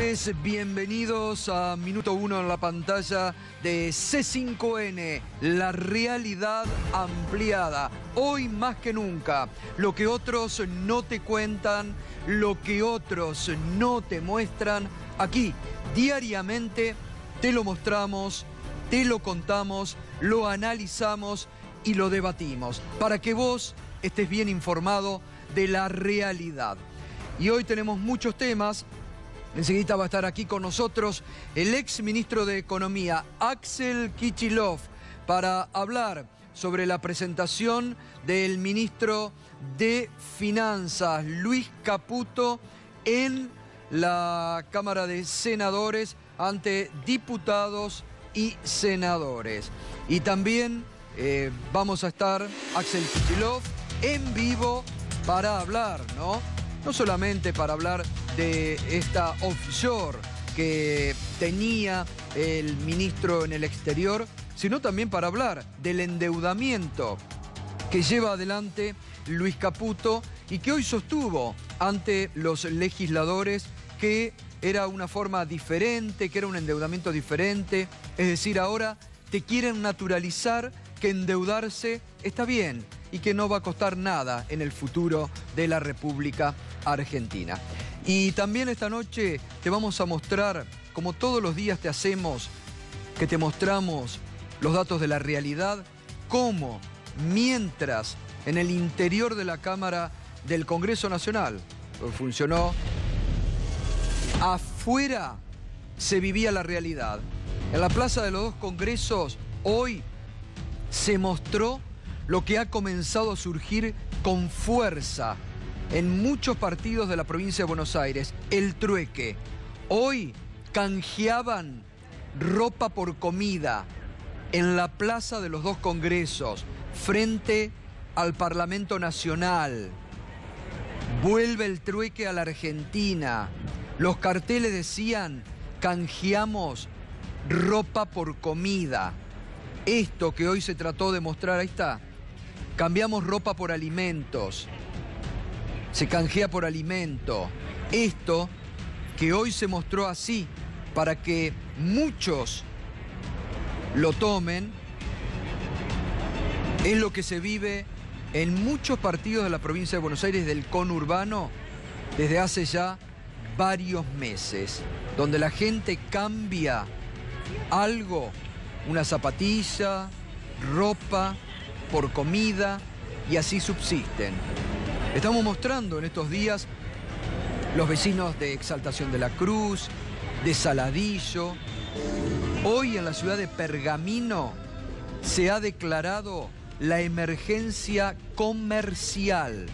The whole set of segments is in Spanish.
noches, bienvenidos a Minuto 1 en la pantalla de C5N, la realidad ampliada. Hoy más que nunca, lo que otros no te cuentan, lo que otros no te muestran, aquí diariamente te lo mostramos, te lo contamos, lo analizamos y lo debatimos, para que vos estés bien informado de la realidad. Y hoy tenemos muchos temas. Enseguida va a estar aquí con nosotros el ex ministro de Economía, Axel Kicillof, para hablar sobre la presentación del ministro de Finanzas, Luis Caputo, en la Cámara de Senadores ante diputados y senadores. Y también vamos a estar, Axel Kicillof, en vivo para hablar, ¿no? No solamente para hablar de esta offshore que tenía el ministro en el exterior, sino también para hablar del endeudamiento que lleva adelante Luis Caputo y que hoy sostuvo ante los legisladores que era una forma diferente, que era un endeudamiento diferente. Es decir, ahora te quieren naturalizar que endeudarse está bien y que no va a costar nada en el futuro de la República Argentina. Y también esta noche te vamos a mostrar, como todos los días te hacemos, que te mostramos los datos de la realidad, cómo mientras en el interior de la Cámara del Congreso Nacional funcionó, afuera se vivía la realidad. En la Plaza de los Dos Congresos hoy se mostró lo que ha comenzado a surgir con fuerza en muchos partidos de la provincia de Buenos Aires, el trueque. Hoy canjeaban ropa por comida en la Plaza de los Dos Congresos, frente al Parlamento Nacional. Vuelve el trueque a la Argentina. Los carteles decían, canjeamos ropa por comida. Esto que hoy se trató de mostrar, ahí está. Cambiamos ropa por alimentos. Se canjea por alimento. Esto que hoy se mostró así, para que muchos lo tomen, es lo que se vive en muchos partidos de la provincia de Buenos Aires del conurbano desde hace ya varios meses, donde la gente cambia algo, una zapatilla, ropa, por comida, y así subsisten. Estamos mostrando en estos días los vecinos de Exaltación de la Cruz, de Saladillo. Hoy en la ciudad de Pergamino se ha declarado la emergencia comercial.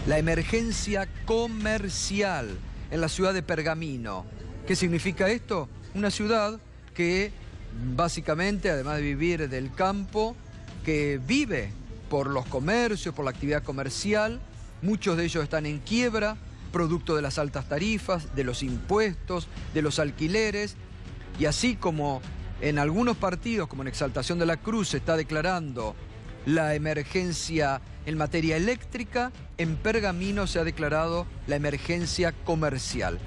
La emergencia comercial en la ciudad de Pergamino. ¿Qué significa esto? Una ciudad que básicamente, además de vivir del campo, que vive por los comercios, por la actividad comercial. Muchos de ellos están en quiebra, producto de las altas tarifas, de los impuestos, de los alquileres. Y así como en algunos partidos, como en Exaltación de la Cruz, se está declarando la emergencia en materia eléctrica, en Pergamino se ha declarado la emergencia comercial.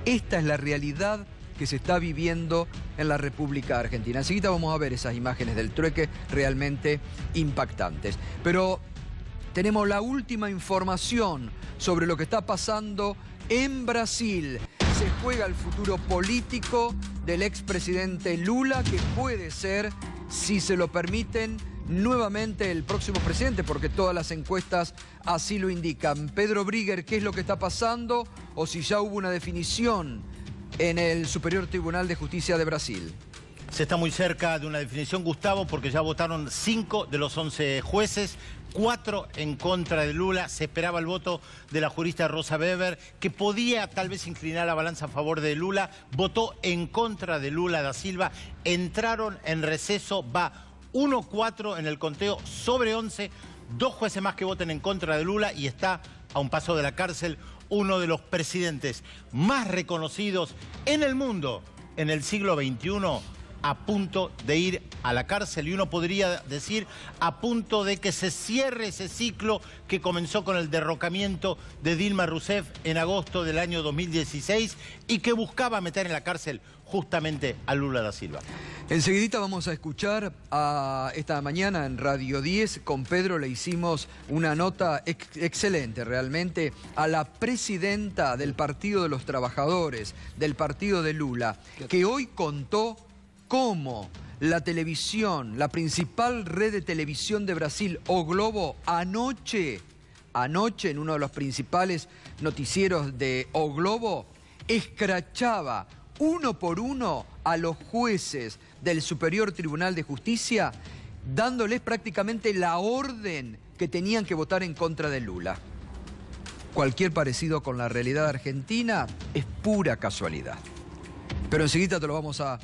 Esta es la realidad que se está viviendo en la República Argentina. Enseguida vamos a ver esas imágenes del trueque realmente impactantes. Pero tenemos la última información sobre lo que está pasando en Brasil. Se juega el futuro político del expresidente Lula, que puede ser, si se lo permiten, nuevamente el próximo presidente, porque todas las encuestas así lo indican. Pedro Brigger, ¿qué es lo que está pasando? O si ya hubo una definición en el Superior Tribunal de Justicia de Brasil. Se está muy cerca de una definición, Gustavo, porque ya votaron 5 de los 11 jueces, 4 en contra de Lula. Se esperaba el voto de la jurista Rosa Weber, que podía tal vez inclinar la balanza a favor de Lula. Votó en contra de Lula da Silva. Entraron en receso, va 1-4 en el conteo sobre 11. 2 jueces más que voten en contra de Lula y está a un paso de la cárcel uno de los presidentes más reconocidos en el mundo en el siglo XXI, a punto de ir a la cárcel y uno podría decir a punto de que se cierre ese ciclo que comenzó con el derrocamiento de Dilma Rousseff en agosto del año 2016 y que buscaba meter en la cárcel justamente a Lula da Silva. Enseguidita vamos a escuchar esta mañana en Radio 10, con Pedro le hicimos una nota excelente realmente a la presidenta del Partido de los Trabajadores, del partido de Lula, que hoy contó cómo la televisión, la principal red de televisión de Brasil, O Globo, anoche en uno de los principales noticieros de O Globo, escrachaba uno por uno a los jueces del Superior Tribunal de Justicia, dándoles prácticamente la orden que tenían que votar en contra de Lula. Cualquier parecido con la realidad argentina es pura casualidad. Pero enseguida te lo vamos a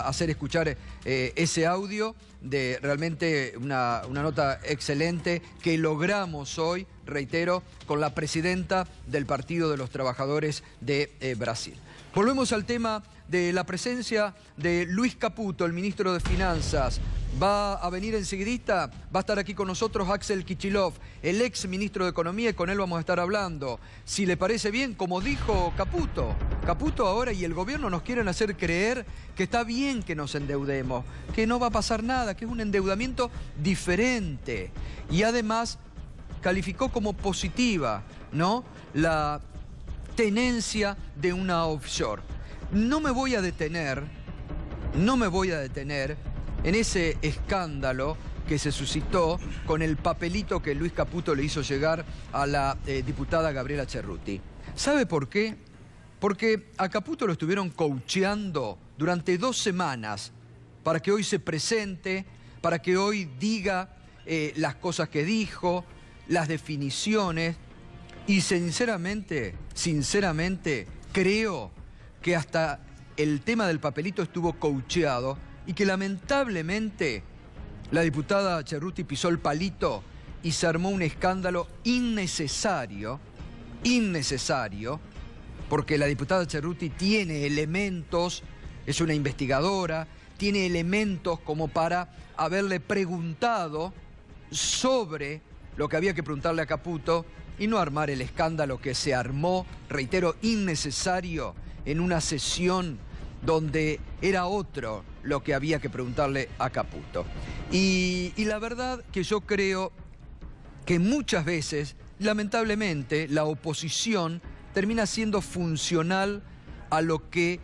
hacer escuchar ese audio de realmente una nota excelente que logramos hoy, reitero, con la presidenta del Partido de los Trabajadores de Brasil. Volvemos al tema de la presencia de Luis Caputo, el ministro de Finanzas. Va a venir enseguidita, va a estar aquí con nosotros Axel Kicillof, el ex ministro de Economía, y con él vamos a estar hablando. Si le parece bien, como dijo Caputo ahora y el gobierno nos quieren hacer creer que está bien que nos endeudemos, que no va a pasar nada, que es un endeudamiento diferente. Y además calificó como positiva, ¿no?, la tenencia de una offshore. No me voy a detener en ese escándalo que se suscitó con el papelito que Luis Caputo le hizo llegar a la diputada Gabriela Cerruti. ¿Sabe por qué? Porque a Caputo lo estuvieron coacheando durante 2 semanas para que hoy se presente, para que hoy diga las cosas que dijo, las definiciones. Y sinceramente, creo que hasta el tema del papelito estuvo coacheado y que lamentablemente la diputada Cerruti pisó el palito y se armó un escándalo innecesario, porque la diputada Cerruti tiene elementos, es una investigadora, tiene elementos como para haberle preguntado sobre lo que había que preguntarle a Caputo y no armar el escándalo que se armó, reitero, innecesario, en una sesión donde era otro lo que había que preguntarle a Caputo. Y la verdad que yo creo que muchas veces, lamentablemente, la oposición termina siendo funcional a lo que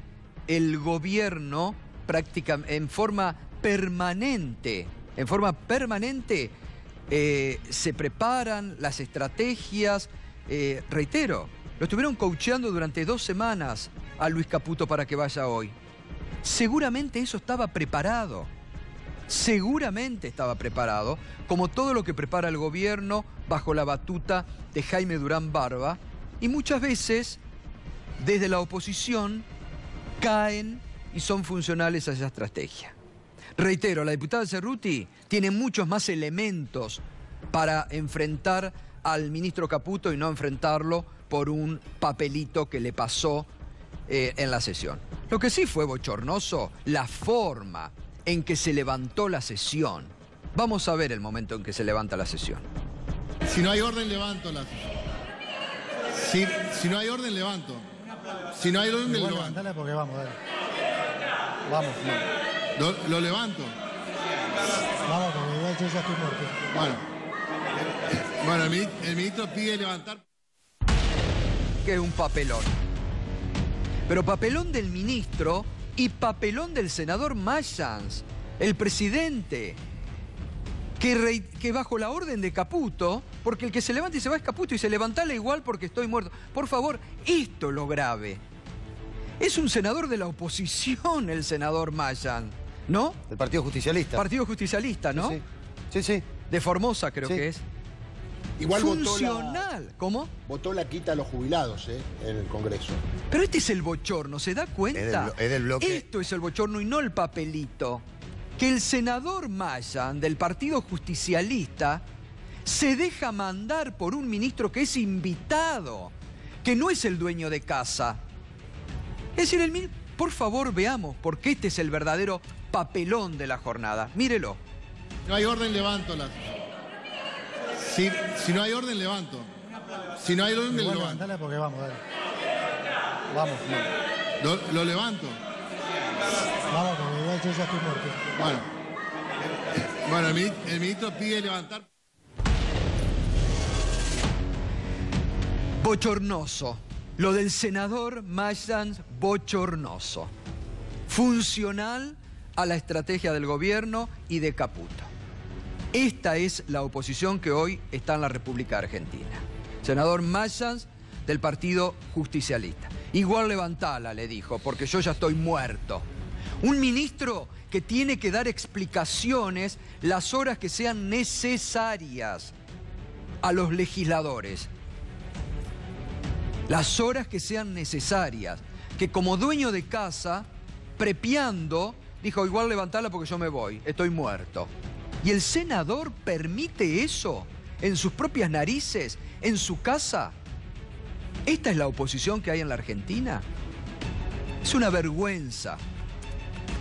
el gobierno prácticamente, en forma permanente, se preparan las estrategias. Reitero, lo estuvieron coacheando durante 2 semanas a Luis Caputo para que vaya hoy. Seguramente eso estaba preparado. Seguramente estaba preparado, como todo lo que prepara el gobierno bajo la batuta de Jaime Durán Barba. Y muchas veces, desde la oposición, caen y son funcionales a esa estrategia. Reitero, la diputada Cerruti tiene muchos más elementos para enfrentar al ministro Caputo y no enfrentarlo por un papelito que le pasó en la sesión. Lo que sí fue bochornoso, la forma en que se levantó la sesión. Vamos a ver el momento en que se levanta la sesión. Si no hay orden, levanto la sesión. Si no hay orden, levanto. Si no hay orden, levanto. Levantala porque vamos, dale. Vamos. Lo levanto. Vamos, porque igual yo ya estoy muerto. Bueno, el ministro pide levantar. Que es un papelón. Pero papelón del ministro y papelón del senador Mayans, el presidente, que bajo la orden de Caputo, porque el que se levanta y se va es Caputo, y se levantala igual porque estoy muerto. Por favor, esto es lo grave. Es un senador de la oposición, el senador Mayans, ¿no? Del Partido Justicialista. Partido Justicialista, ¿no? Sí. De Formosa, creo que es. Igual funcional. ¿Cómo? Votó la quita a los jubilados en el Congreso. Pero este es el bochorno, ¿se da cuenta? Es del bloque. Esto es el bochorno y no el papelito. Que el senador Mayans, del Partido Justicialista, se deja mandar por un ministro que es invitado, que no es el dueño de casa. Es decir, por favor veamos, porque este es el verdadero papelón de la jornada. Mírelo. Si no hay orden, levanto las. Si no hay orden, levanto. Si no hay orden, Igual levanto. levantala porque vamos, dale. Vamos. Lo levanto. Vamos, porque igual yo ya estoy muerto. Bueno, el ministro pide levantar. Bochornoso. Lo del senador Mayans, bochornoso. Funcional a la estrategia del gobierno y de Caputo. Esta es la oposición que hoy está en la República Argentina. Senador Mayans, del Partido Justicialista. Igual levantala, le dijo, porque yo ya estoy muerto. Un ministro que tiene que dar explicaciones las horas que sean necesarias a los legisladores. Las horas que sean necesarias. Que como dueño de casa, prepiando, dijo, igual levantala porque yo me voy, estoy muerto. ¿Y el senador permite eso en sus propias narices, en su casa? ¿Esta es la oposición que hay en la Argentina? Es una vergüenza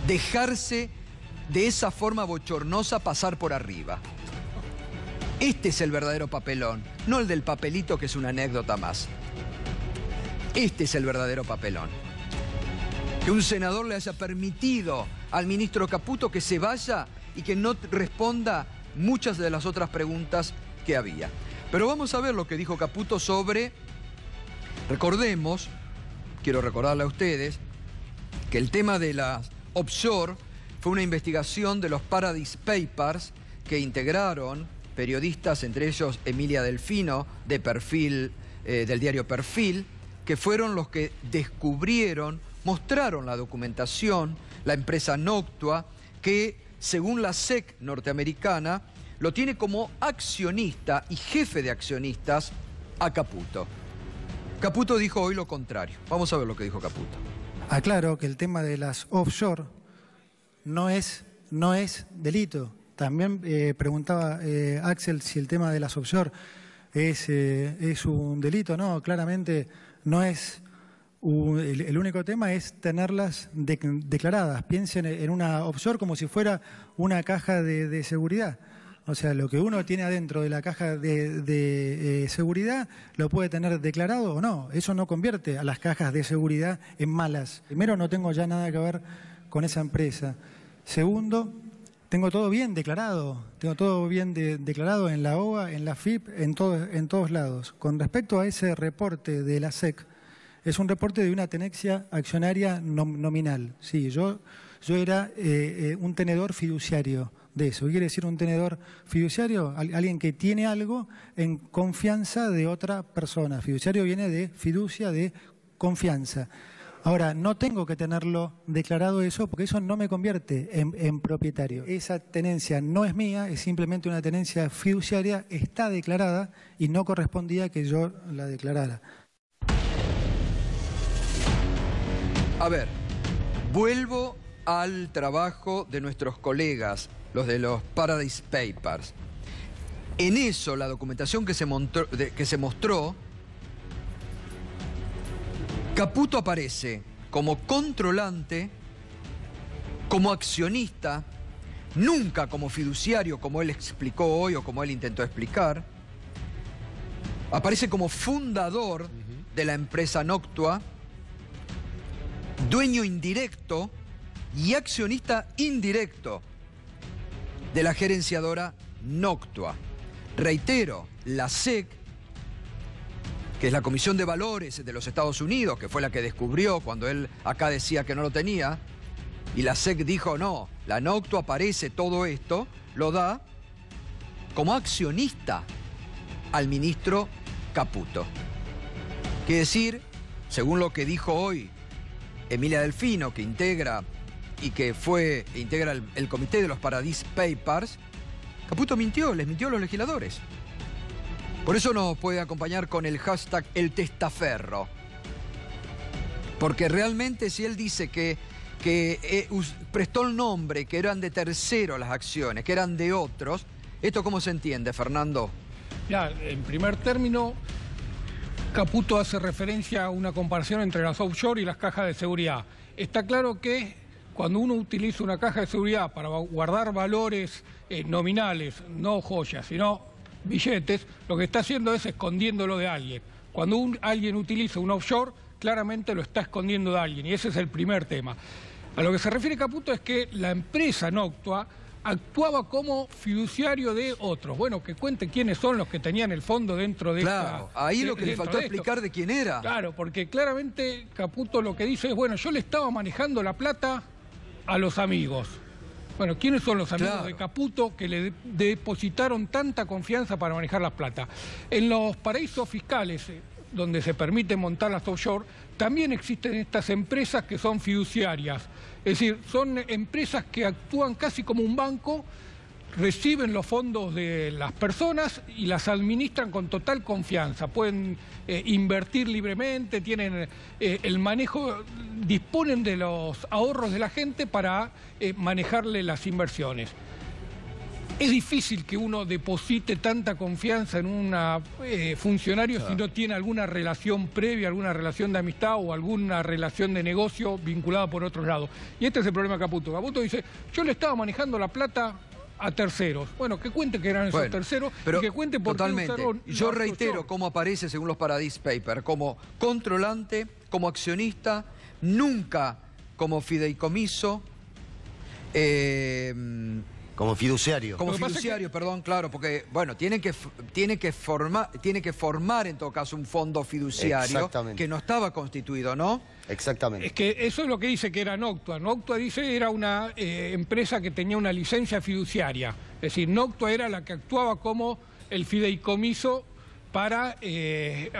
dejarse de esa forma bochornosa pasar por arriba. Este es el verdadero papelón, no el del papelito que es una anécdota más. Este es el verdadero papelón. Que un senador le haya permitido al ministro Caputo que se vaya y que no responda muchas de las otras preguntas que había. Pero vamos a ver lo que dijo Caputo sobre... Recordemos, quiero recordarle a ustedes, que el tema de las offshore fue una investigación de los Paradise Papers que integraron periodistas, entre ellos Emilia Delfino, de Perfil, del diario Perfil, que fueron los que descubrieron, mostraron la documentación, la empresa Noctua, que según la SEC norteamericana, lo tiene como accionista y jefe de accionistas a Caputo. Caputo dijo hoy lo contrario. Vamos a ver lo que dijo Caputo. Aclaro que el tema de las offshore no es delito. También preguntaba Axel si el tema de las offshore es un delito. No, claramente no es. El único tema es tenerlas declaradas. Piensen en una offshore como si fuera una caja de seguridad. O sea, lo que uno tiene adentro de la caja de seguridad lo puede tener declarado o no. Eso no convierte a las cajas de seguridad en malas. Primero, no tengo ya nada que ver con esa empresa. Segundo, tengo todo bien declarado. Tengo todo bien declarado en la OA, en la FIP, en todos lados. Con respecto a ese reporte de la SEC, es un reporte de una tenencia accionaria nominal. Sí, yo era un tenedor fiduciario de eso. ¿Qué quiere decir un tenedor fiduciario? Alguien que tiene algo en confianza de otra persona. Fiduciario viene de fiducia, de confianza. Ahora, no tengo que tenerlo declarado eso porque eso no me convierte en propietario. Esa tenencia no es mía, es simplemente una tenencia fiduciaria, está declarada y no correspondía que yo la declarara. A ver, vuelvo al trabajo de nuestros colegas, los de los Paradise Papers. En eso, la documentación que se mostró, Caputo aparece como controlante, como accionista, nunca como fiduciario, como él explicó hoy o como él intentó explicar. Aparece como fundador de la empresa Noctua, dueño indirecto y accionista indirecto de la gerenciadora Noctua. Reitero, la SEC, que es la Comisión de Valores de los Estados Unidos, que fue la que descubrió cuando él acá decía que no lo tenía, y la SEC dijo no, la Noctua aparece todo esto, lo da como accionista al ministro Caputo. Quiere decir, según lo que dijo hoy Emilia Delfino, que integra el comité de los Paradise Papers, Caputo mintió, les mintió a los legisladores. Por eso nos puede acompañar con el hashtag El Testaferro. Porque realmente si él dice que prestó el nombre, que eran de tercero las acciones, que eran de otros, ¿esto cómo se entiende, Fernando? Ya, en primer término, Caputo hace referencia a una comparación entre las offshore y las cajas de seguridad. está claro que cuando uno utiliza una caja de seguridad para guardar valores nominales, no joyas, sino billetes, lo que está haciendo es escondiéndolo de alguien. Cuando alguien utiliza un offshore, claramente lo está escondiendo de alguien, y ese es el primer tema. A lo que se refiere Caputo es que la empresa Noctua actuaba como fiduciario de otros. Bueno, que cuente quiénes son los que tenían el fondo dentro de Claro, ahí lo que le faltó explicar de quién era. Claro, porque claramente Caputo lo que dice es, bueno, yo le estaba manejando la plata a los amigos. Bueno, ¿quiénes son los amigos de Caputo que le depositaron tanta confianza para manejar la plata? En los paraísos fiscales, donde se permite montar las offshore, también existen estas empresas que son fiduciarias. Es decir, son empresas que actúan casi como un banco, reciben los fondos de las personas y las administran con total confianza. Pueden invertir libremente, tienen el manejo, disponen de los ahorros de la gente para manejarle las inversiones. Es difícil que uno deposite tanta confianza en un funcionario si no tiene alguna relación previa, alguna relación de amistad o alguna relación de negocio vinculada por otro lado. Y este es el problema de Caputo. Caputo dice, yo le estaba manejando la plata a terceros. Bueno, que cuente que eran esos terceros, pero y que cuente por qué usaron. Yo reitero cómo aparece según los Paradise Papers, como controlante, como accionista, nunca como fideicomiso, como fiduciario. Como fiduciario, perdón, claro, porque, bueno, tiene que formar en todo caso un fondo fiduciario que no estaba constituido, ¿no? Exactamente. Es que eso es lo que dice que era Noctua. Noctua dice era una empresa que tenía una licencia fiduciaria. Es decir, Noctua era la que actuaba como el fideicomiso para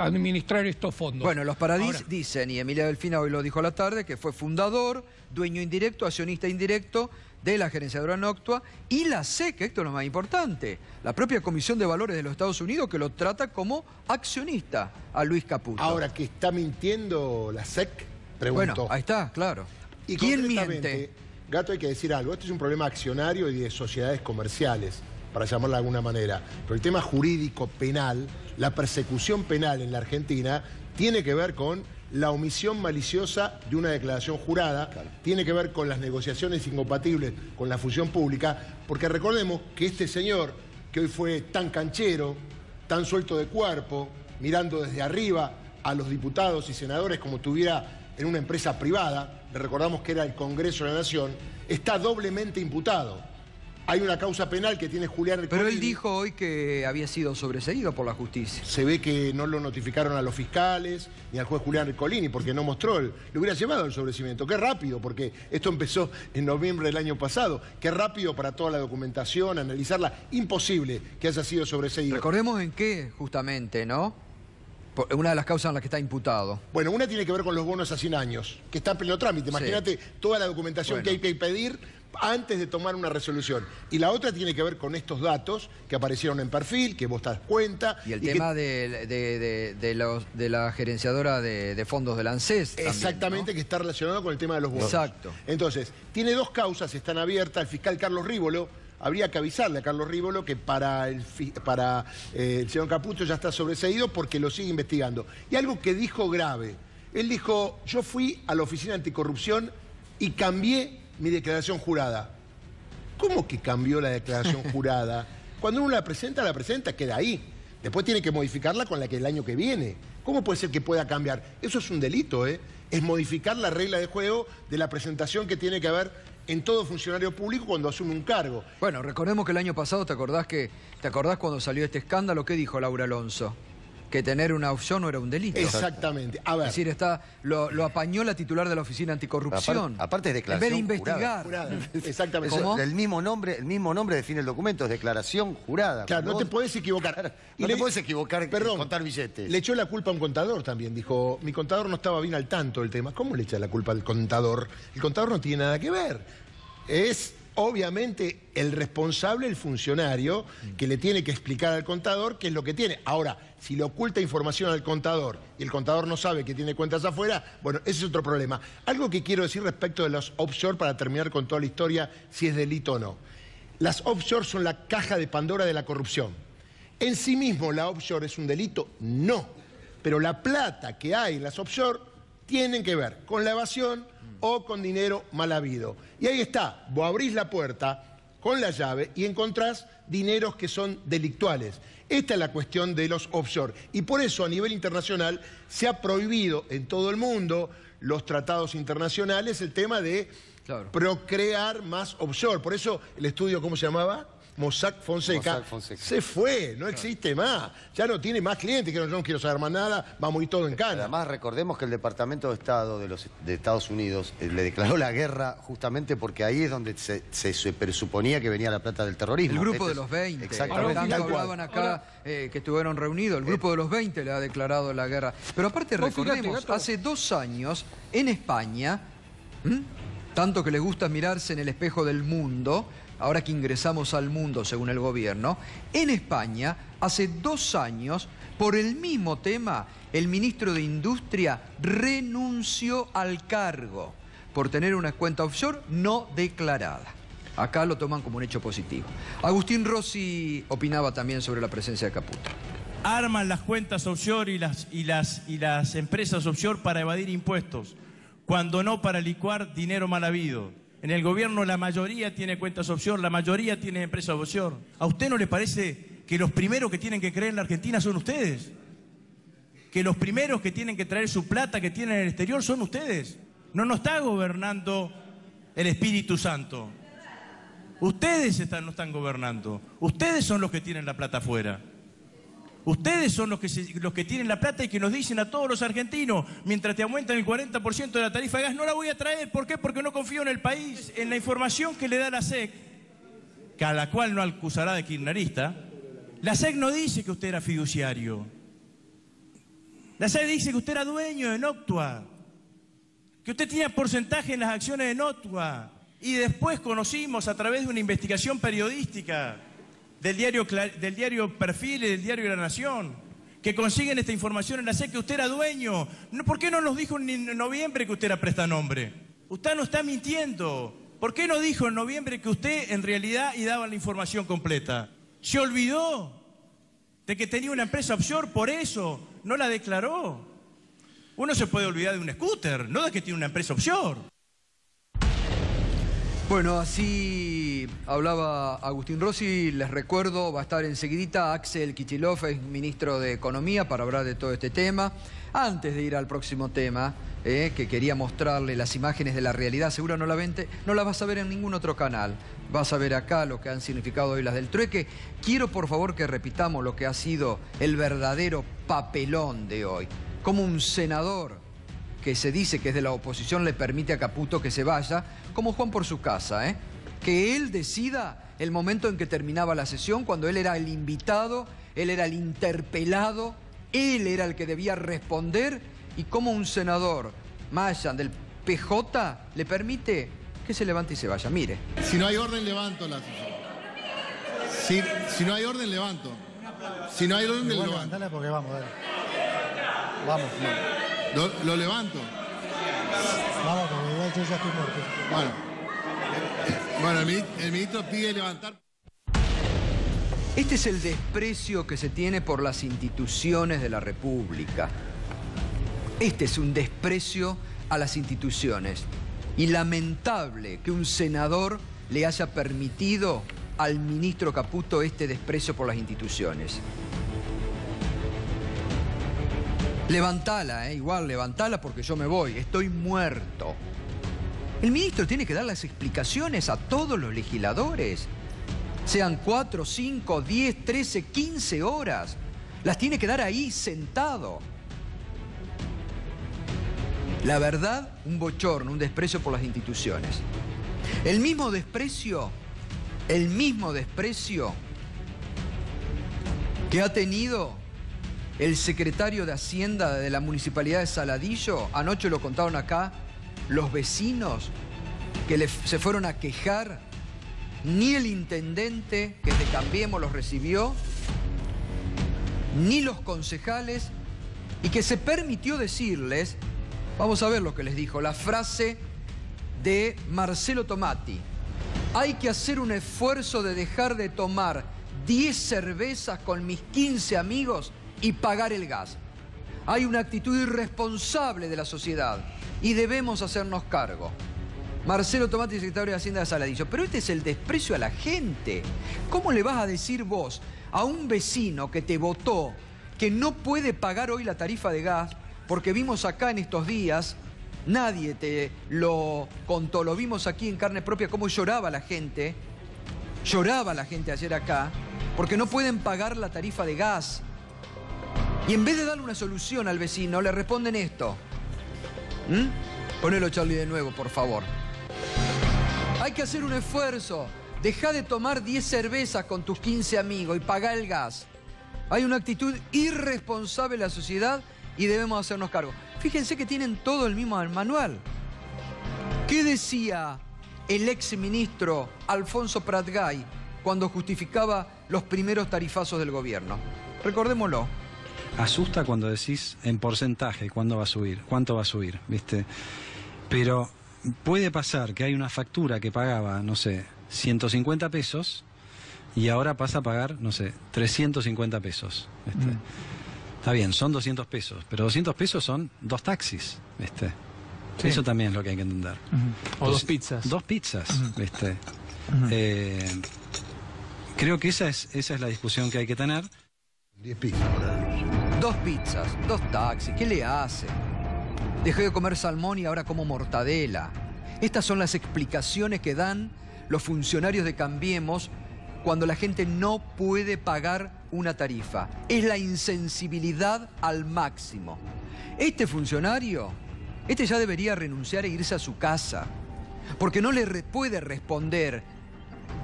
administrar estos fondos. Bueno, los Paradis dicen, y Emilia Delfina hoy lo dijo a la tarde, que fue fundador, dueño indirecto, accionista indirecto de la gerenciadora Noctua, y la SEC, esto es lo más importante, la propia Comisión de Valores de los Estados Unidos, que lo trata como accionista a Luis Caputo. Ahora, ¿que está mintiendo la SEC? Preguntó. Bueno, ahí está, claro. Y ¿quién miente? Gato, hay que decir algo, esto es un problema accionario y de sociedades comerciales, para llamarlo de alguna manera. Pero el tema jurídico penal, la persecución penal en la Argentina, tiene que ver con la omisión maliciosa de una declaración jurada, tiene que ver con las negociaciones incompatibles con la función pública, porque recordemos que este señor, que hoy fue tan canchero, tan suelto de cuerpo, mirando desde arriba a los diputados y senadores como tuviera en una empresa privada, le recordamos que era el Congreso de la Nación, está doblemente imputado. Hay una causa penal que tiene Julián Ercolini. Pero él dijo hoy que había sido sobreseído por la justicia. Se ve que no lo notificaron a los fiscales ni al juez Julián Ercolini porque no mostró, le hubiera llevado el sobreseimiento. Qué rápido, porque esto empezó en noviembre del año pasado. Qué rápido para toda la documentación, analizarla. Imposible que haya sido sobreseído. Recordemos en qué, justamente, ¿no? Una de las causas en las que está imputado. Bueno, una tiene que ver con los bonos a 100 años, que está en pleno trámite. Imagínate toda la documentación que hay que pedir antes de tomar una resolución. Y la otra tiene que ver con estos datos que aparecieron en perfil, que vos te das cuenta. Y el tema de la gerenciadora de fondos del ANSES. Exactamente, también, ¿no? Que está relacionado con el tema de los bonos. Exacto. Entonces, tiene dos causas, están abiertas. El fiscal Carlos Rívolo, habría que avisarle a Carlos Rívolo que para el señor Caputo ya está sobreseído porque lo sigue investigando. Y algo que dijo grave. Él dijo, yo fui a la Oficina Anticorrupción y cambié mi declaración jurada. ¿Cómo que cambió la declaración jurada? Cuando uno la presenta, queda ahí. Después tiene que modificarla con la que el año que viene. ¿Cómo puede ser que pueda cambiar? Eso es un delito, ¿eh? Es modificar la regla de juego de la presentación que tiene que haber en todo funcionario público cuando asume un cargo. Bueno, recordemos que el año pasado, ¿te acordás cuando salió este escándalo? ¿Qué dijo Laura Alonso? Que tener una opción no era un delito. Exactamente. A ver. Es decir, lo apañó la titular de la Oficina Anticorrupción. Aparte es declaración en vez de investigar. Jurada. Exactamente. ¿Cómo? El mismo nombre define el documento, es declaración jurada. Claro, no te podés equivocar. No te podés equivocar en contar billetes. Le echó la culpa a un contador también. Dijo, mi contador no estaba bien al tanto del tema. ¿Cómo le echa la culpa al contador? El contador no tiene nada que ver. Es obviamente el responsable, el funcionario, que le tiene que explicar al contador qué es lo que tiene. Ahora, si le oculta información al contador y el contador no sabe que tiene cuentas afuera, bueno, ese es otro problema. Algo que quiero decir respecto de los offshore para terminar con toda la historia, si es delito o no. Las offshore son la caja de Pandora de la corrupción. ¿En sí mismo la offshore es un delito? No. Pero la plata que hay en las offshore tienen que ver con la evasión, o con dinero mal habido. Y ahí está, vos abrís la puerta con la llave y encontrás dineros que son delictuales. Esta es la cuestión de los offshore. Y por eso a nivel internacional se ha prohibido en todo el mundo, los tratados internacionales, el tema de procrear más offshore. Por eso el estudio, ¿cómo se llamaba? Mossack Fonseca, se fue, no existe más, ya no tiene más clientes, que yo no quiero saber más nada, vamos a ir todo en cana. Además, recordemos que el Departamento de Estado de Estados Unidos le declaró la guerra justamente porque ahí es donde se presuponía que venía la plata del terrorismo. El grupo de los 20, exactamente. Hablaban acá que estuvieron reunidos, el grupo de los 20 le ha declarado la guerra. Pero aparte recordemos, hace 2 años en España, tanto que les gusta mirarse en el espejo del mundo, ahora que ingresamos al mundo según el gobierno, en España, hace 2 años, por el mismo tema, el ministro de Industria renunció al cargo por tener una cuenta offshore no declarada. Acá lo toman como un hecho positivo. Agustín Rossi opinaba también sobre la presencia de Caputo. Arman las cuentas offshore y las empresas offshore para evadir impuestos, cuando no para licuar dinero mal habido. En el gobierno la mayoría tiene cuentas offshore, la mayoría tiene empresas offshore. ¿A usted no le parece que los primeros que tienen que creer en la Argentina son ustedes? Que los primeros que tienen que traer su plata que tienen en el exterior son ustedes. No nos está gobernando el Espíritu Santo. Ustedes no están gobernando. Ustedes son los que tienen la plata afuera. Ustedes son los que tienen la plata y que nos dicen a todos los argentinos, mientras te aumentan el 40% de la tarifa de gas, no la voy a traer. ¿Por qué? Porque no confío en el país. En la información que le da la SEC, que a la cual no acusará de kirchnerista, la SEC no dice que usted era fiduciario. La SEC dice que usted era dueño de Noctua, que usted tenía porcentaje en las acciones de Noctua. Y después conocimos a través de una investigación periodística del diario Perfil y del diario La Nación, que consiguen esta información en la SEC, que usted era dueño. ¿Por qué no nos dijo en noviembre que usted era prestanombre? Usted no está mintiendo. ¿Por qué no dijo en noviembre que usted en realidad y daba la información completa? ¿Se olvidó de que tenía una empresa offshore, por eso no la declaró? Uno se puede olvidar de un scooter, no de que tiene una empresa offshore. Bueno, así hablaba Agustín Rossi. Les recuerdo, va a estar enseguidita Axel Kicillof, ex ministro de Economía, para hablar de todo este tema. Antes de ir al próximo tema, que quería mostrarle las imágenes de la realidad, seguro no la vas a ver en ningún otro canal. Vas a ver acá lo que han significado hoy las del trueque. Quiero, por favor, que repitamos lo que ha sido el verdadero papelón de hoy. Como un senador que se dice que es de la oposición le permite a Caputo que se vaya, como Juan por su casa, que él decida el momento en que terminaba la sesión, cuando él era el invitado, él era el interpelado, él era el que debía responder, y como un senador, Mayan, del PJ, le permite que se levante y se vaya. Mire. Si no hay orden, levanto la sesión. Si no hay orden, levanto. Si no hay orden, levanto. Levantala porque vamos, dale. Vamos. Lo levanto. Vamos, porque igual yo ya estoy muerto. Bueno, el ministro pide levantar. Este es el desprecio que se tiene por las instituciones de la República. Este es un desprecio a las instituciones. Y lamentable que un senador le haya permitido al ministro Caputo este desprecio por las instituciones. Levantala, igual levantala porque yo me voy, estoy muerto. El ministro tiene que dar las explicaciones a todos los legisladores. Sean 4, 5, 10, 13, 15 horas. Las tiene que dar ahí sentado. La verdad, un bochorno, un desprecio por las instituciones. El mismo desprecio que ha tenido el secretario de Hacienda de la Municipalidad de Saladillo. Anoche lo contaron acá los vecinos que se fueron a quejar. Ni el intendente, que es de Cambiemos, los recibió, ni los concejales, y que se permitió decirles, vamos a ver lo que les dijo, la frase de Marcelo Tomati: hay que hacer un esfuerzo de dejar de tomar 10 cervezas con mis 15 amigos y pagar el gas. Hay una actitud irresponsable de la sociedad y debemos hacernos cargo. Marcelo Tomati, secretario de Hacienda de Saladillo. Pero este es el desprecio a la gente. ¿Cómo le vas a decir vos a un vecino que te votó que no puede pagar hoy la tarifa de gas? Porque vimos acá en estos días, nadie te lo contó, lo vimos aquí en carne propia, cómo lloraba la gente ayer acá, porque no pueden pagar la tarifa de gas. Y en vez de darle una solución al vecino, le responden esto. Ponelo, Charlie, de nuevo, por favor. Hay que hacer un esfuerzo. Deja de tomar 10 cervezas con tus 15 amigos y pagá el gas. Hay una actitud irresponsable en la sociedad y debemos hacernos cargo. Fíjense que tienen todo el mismo manual. ¿Qué decía el exministro Alfonso Pratgay cuando justificaba los primeros tarifazos del gobierno? Recordémoslo. Asusta cuando decís en porcentaje cuándo va a subir, cuánto va a subir, ¿viste? Pero puede pasar que hay una factura que pagaba, no sé, 150 pesos y ahora pasa a pagar, no sé, 350 pesos, ¿viste? Está bien, son 200 pesos, pero 200 pesos son 2 taxis, ¿viste? Sí. Eso también es lo que hay que entender. O 2 pizzas. 2 pizzas, ¿viste? Creo que esa es la discusión que hay que tener. 10 pizzas por ahí. 2 pizzas, 2 taxis, ¿qué le hace? Dejé de comer salmón y ahora como mortadela. Estas son las explicaciones que dan los funcionarios de Cambiemos cuando la gente no puede pagar una tarifa. Es la insensibilidad al máximo. Este funcionario, ya debería renunciar e irse a su casa, porque no le puede responder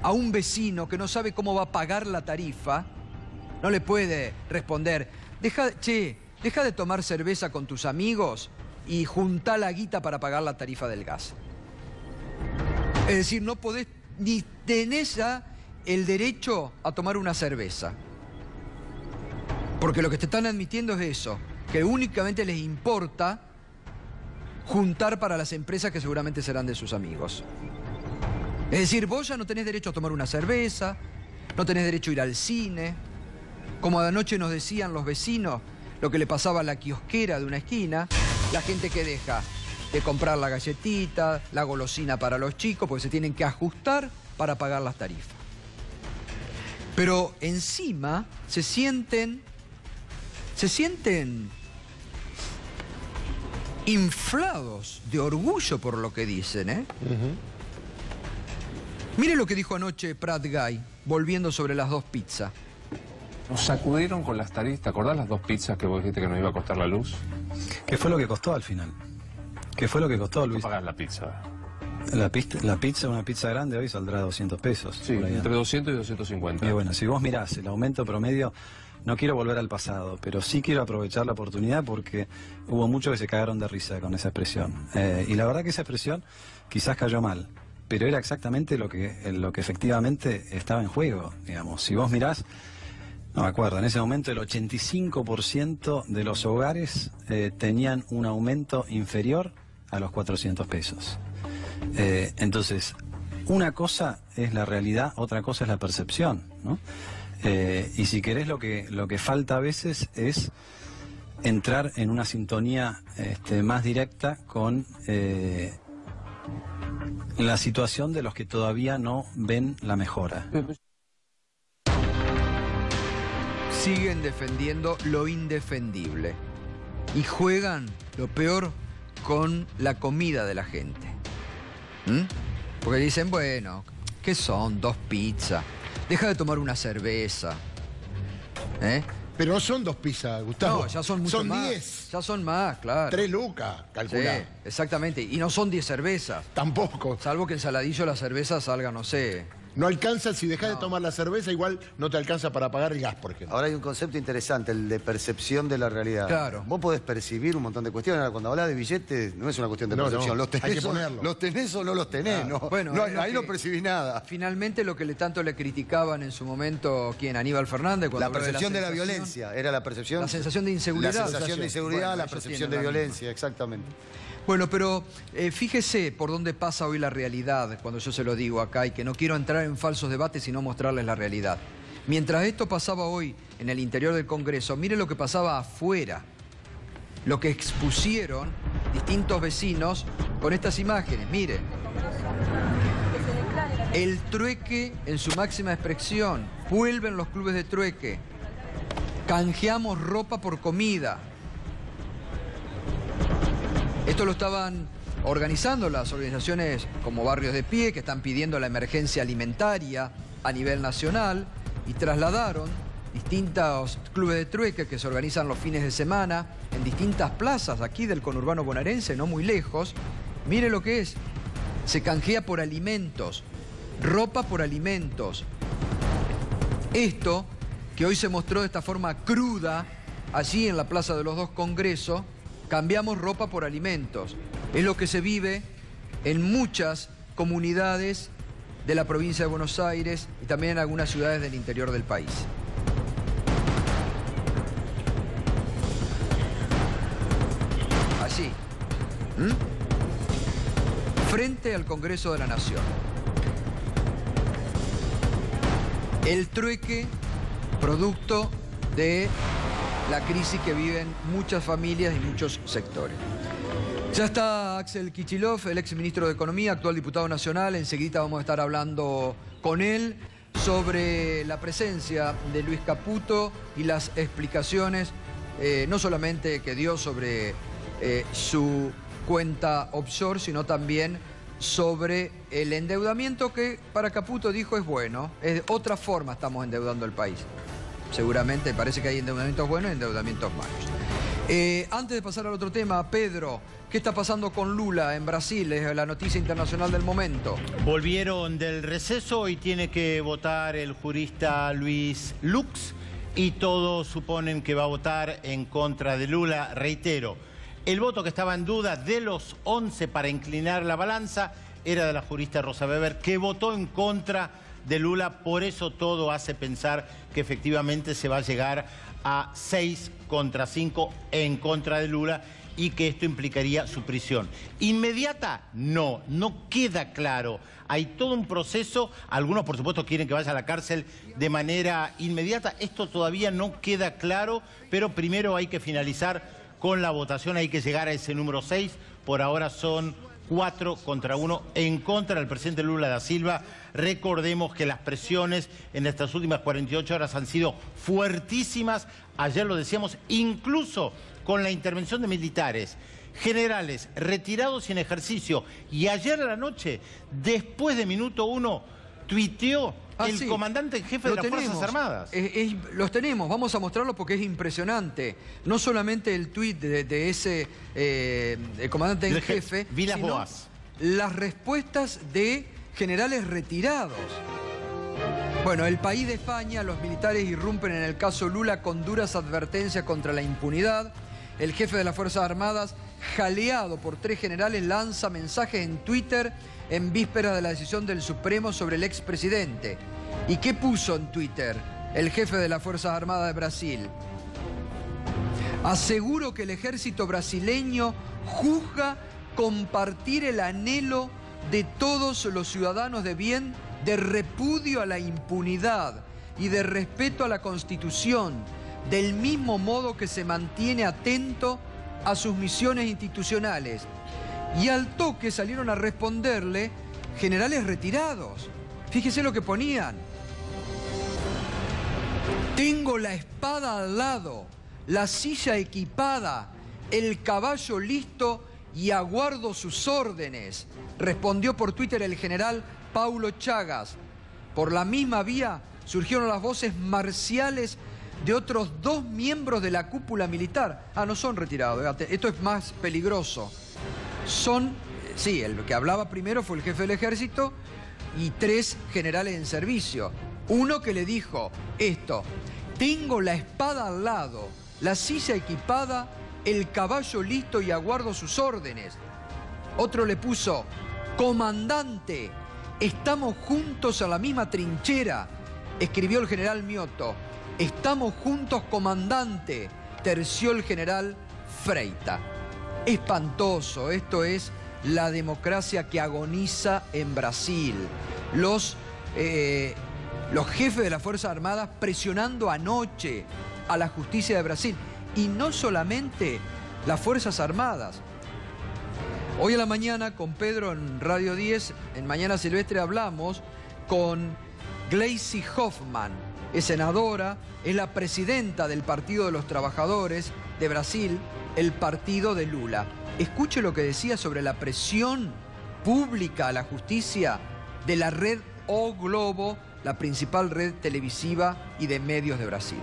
a un vecino que no sabe cómo va a pagar la tarifa. No le puede responder, deja de tomar cerveza con tus amigos y juntá la guita para pagar la tarifa del gas. Es decir, no podés, ni tenés ya el derecho a tomar una cerveza. Porque lo que te están admitiendo es eso, que únicamente les importa juntar para las empresas que seguramente serán de sus amigos. Es decir, vos ya no tenés derecho a tomar una cerveza, no tenés derecho a ir al cine. Como anoche nos decían los vecinos, lo que le pasaba a la kiosquera de una esquina, la gente que deja de comprar la galletita, la golosina para los chicos, porque se tienen que ajustar para pagar las tarifas. Pero encima se sienten inflados de orgullo por lo que dicen, ¿eh? Mire lo que dijo anoche Pratgay, volviendo sobre las 2 pizzas. Nos sacudieron con las tarifas. ¿Te acordás las 2 pizzas que vos dijiste que nos iba a costar la luz? ¿Qué fue lo que costó al final? ¿Qué fue lo que costó, Luis? ¿Cuánto pagás la pizza? La pizza, una pizza grande hoy saldrá 200 pesos. Sí, entre 200 y 250. Y bueno, si vos mirás el aumento promedio, no quiero volver al pasado, pero sí quiero aprovechar la oportunidad porque hubo muchos que se cagaron de risa con esa expresión. Y la verdad que esa expresión quizás cayó mal, pero era exactamente lo que efectivamente estaba en juego, digamos. Si vos mirás, no me acuerdo, en ese momento el 85% de los hogares tenían un aumento inferior a los 400 pesos. Entonces, una cosa es la realidad, otra cosa es la percepción, ¿no? Y si querés, lo que falta a veces es entrar en una sintonía más directa con la situación de los que todavía no ven la mejora. Siguen defendiendo lo indefendible y juegan, lo peor, con la comida de la gente. Porque dicen, bueno, ¿qué son? 2 pizzas. Deja de tomar una cerveza. Pero no son 2 pizzas, Gustavo. No, ya son mucho más. Son 10. Ya son más, claro. 3 lucas, calculá. Sí, exactamente. Y no son 10 cervezas. Tampoco. Salvo que en Saladillo la cerveza salga, no sé. No alcanza, si dejas de tomar la cerveza, igual no te alcanza para pagar el gas, por ejemplo. Ahora hay un concepto interesante, el de percepción de la realidad. Claro. Vos podés percibir un montón de cuestiones. Ahora, cuando hablas de billetes, no es una cuestión de percepción. No, ¿Los tenés, hay que ponerlo. ¿Los tenés o no los tenés? Claro. No, bueno, no, ahí no percibís nada. Finalmente, lo que tanto le criticaban en su momento, ¿quién? Aníbal Fernández. Cuando la percepción de la violencia, era la percepción. La sensación de inseguridad. La sensación de inseguridad, bueno, la percepción de violencia, exactamente. Bueno, pero fíjese por dónde pasa hoy la realidad cuando yo se lo digo acá, y que no quiero entrar en falsos debates sino mostrarles la realidad. Mientras esto pasaba hoy en el interior del Congreso, mire lo que pasaba afuera. lo que expusieron distintos vecinos con estas imágenes. Miren, el trueque en su máxima expresión. Vuelven los clubes de trueque. Canjeamos ropa por comida. Esto lo estaban organizando las organizaciones como Barrios de Pie, que están pidiendo la emergencia alimentaria a nivel nacional, y trasladaron distintos clubes de trueque que se organizan los fines de semana en distintas plazas aquí del conurbano bonaerense, no muy lejos. Mire lo que es. Se canjea por alimentos, ropa por alimentos. Esto, que hoy se mostró de esta forma cruda, allí en la Plaza de los Dos Congresos, cambiamos ropa por alimentos. Es lo que se vive en muchas comunidades de la provincia de Buenos Aires y también en algunas ciudades del interior del país. Allí, frente al Congreso de la Nación. El trueque, producto de la crisis que viven muchas familias y muchos sectores. Ya está Axel Kicillof, el ex ministro de Economía, actual diputado nacional. Enseguida vamos a estar hablando con él sobre la presencia de Luis Caputo y las explicaciones, no solamente que dio sobre su cuenta offshore, sino también sobre el endeudamiento que para Caputo dijo es bueno. Es de otra forma estamos endeudando el país. Seguramente parece que hay endeudamientos buenos y endeudamientos malos. Antes de pasar al otro tema, Pedro, ¿qué está pasando con Lula en Brasil? Es la noticia internacional del momento. Volvieron del receso y tiene que votar el jurista Luis Lux y todos suponen que va a votar en contra de Lula. Reitero, el voto que estaba en duda de los 11 para inclinar la balanza era de la jurista Rosa Weber, que votó en contra de Lula. Por eso todo hace pensar que efectivamente se va a llegar a 6 contra 5 en contra de Lula y que esto implicaría su prisión. ¿Inmediata? No queda claro. Hay todo un proceso, algunos por supuesto quieren que vaya a la cárcel de manera inmediata. Esto todavía no queda claro, pero primero hay que finalizar con la votación, hay que llegar a ese número 6. Por ahora son 4 contra 1 en contra del presidente Lula da Silva. Recordemos que las presiones en estas últimas 48 horas han sido fuertísimas. Ayer lo decíamos, incluso con la intervención de militares, generales retirados y en ejercicio. Y ayer a la noche, después de minuto 1, tuiteó el comandante en jefe de las Fuerzas Armadas. Los tenemos, vamos a mostrarlo porque es impresionante. No solamente el tuit de ese el comandante en jefe, Vilas sino Boas. Las respuestas de generales retirados. Bueno, el país de España, los militares irrumpen en el caso Lula con duras advertencias contra la impunidad. El jefe de las Fuerzas Armadas, jaleado por 3 generales, lanza mensajes en Twitter en vísperas de la decisión del Supremo sobre el expresidente. ¿Y qué puso en Twitter el jefe de las Fuerzas Armadas de Brasil? Aseguro que el ejército brasileño juzga compartir el anhelo de todos los ciudadanos de bien, de repudio a la impunidad y de respeto a la Constitución, del mismo modo que se mantiene atento a sus misiones institucionales. Y al toque salieron a responderle generales retirados. Fíjese lo que ponían. Tengo la espada al lado, la silla equipada, el caballo listo y aguardo sus órdenes, respondió por Twitter el general Paulo Chagas. Por la misma vía surgieron las voces marciales de otros 2 miembros de la cúpula militar. No son retirados, esto es más peligroso. Sí, el que hablaba primero fue el jefe del ejército y 3 generales en servicio. Uno que le dijo esto: tengo la espada al lado, la silla equipada, el caballo listo y aguardo sus órdenes. Otro le puso: comandante, estamos juntos a la misma trinchera. Escribió el general Mioto: estamos juntos, comandante, terció el general Freita. Espantoso, esto es la democracia que agoniza en Brasil. Los jefes de las Fuerzas Armadas presionando anoche a la justicia de Brasil. Y no solamente las Fuerzas Armadas. Hoy a la mañana con Pedro en Radio 10, en Mañana Silvestre, hablamos con Gleisi Hoffmann, es senadora, es la presidenta del Partido de los Trabajadores de Brasil, el partido de Lula. Escuche lo que decía sobre la presión pública a la justicia de la red O Globo, la principal red televisiva y de medios de Brasil.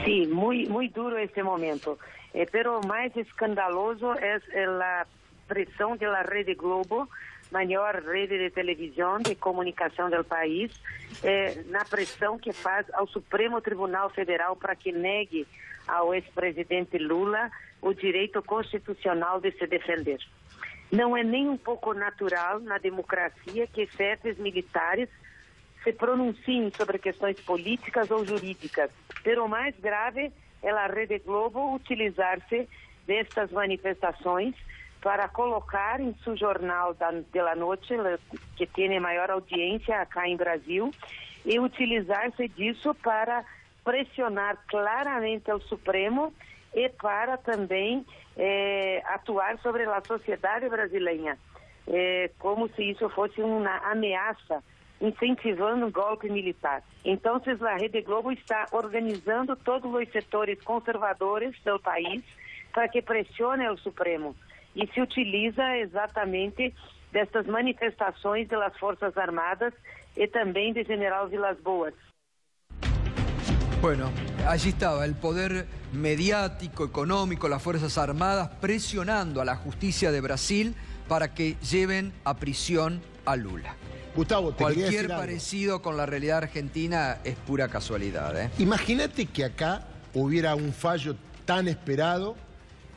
Sí, muy duro este momento. Pero más escandaloso es la presión de la Rede Globo, maior rede de televisão, de comunicação do país, na pressão que faz ao Supremo Tribunal Federal para que negue ao ex-presidente Lula o direito constitucional de se defender. Não é nem um pouco natural na democracia que chefes militares se pronunciem sobre questões políticas ou jurídicas. Pero o mais grave é a Rede Globo utilizar-se destas manifestações para colocar em seu jornal de la noite, que tem maior audiência acá em Brasil, e utilizar-se disso para pressionar claramente o Supremo e para também atuar sobre a sociedade brasileira, como se isso fosse uma ameaça, incentivando um golpe militar. Então, a Rede Globo está organizando todos os setores conservadores do país para que pressione o Supremo. E se utiliza exatamente destas manifestações das Forças Armadas e também de General Vilas Boas. Bueno, allí estaba el poder mediático, económico, las Fuerzas Armadas presionando a la justicia de Brasil para que lleven a prisión a Lula. Gustavo, te quería decir Cualquier algo. parecido con la realidad argentina es pura casualidad, ¿eh? Imagínate que acá hubiera un fallo tan esperado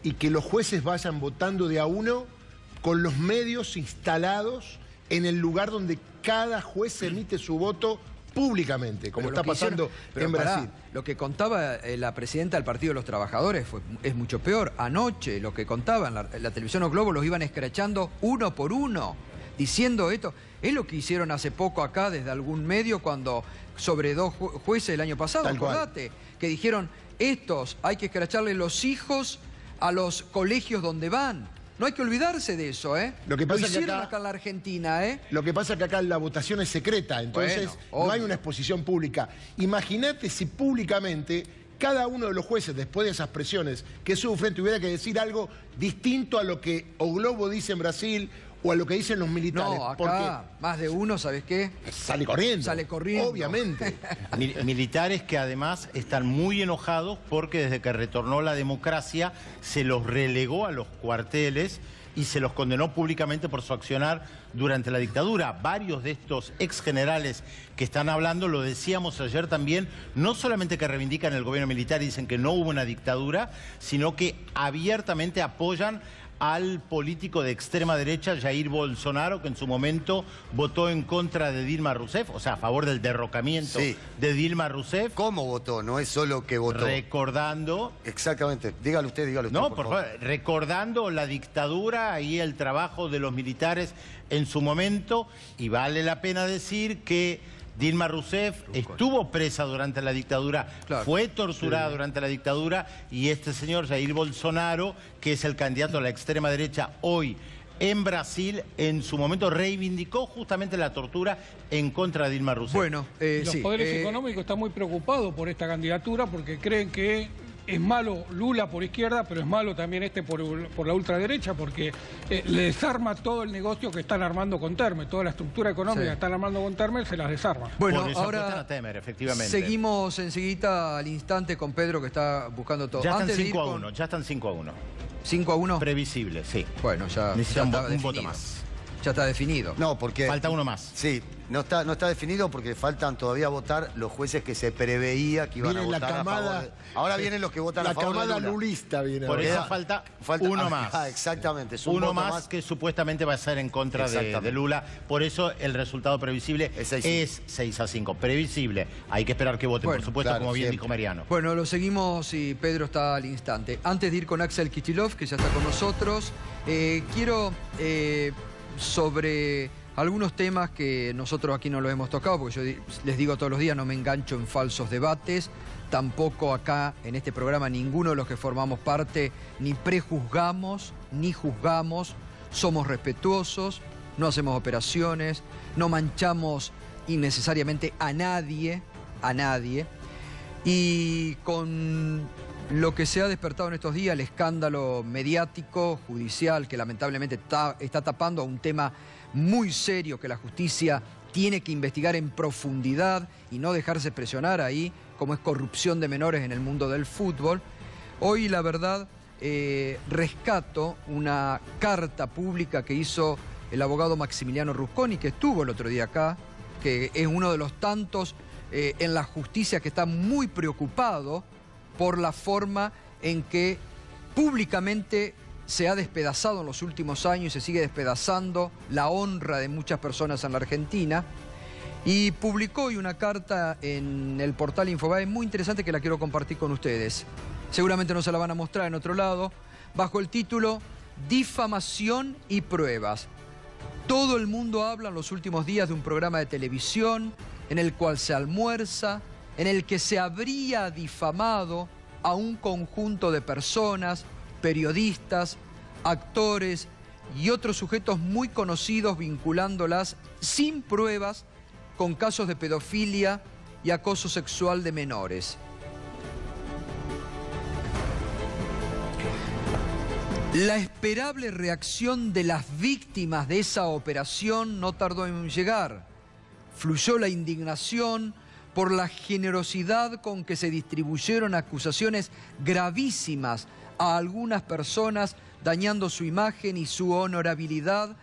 y que los jueces vayan votando de a uno con los medios instalados en el lugar donde cada juez emite su voto públicamente, como está pasando en Brasil. Lo que contaba la presidenta del Partido de los Trabajadores es mucho peor. Anoche lo que contaba en la televisión O Globo los iban escrachando uno por uno, diciendo esto. Es lo que hicieron hace poco acá desde algún medio cuando sobre dos jueces el año pasado, acordate, que dijeron, estos hay que escracharle los hijos a los colegios donde van. No hay que olvidarse de eso, ¿eh? Lo que pasa lo es que hicieron acá en la Argentina, ¿eh? Lo que pasa es que acá la votación es secreta, entonces Bueno, no hay una exposición pública. Imagínate si públicamente cada uno de los jueces, después de esas presiones que sufren, tuviera que decir algo distinto a lo que O Globo dice en Brasil o a lo que dicen los militares. No, acá más de uno, ¿sabes qué? Sale corriendo. Sale corriendo. Obviamente. Militares que además están muy enojados porque desde que retornó la democracia se los relegó a los cuarteles y se los condenó públicamente por su accionar durante la dictadura. Varios de estos ex generales que están hablando, lo decíamos ayer también, no solamente que reivindican el gobierno militar y dicen que no hubo una dictadura, sino que abiertamente apoyan al político de extrema derecha Jair Bolsonaro, que en su momento votó en contra de Dilma Rousseff, o sea, a favor del derrocamiento de Dilma Rousseff. ¿Cómo votó? No es solo que votó. Recordando... Exactamente. Dígalo usted, No, por favor. Recordando la dictadura y el trabajo de los militares en su momento, y vale la pena decir que Dilma Rousseff estuvo presa durante la dictadura, fue torturada durante la dictadura, y este señor Jair Bolsonaro, que es el candidato a la extrema derecha hoy en Brasil, en su momento reivindicó justamente la tortura en contra de Dilma Rousseff. Bueno, los poderes económicos están muy preocupados por esta candidatura porque creen que es malo Lula por izquierda, pero es malo también por la ultraderecha, porque le desarma todo el negocio que están armando con Terme, toda la estructura económica que están armando con Terme se las desarma. Bueno, por eso ahora a Temer, efectivamente. Seguimos enseguida al instante con Pedro, que está buscando todo. Ya están Antes de ir 5-1, ya están 5-1. 5-1. Previsible, sí. Bueno, ya necesitan está un voto definido. más. Ya está definido. No, porque... Falta uno más. Sí, no está definido porque faltan todavía votar los jueces que se preveía que iban a votar a favor de... Ahora vienen los que votan a favor de Lula. La camada lulista viene. Por eso falta uno más. Exactamente. Es Uno más que supuestamente va a ser en contra de Lula. Por eso el resultado previsible es 6-5. Previsible. Hay que esperar que voten, Bueno, por supuesto, claro, como bien siempre. dijo Mariano. Bueno, lo seguimos y Pedro está al instante. Antes de ir con Axel Kicillof, que ya está con nosotros, quiero sobre algunos temas que nosotros aquí no los hemos tocado, porque yo les digo todos los días, no me engancho en falsos debates, tampoco acá en este programa ninguno de los que formamos parte ni prejuzgamos ni juzgamos, somos respetuosos, no hacemos operaciones, no manchamos innecesariamente a nadie, y con lo que se ha despertado en estos días, el escándalo mediático, judicial, que lamentablemente está tapando a un tema muy serio que la justicia tiene que investigar en profundidad y no dejarse presionar ahí, como es corrupción de menores en el mundo del fútbol. Hoy, la verdad, rescato una carta pública que hizo el abogado Maximiliano Rusconi, que estuvo el otro día acá, que es uno de los tantos en la justicia que está muy preocupado por la forma en que públicamente se ha despedazado en los últimos años y se sigue despedazando la honra de muchas personas en la Argentina. Y publicó hoy una carta en el portal Infobae muy interesante que la quiero compartir con ustedes. Seguramente no se la van a mostrar en otro lado, bajo el título Difamación y pruebas. Todo el mundo habla en los últimos días de un programa de televisión en el cual se almuerza, en el que se habría difamado a un conjunto de personas, periodistas, actores y otros sujetos muy conocidos, vinculándolas sin pruebas con casos de pedofilia y acoso sexual de menores. La esperable reacción de las víctimas de esa operación no tardó en llegar. Fluyó la indignación por la generosidad con que se distribuyeron acusaciones gravísimas a algunas personas, dañando su imagen y su honorabilidad,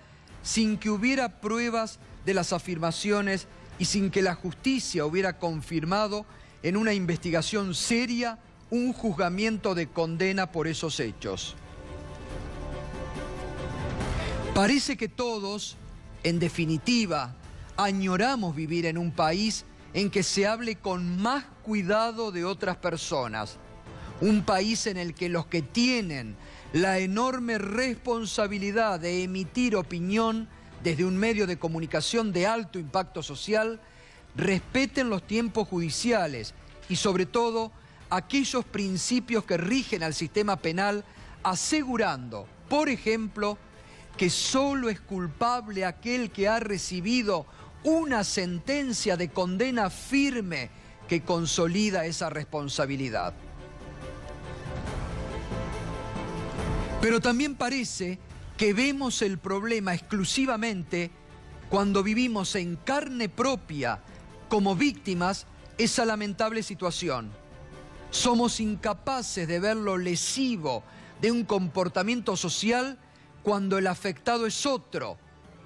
sin que hubiera pruebas de las afirmaciones y sin que la justicia hubiera confirmado en una investigación seria un juzgamiento de condena por esos hechos. Parece que todos, en definitiva, añoramos vivir en un país en que se hable con más cuidado de otras personas. Un país en el que los que tienen la enorme responsabilidad de emitir opinión desde un medio de comunicación de alto impacto social, respeten los tiempos judiciales y sobre todo aquellos principios que rigen al sistema penal, asegurando, por ejemplo, que solo es culpable aquel que ha recibido una sentencia de condena firme que consolida esa responsabilidad. Pero también parece que vemos el problema exclusivamente cuando vivimos en carne propia como víctimas esa lamentable situación. Somos incapaces de ver lo lesivo de un comportamiento social cuando el afectado es otro,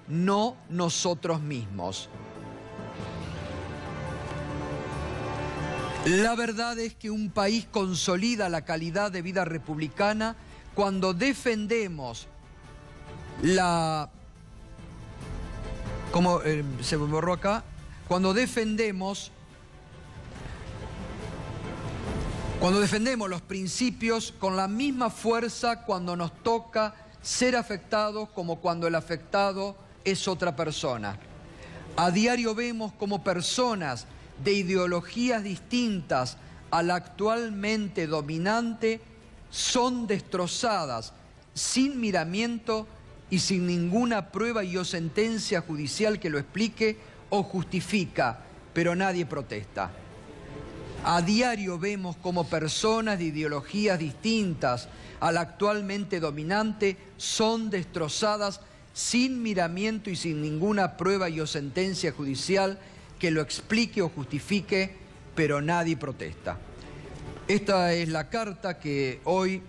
no nosotros mismos. La verdad es que un país consolida la calidad de vida republicana cuando defendemos se borró acá, cuando defendemos los principios con la misma fuerza cuando nos toca ser afectados como cuando el afectado es otra persona. A diario vemos como personas de ideologías distintas a la actualmente dominante son destrozadas sin miramiento y sin ninguna prueba y o sentencia judicial que lo explique o justifica, pero nadie protesta. A diario vemos como personas de ideologías distintas a la actualmente dominante son destrozadas sin miramiento y sin ninguna prueba y o sentencia judicial que lo explique o justifique, pero nadie protesta. Esta es la carta que hoy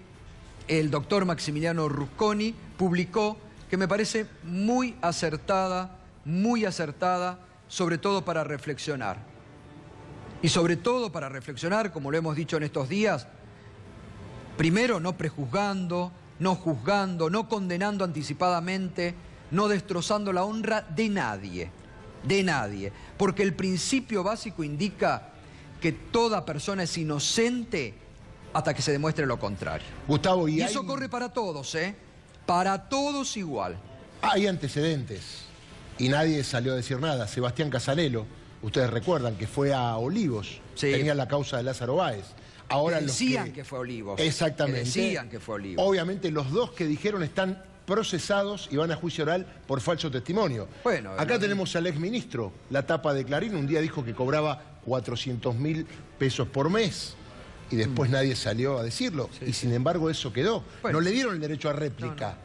el doctor Maximiliano Rusconi publicó, que me parece muy acertada, sobre todo para reflexionar. Y sobre todo para reflexionar, como lo hemos dicho en estos días, primero no prejuzgando, no juzgando, no condenando anticipadamente, no destrozando la honra de nadie, porque el principio básico indica que toda persona es inocente hasta que se demuestre lo contrario. Gustavo, y eso corre para todos, para todos igual. Hay antecedentes y nadie salió a decir nada. Sebastián Casanelo, ustedes recuerdan que fue a Olivos, tenía la causa de Lázaro Báez. Ahora decían que fue Olivos. Exactamente. Decían que fue Olivos. Obviamente los dos que dijeron están procesados y van a juicio oral por falso testimonio. Bueno, acá tenemos al exministro, la tapa de Clarín, un día dijo que cobraba 400.000 pesos por mes y después nadie salió a decirlo. Y sin embargo eso quedó. No le dieron el derecho a réplica.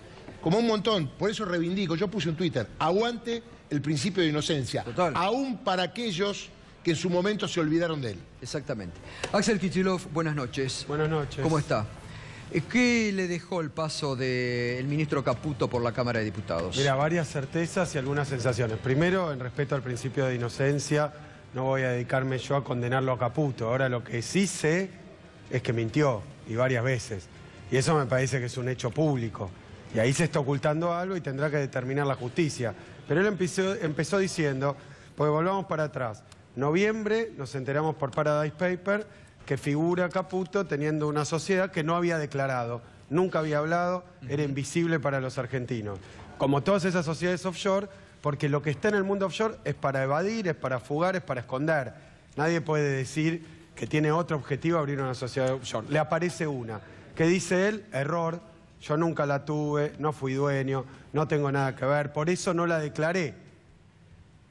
Como un montón, por eso reivindico, yo puse en Twitter, aguante el principio de inocencia, aún para aquellos que en su momento se olvidaron de él. Exactamente. Axel Kicillof, buenas noches. Buenas noches. ¿Cómo está? ¿Qué le dejó el paso del ministro Caputo por la Cámara de Diputados? Mira, varias certezas y algunas sensaciones. Primero, en respeto al principio de inocencia, no voy a dedicarme yo a condenarlo a Caputo. Ahora lo que sí sé es que mintió, y varias veces. Y eso me parece que es un hecho público. Y ahí se está ocultando algo y tendrá que determinar la justicia. Pero él empezó diciendo, porque volvamos para atrás, noviembre nos enteramos por Paradise Paper que figura Caputo teniendo una sociedad que no había declarado, nunca había hablado, era invisible para los argentinos. Como todas esas sociedades offshore, porque lo que está en el mundo offshore es para evadir, es para fugar, es para esconder. Nadie puede decir que tiene otro objetivo abrir una sociedad offshore. Le aparece una, que dice él, error, yo nunca la tuve, no fui dueño, no tengo nada que ver, por eso no la declaré.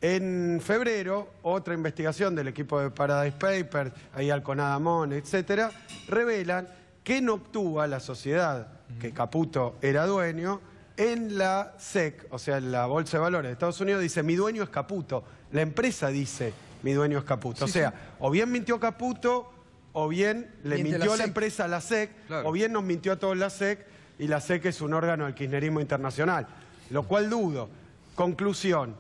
En febrero, otra investigación del equipo de Paradise Papers, ahí Alconadamón, etcétera, revelan que no obtuvo la sociedad que Caputo era dueño en la SEC, o sea, en la Bolsa de Valores de Estados Unidos, dice mi dueño es Caputo. La empresa dice mi dueño es Caputo. O sea, o bien mintió Caputo, o bien le mintió la empresa a la SEC, o bien nos mintió a todos la SEC, y la SEC es un órgano del kirchnerismo internacional. Lo cual dudo. Conclusión.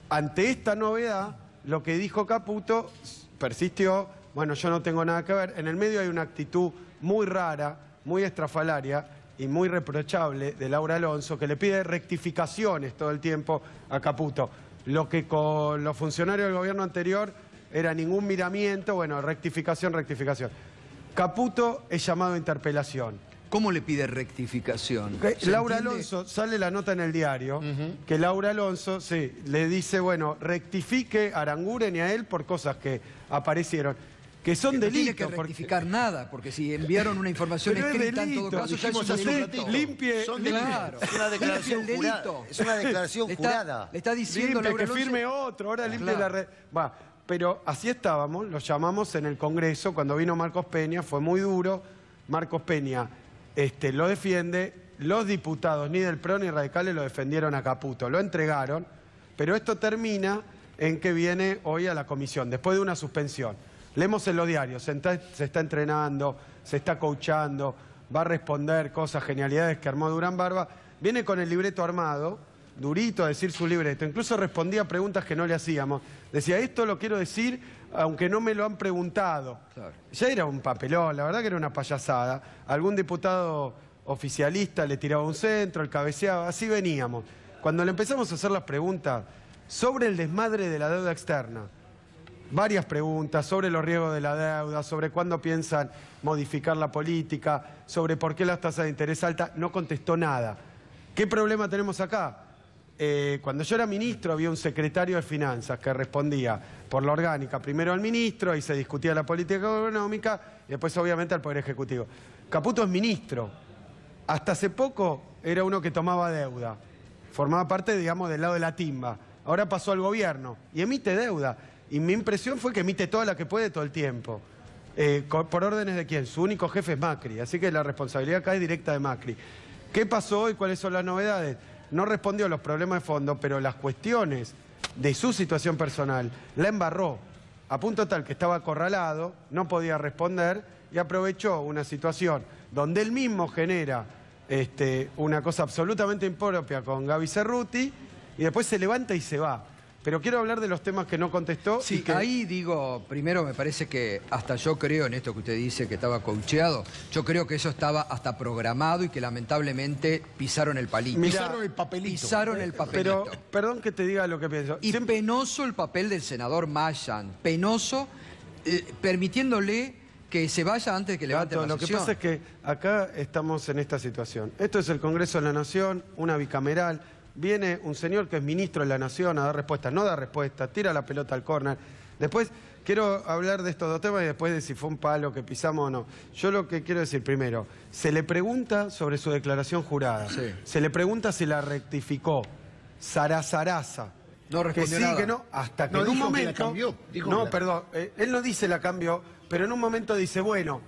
Ante esta novedad, lo que dijo Caputo persistió, bueno, yo no tengo nada que ver. En el medio hay una actitud muy rara, muy estrafalaria y muy reprochable de Laura Alonso, que le pide rectificaciones todo el tiempo a Caputo. Lo que con los funcionarios del gobierno anterior era ningún miramiento, bueno, rectificación, rectificación. Caputo es llamado a interpelación. ¿Cómo le pide rectificación? Laura Alonso, sale la nota en el diario, que Laura Alonso, le dice, bueno, rectifique a Aranguren y a él por cosas que aparecieron, que son delitos. No tiene que rectificar nada, porque si enviaron una información escrita, en todo caso, ya es un delito. Limpie, claro. Es una declaración jurada. Es una declaración jurada. Le está diciendo limpie, que firme otro, ahora limpie la red. Va, pero así estábamos, lo llamamos en el Congreso, cuando vino Marcos Peña, fue muy duro. Marcos Peña lo defiende, los diputados ni del PRO ni radicales lo defendieron a Caputo, lo entregaron, pero esto termina en que viene hoy a la comisión, después de una suspensión. Leemos en los diarios, se está entrenando, se está coachando, va a responder cosas, genialidades que armó Durán Barba, viene con el libreto armado, durito a decir su libreto, incluso respondía a preguntas que no le hacíamos, decía esto lo quiero decir aunque no me lo han preguntado. Claro. Ya era un papelón, la verdad que era una payasada. Algún diputado oficialista le tiraba un centro, el cabeceaba, así veníamos. Cuando le empezamos a hacer las preguntas sobre el desmadre de la deuda externa, varias preguntas sobre los riesgos de la deuda, sobre cuándo piensan modificar la política, sobre por qué las tasas de interés altas, no contestó nada. ¿Qué problema tenemos acá? Cuando yo era ministro había un secretario de Finanzas que respondía por la orgánica primero al ministro, ahí se discutía la política económica y después obviamente al Poder Ejecutivo. Caputo es ministro. Hasta hace poco era uno que tomaba deuda. Formaba parte, digamos, del lado de la timba. Ahora pasó al gobierno y emite deuda. Y mi impresión fue que emite toda la que puede todo el tiempo. ¿Por órdenes de quién? Su único jefe es Macri. Así que la responsabilidad cae directa de Macri. ¿Qué pasó hoy? ¿Cuáles son las novedades? No respondió a los problemas de fondo, pero las cuestiones de su situación personal la embarró, a punto tal que estaba acorralado, no podía responder y aprovechó una situación donde él mismo genera una cosa absolutamente impropia con Gaby Cerruti y después se levanta y se va. Pero quiero hablar de los temas que no contestó. Sí, ahí digo, primero me parece que hasta yo creo en esto que usted dice que estaba coacheado, yo creo que eso estaba hasta programado y que lamentablemente pisaron el palito. Pisaron el papelito. Pisaron el papelito. Pero, perdón que te diga lo que pienso. Y penoso el papel del senador Mayan, penoso, permitiéndole que se vaya antes de que levante la sesión. Lo que pasa es que acá estamos en esta situación. Esto es el Congreso de la Nación, una bicameral, viene un señor que es ministro de la Nación a dar respuestas, no da respuestas, tira la pelota al córner. Después quiero hablar de estos dos temas y después de si fue un palo que pisamos o no. Yo lo que quiero decir primero, se le pregunta sobre su declaración jurada, se le pregunta si la rectificó, zaraza. No respondió nada. Que no, hasta que No, en un dijo que momento... la cambió, dijo no, que la- perdón, él no dice la cambió, pero en un momento dice, bueno,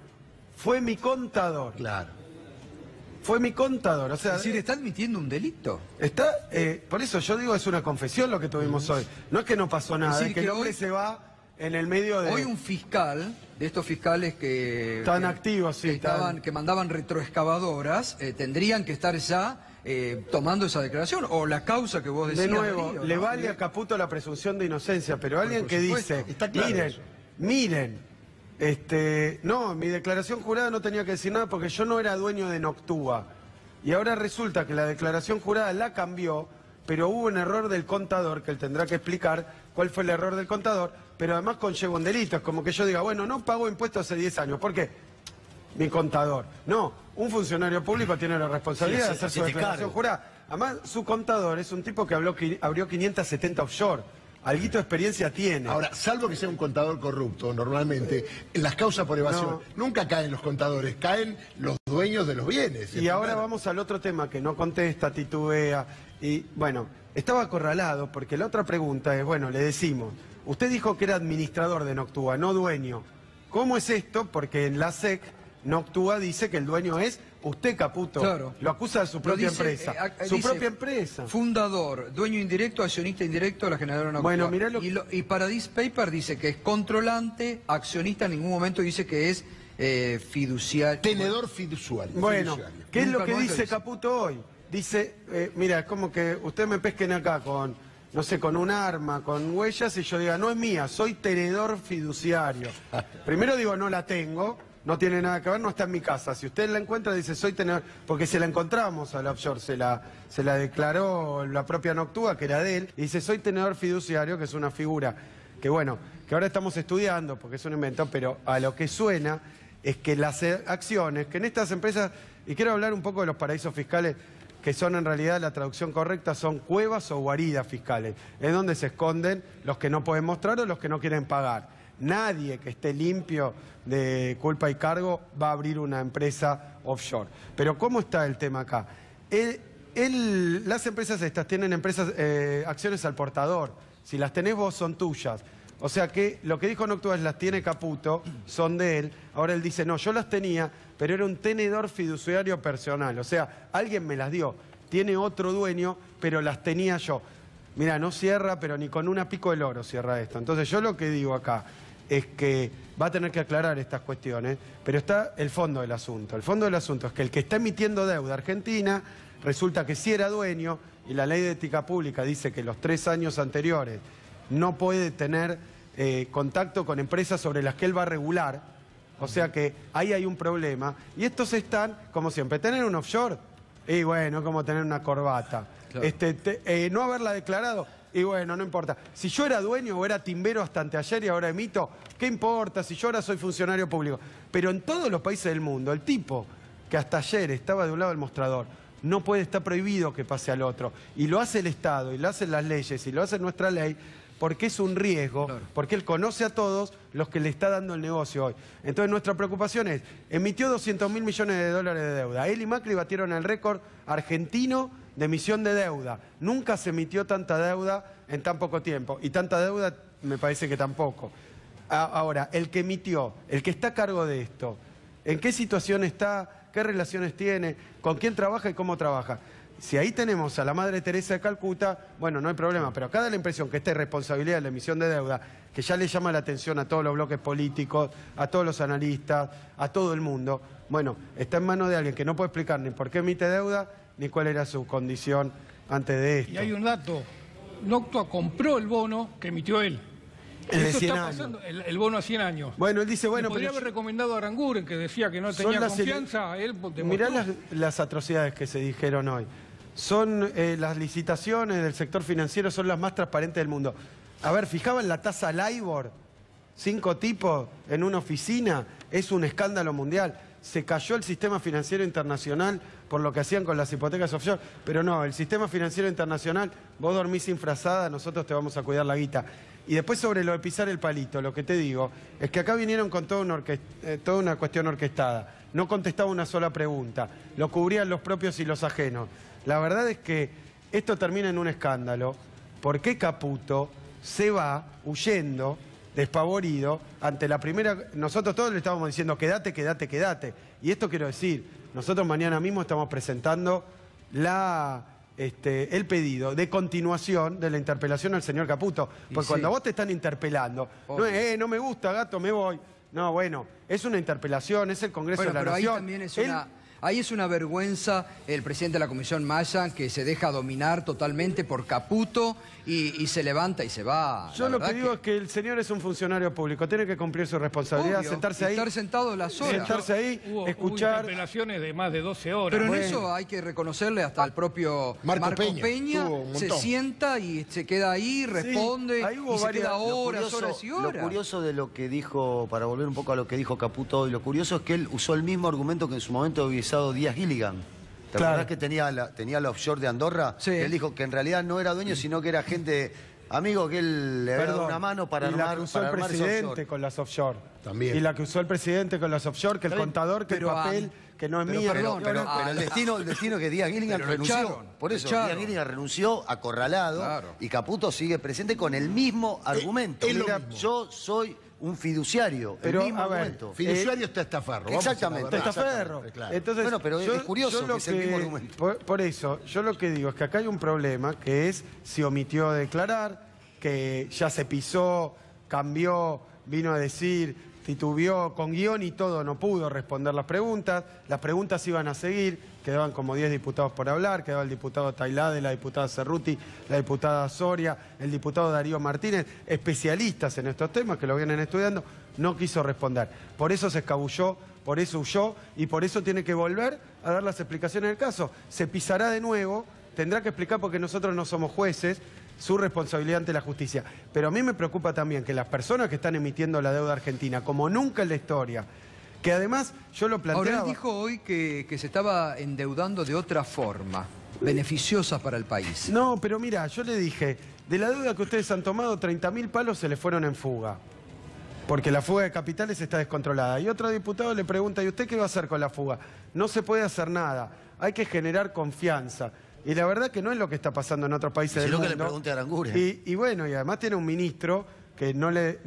fue mi contador. Claro. Fue mi contador, o sea... Es decir, ¿está admitiendo un delito? Está, por eso yo digo, es una confesión lo que tuvimos hoy. No es que no pasó nada, decir, es que el que hombre hoy- se va en el medio de... Hoy un fiscal, de estos fiscales que... Tan activos, sí. Que mandaban retroexcavadoras, tendrían que estar ya tomando esa declaración, o la causa que vos decías. De nuevo, Darío, le ¿no? vale a Caputo la presunción de inocencia, pero alguien por que supuesto, dice, está claro eso. miren, no, mi declaración jurada no tenía que decir nada porque yo no era dueño de Noctua. Y ahora resulta que la declaración jurada la cambió, pero hubo un error del contador, que él tendrá que explicar cuál fue el error del contador, pero además conlleva un delito. Es como que yo diga, bueno, no pago impuestos hace 10 años. ¿Por qué? Mi contador. No, un funcionario público tiene la responsabilidad de hacer su declaración jurada. Además, su contador es un tipo que abrió 570 offshore. Alguito de experiencia tiene. Ahora, salvo que sea un contador corrupto, normalmente, en las causas por evasión, nunca caen los contadores, caen los dueños de los bienes. Y ahora vamos al otro tema que no contesta, titubea. Y bueno, estaba acorralado porque la otra pregunta es, bueno, le decimos, usted dijo que era administrador de Noctua, no dueño. ¿Cómo es esto? Porque en la SEC, Noctua dice que el dueño es usted, Caputo. Claro. Lo acusa de su propia empresa. Su dice, propia empresa. Fundador, dueño indirecto, accionista indirecto de la generadora Noctua. Bueno, mirá y Paradise Paper dice que es controlante, accionista, en ningún momento dice que es fiduciario. Tenedor fiduciario. Bueno, ¿qué es lo Nunca que más dice lo dice. Caputo hoy? Dice, mira, es como que ustedes me pesquen acá con, no sé, con un arma, con huellas, y yo diga, no es mía, soy tenedor fiduciario. Primero digo, no la tengo, no tiene nada que ver, no está en mi casa. Si usted la encuentra, dice, soy tenedor, porque se la encontramos a la offshore, se la declaró la propia Noctua, que era de él, y dice, soy tenedor fiduciario, que es una figura que, bueno, que ahora estamos estudiando, porque es un invento, pero a lo que suena es que las acciones, que en estas empresas, y quiero hablar un poco de los paraísos fiscales, que son en realidad, la traducción correcta, son cuevas o guaridas fiscales, es donde se esconden los que no pueden mostrar o los que no quieren pagar. Nadie que esté limpio de culpa y cargo va a abrir una empresa offshore. Pero ¿cómo está el tema acá? Las empresas estas tienen acciones al portador. Si las tenés vos, son tuyas. O sea que lo que dijo Noctua es las tiene Caputo, son de él. Ahora él dice, no, yo las tenía, pero era un tenedor fiduciario personal. O sea, alguien me las dio. Tiene otro dueño, pero las tenía yo. Mira, no cierra, pero ni con una pico del oro cierra esto. Entonces yo lo que digo acá es que va a tener que aclarar estas cuestiones, pero está el fondo del asunto. El fondo del asunto es que el que está emitiendo deuda argentina resulta que sí era dueño, y la ley de ética pública dice que los 3 años anteriores no puede tener contacto con empresas sobre las que él va a regular. O sea que ahí hay un problema. Y estos están, como siempre, tener un offshore, y bueno, como tener una corbata. Claro. No haberla declarado, y bueno, no importa. Si yo era dueño o era timbero hasta anteayer y ahora emito, ¿qué importa si yo ahora soy funcionario público? Pero en todos los países del mundo, el tipo que hasta ayer estaba de un lado del mostrador, no puede estar prohibido que pase al otro. Y lo hace el Estado, y lo hacen las leyes, y lo hace nuestra ley, porque es un riesgo, porque él conoce a todos los que le está dando el negocio hoy. Entonces nuestra preocupación es, emitió 200.000 millones de dólares de deuda. Él y Macri batieron el récord argentino de emisión de deuda. Nunca se emitió tanta deuda en tan poco tiempo, y tanta deuda me parece que tampoco. Ahora, el que emitió, el que está a cargo de esto, ¿en qué situación está? ¿Qué relaciones tiene? ¿Con quién trabaja y cómo trabaja? Si ahí tenemos a la Madre Teresa de Calcuta, bueno, no hay problema, pero acá da la impresión que esta irresponsabilidad de la emisión de deuda, que ya le llama la atención a todos los bloques políticos, a todos los analistas, a todo el mundo, bueno, está en manos de alguien que no puede explicar ni por qué emite deuda, ni cuál era su condición antes de esto. Y hay un dato, Noctua compró el bono que emitió él. El de Eso 100 está años. pasando, el bono a 100 años. Bueno, él dice, bueno, podría pero haber recomendado a Aranguren, que decía que no tenía confianza, él demostró. Mirá las atrocidades que se dijeron hoy. Son las licitaciones del sector financiero son las más transparentes del mundo. A ver, ¿fijaban la tasa LIBOR? 5 tipos en una oficina, es un escándalo mundial. se cayó el sistema financiero internacional por lo que hacían con las hipotecas offshore. Pero no, el sistema financiero internacional, vos dormís sin frazada, nosotros te vamos a cuidar la guita. Y después sobre lo de pisar el palito, lo que te digo es que acá vinieron con toda una cuestión orquestada. No contestaba una sola pregunta, lo cubrían los propios y los ajenos. La verdad es que esto termina en un escándalo. ¿Por qué Caputo se va huyendo, despavorido, ante la primera... Nosotros todos le estábamos diciendo quédate, quédate, quédate. Y esto quiero decir, nosotros mañana mismo estamos presentando el pedido de continuación de la interpelación al señor Caputo. Porque cuando vos te están interpelando, no es, no me gusta, gato, me voy. No, bueno, es una interpelación, es el Congreso de la Nación. Ahí también es ahí es una vergüenza el presidente de la Comisión Maya, que se deja dominar totalmente por Caputo y se levanta y se va. Yo lo que digo es que el señor es un funcionario público, tiene que cumplir su responsabilidad, obvio, sentarse ahí. Estar sentado las horas. Sentarse ahí, escuchar. Hubo interpelaciones de más de 12 horas. Pero en eso hay que reconocerle hasta el propio Marco Peña se sienta y se queda ahí, responde, y se queda horas, horas y horas. Lo curioso de lo que dijo, para volver un poco a lo que dijo Caputo hoy, lo curioso es que él usó el mismo argumento que en su momento había usado Díaz Gilligan. ¿Te acordás que tenía la offshore de Andorra? Sí. Él dijo que en realidad no era dueño, sino que era gente, amigo, que él le había dado una mano para armar. Y la que usó el presidente con las offshore. También. Y la que usó el presidente con las offshore, que el contador, que el papel, que no es mío. Pero el destino que Díaz Gilligan renunció. Por eso, Díaz Gilligan renunció acorralado y Caputo sigue presente con el mismo argumento. Yo soy un fiduciario, pero, el mismo argumento. Fiduciario está estafarro. Exactamente. Está estafarro. Claro. Entonces, bueno, pero es curioso que es el mismo argumento. Por eso, yo lo que digo es que acá hay un problema, que es si omitió a declarar, que ya se pisó, cambió, vino a decir, titubeó, con guión y todo, no pudo responder las preguntas iban a seguir, quedaban como 10 diputados por hablar, quedaba el diputado Tailade, la diputada Cerruti, la diputada Soria, el diputado Darío Martínez, especialistas en estos temas que lo vienen estudiando, no quiso responder. Por eso se escabulló, por eso huyó y por eso tiene que volver a dar las explicaciones del caso. Se pisará de nuevo, tendrá que explicar porque nosotros no somos jueces, su responsabilidad ante la justicia. Pero a mí me preocupa también que las personas que están emitiendo la deuda argentina, como nunca en la historia, que además yo lo planteaba... Ahora él dijo hoy que se estaba endeudando de otra forma, beneficiosa para el país. No, pero mira, yo le dije, de la deuda que ustedes han tomado, 30.000 palos se le fueron en fuga. Porque la fuga de capitales está descontrolada. Y otro diputado le pregunta, ¿y usted qué va a hacer con la fuga? No se puede hacer nada, hay que generar confianza. Y la verdad que no es lo que está pasando en otros países del mundo. Que le pregunte a Aranguren. Y bueno, y además tiene un ministro que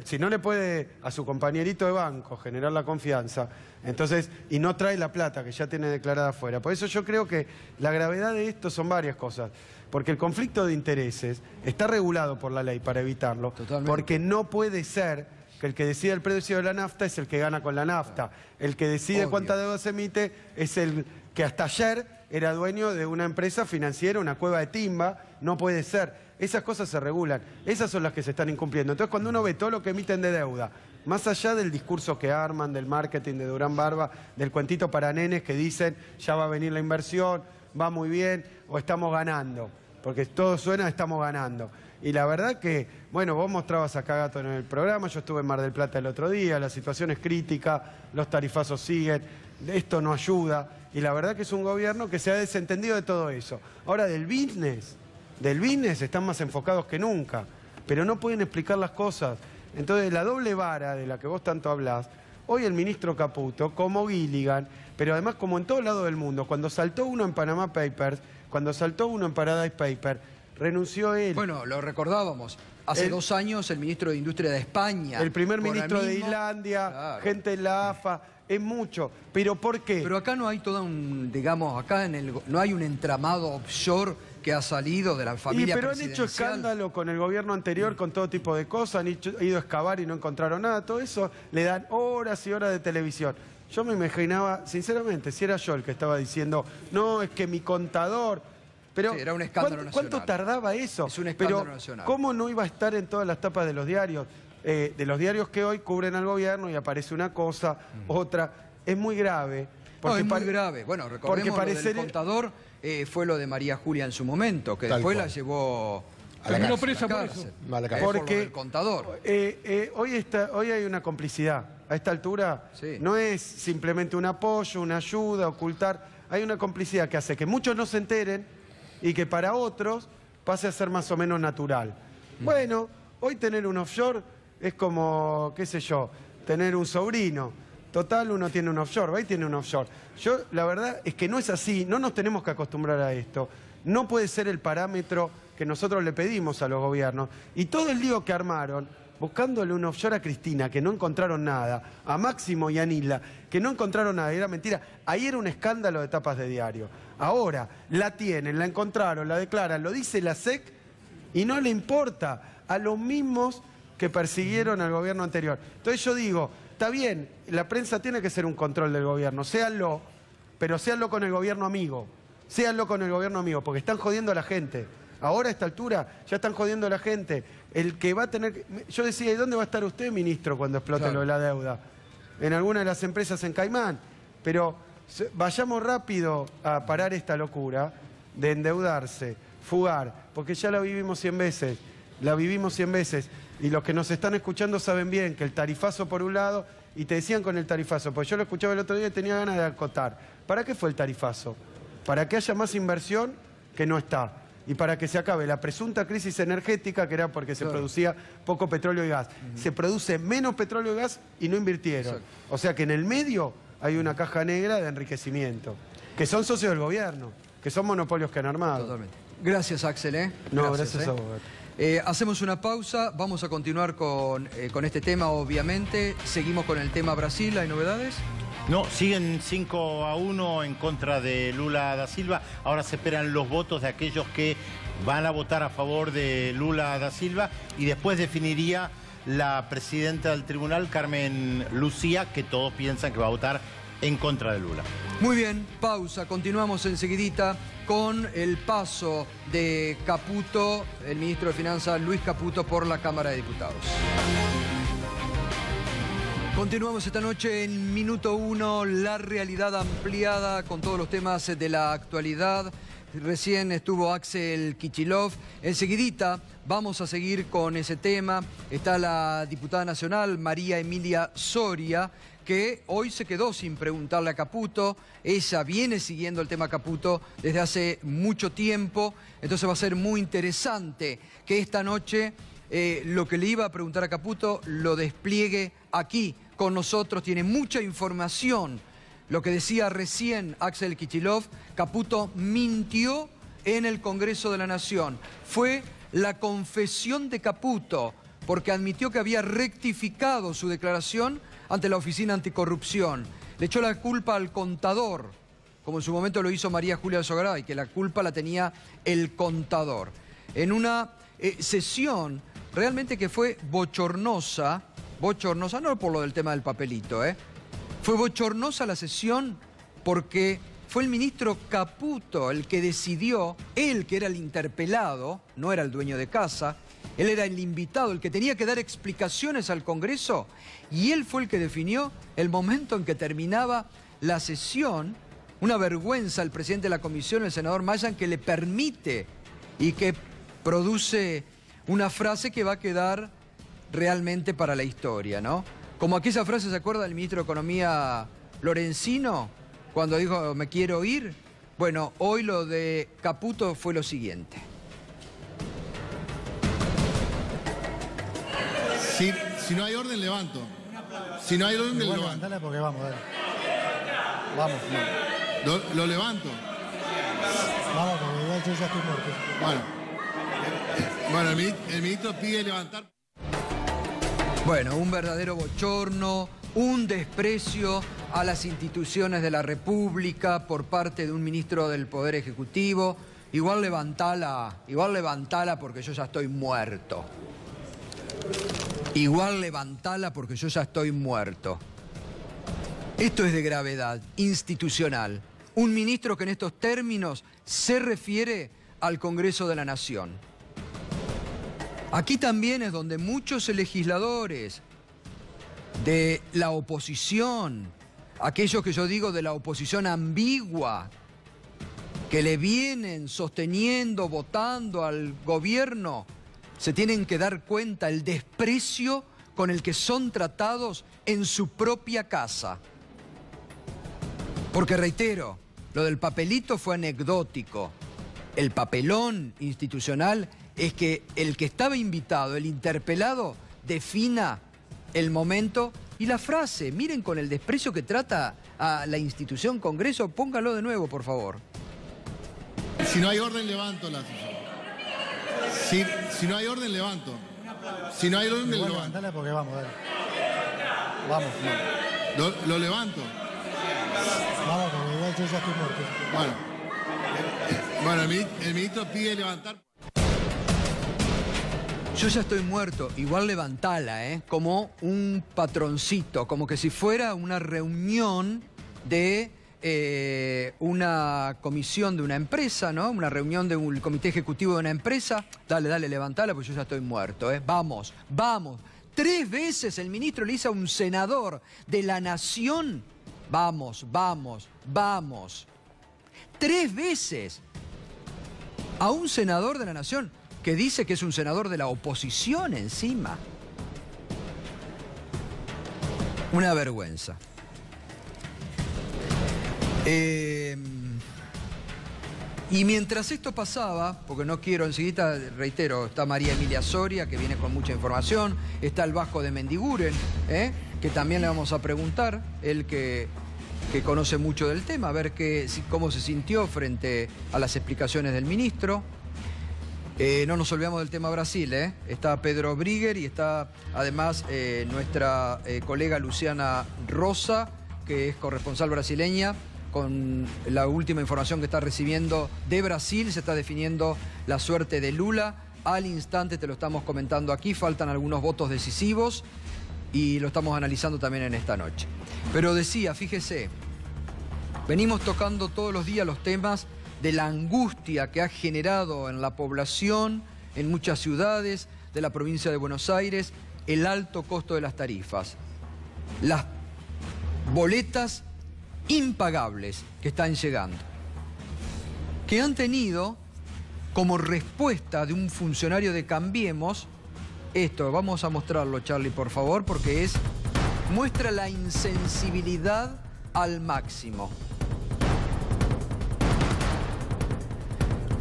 si no le puede a su compañerito de banco generar la confianza, entonces, y no trae la plata que ya tiene declarada afuera. Por eso yo creo que la gravedad de esto son varias cosas. Porque el conflicto de intereses está regulado por la ley para evitarlo. Totalmente. Porque no puede ser que el que decide el precio de la nafta es el que gana con la nafta. El que decide cuánta deuda se emite es el que hasta ayer era dueño de una empresa financiera, una cueva de timba. No puede ser. Esas cosas se regulan. Esas son las que se están incumpliendo. Entonces, cuando uno ve todo lo que emiten de deuda, más allá del discurso que arman, del marketing de Durán Barba, del cuentito para nenes que dicen ya va a venir la inversión, va muy bien o estamos ganando. Porque todo suena estamos ganando. Y la verdad que, bueno, vos mostrabas acá, Gato, en el programa, yo estuve en Mar del Plata el otro día, la situación es crítica, los tarifazos siguen, esto no ayuda, y la verdad que es un gobierno que se ha desentendido de todo eso. Ahora, del business están más enfocados que nunca, pero no pueden explicar las cosas. Entonces, la doble vara de la que vos tanto hablás, hoy el ministro Caputo, como Gilligan, pero además como en todo lado del mundo, cuando saltó uno en Panama Papers, cuando saltó uno en Paradise Papers, renunció él. Bueno, lo recordábamos. Hace 2 años el ministro de Industria de España. El primer ministro de Islandia, gente en la AFA, es mucho. ¿Pero por qué? Pero acá no hay todo un, digamos, no hay un entramado offshore que ha salido de la familia pero presidencial. Han hecho escándalo con el gobierno anterior, con todo tipo de cosas, han ido a excavar y no encontraron nada. Todo eso le dan horas y horas de televisión. Yo me imaginaba, sinceramente, si era yo el que estaba diciendo, no, es que mi contador... Pero, sí, era un escándalo nacional. ¿Cuánto tardaba eso? Es un escándalo nacional. ¿Cómo no iba a estar en todas las tapas de los diarios? De los diarios que hoy cubren al gobierno y aparece una cosa, otra. Es muy grave. Es muy grave. Bueno, recordemos lo del contador, fue lo de María Julia en su momento, que después la llevó Terminó presa por eso. Porque el contador. Hoy hay una complicidad. A esta altura no es simplemente un apoyo, una ayuda, ocultar. Hay una complicidad que hace que muchos no se enteren y que para otros pase a ser más o menos natural. Bueno, hoy tener un offshore es como, qué sé yo, tener un sobrino. Total, uno tiene un offshore, va y tiene un offshore. Yo, la verdad es que no es así, no nos tenemos que acostumbrar a esto. No puede ser el parámetro que nosotros le pedimos a los gobiernos. Y todo el lío que armaron, buscándole un offshore a Cristina, que no encontraron nada, a Máximo y a Nilda, que no encontraron nada, era mentira. Ahí era un escándalo de tapas de diario. Ahora, la tienen, la encontraron, la declaran, lo dice la SEC y no le importa a los mismos que persiguieron al gobierno anterior. Entonces yo digo, está bien, la prensa tiene que ser un control del gobierno, séanlo, pero séanlo con el gobierno amigo. Séanlo con el gobierno amigo, porque están jodiendo a la gente. Ahora a esta altura ya están jodiendo a la gente. El que va a tener... Yo decía, ¿y dónde va a estar usted, ministro, cuando explote lo de la deuda? En alguna de las empresas en Caimán. Pero vayamos rápido a parar esta locura de endeudarse, fugar, porque ya la vivimos 100 veces. La vivimos 100 veces. Y los que nos están escuchando saben bien que el tarifazo por un lado, y te decían con el tarifazo, porque yo lo escuchaba el otro día y tenía ganas de acotar. ¿Para qué fue el tarifazo? Para que haya más inversión que no está. Y para que se acabe la presunta crisis energética, que era porque se producía poco petróleo y gas. Se produce menos petróleo y gas y no invirtieron. O sea que en el medio hay una caja negra de enriquecimiento. Que son socios del gobierno, que son monopolios que han armado. Totalmente. Gracias, Axel. No, gracias a vos. Hacemos una pausa, vamos a continuar con este tema, obviamente. Seguimos con el tema Brasil, ¿hay novedades? No, siguen 5-1 en contra de Lula da Silva. Ahora se esperan los votos de aquellos que van a votar a favor de Lula da Silva y después definiría la presidenta del tribunal, Carmen Lucía, que todos piensan que va a votar en contra de Lula. Muy bien, pausa. Continuamos enseguidita con el paso de Caputo, el ministro de Finanzas Luis Caputo, por la Cámara de Diputados. Continuamos esta noche en Minuto 1, la realidad ampliada con todos los temas de la actualidad. Recién estuvo Axel Kicillof. Enseguidita vamos a seguir con ese tema. Está la diputada nacional María Emilia Soria, que hoy se quedó sin preguntarle a Caputo. Ella viene siguiendo el tema Caputo desde hace mucho tiempo. Entonces va a ser muy interesante que esta noche lo que le iba a preguntar a Caputo lo despliegue aquí con nosotros. Tiene mucha información. Lo que decía recién Axel Kicillof, Caputo mintió en el Congreso de la Nación. Fue la confesión de Caputo, porque admitió que había rectificado su declaración ante la Oficina Anticorrupción. Le echó la culpa al contador, como en su momento lo hizo María Julia Alzogaray, que la culpa la tenía el contador. En una sesión realmente que fue bochornosa, no por lo del tema del papelito, fue bochornosa la sesión porque fue el ministro Caputo el que decidió, él que era el interpelado, no era el dueño de casa, él era el invitado, el que tenía que dar explicaciones al Congreso, y él fue el que definió el momento en que terminaba la sesión. Una vergüenza el presidente de la comisión, el senador Mayan, que le permite y que produce una frase que va a quedar realmente para la historia, ¿no? Como aquella frase, ¿se acuerda del ministro de Economía Lorenzino? Cuando dijo, me quiero ir. Bueno, hoy lo de Caputo fue lo siguiente. Si no hay orden, levanto. Si no hay orden, levanto. Levantala porque vamos, dale. Vamos. Lo levanto. Vamos, porque igual yo ya estoy muerto. Bueno, el ministro pide levantar. Bueno, un verdadero bochorno, un desprecio a las instituciones de la República por parte de un ministro del Poder Ejecutivo. Igual levantala porque yo ya estoy muerto. Igual levantala porque yo ya estoy muerto. Esto es de gravedad institucional. Un ministro que en estos términos se refiere al Congreso de la Nación. Aquí también es donde muchos legisladores de la oposición, aquellos que yo digo de la oposición ambigua, que le vienen sosteniendo, votando al gobierno, se tienen que dar cuenta el desprecio con el que son tratados en su propia casa. Porque reitero, lo del papelito fue anecdótico. El papelón institucional es que el que estaba invitado, el interpelado, defina el momento y la frase. Miren con el desprecio que trata a la institución Congreso. Póngalo de nuevo, por favor. Si no hay orden, levanto la sesión. Si no hay orden, levanto. Si no hay orden, levanto. Levantala porque vamos, dale. Vamos. Lo levanto. Vamos, porque igual yo ya estoy muerto. Bueno, el ministro pide levantar. Yo ya estoy muerto, igual levantala, como un patroncito, como que si fuera una reunión de una comisión de una empresa, ¿no? Una reunión de un comité ejecutivo de una empresa. Dale, levantala, porque yo ya estoy muerto, Vamos. 3 veces el ministro le dice a un senador de la Nación, vamos. 3 veces a un senador de la Nación que dice que es un senador de la oposición encima. Una vergüenza. Y mientras esto pasaba, porque no quiero enseguida, reitero, está María Emilia Soria, que viene con mucha información, está el Vasco de Mendiguren, que también le vamos a preguntar, él que conoce mucho del tema, a ver cómo se sintió frente a las explicaciones del ministro. No nos olvidamos del tema Brasil, Está Pedro Brigger y está además nuestra colega Luciana Rosa, que es corresponsal brasileña, con la última información que está recibiendo de Brasil. Se está definiendo la suerte de Lula. Al instante te lo estamos comentando aquí, faltan algunos votos decisivos y lo estamos analizando también en esta noche. Pero decía, fíjese, venimos tocando todos los días los temas de la angustia que ha generado en la población, en muchas ciudades de la provincia de Buenos Aires, el alto costo de las tarifas. Las boletas impagables que están llegando, que han tenido como respuesta de un funcionario de Cambiemos, esto, vamos a mostrarlo, Charlie, por favor, porque muestra la insensibilidad al máximo.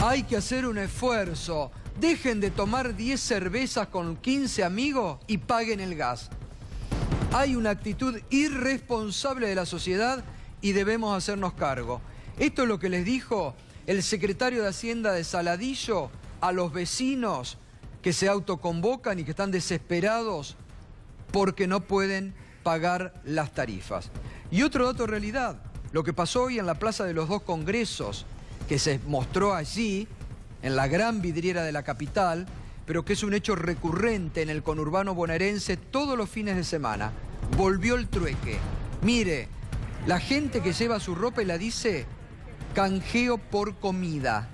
Hay que hacer un esfuerzo. Dejen de tomar 10 cervezas con 15 amigos y paguen el gas. Hay una actitud irresponsable de la sociedad y debemos hacernos cargo. Esto es lo que les dijo el secretario de Hacienda de Saladillo a los vecinos que se autoconvocan y que están desesperados porque no pueden pagar las tarifas. Y otro dato de realidad, lo que pasó hoy en la Plaza de los Dos Congresos, que se mostró allí, en la gran vidriera de la capital, pero que es un hecho recurrente en el conurbano bonaerense todos los fines de semana. Volvió el trueque. Mire, la gente que lleva su ropa y la dice canjeo por comida.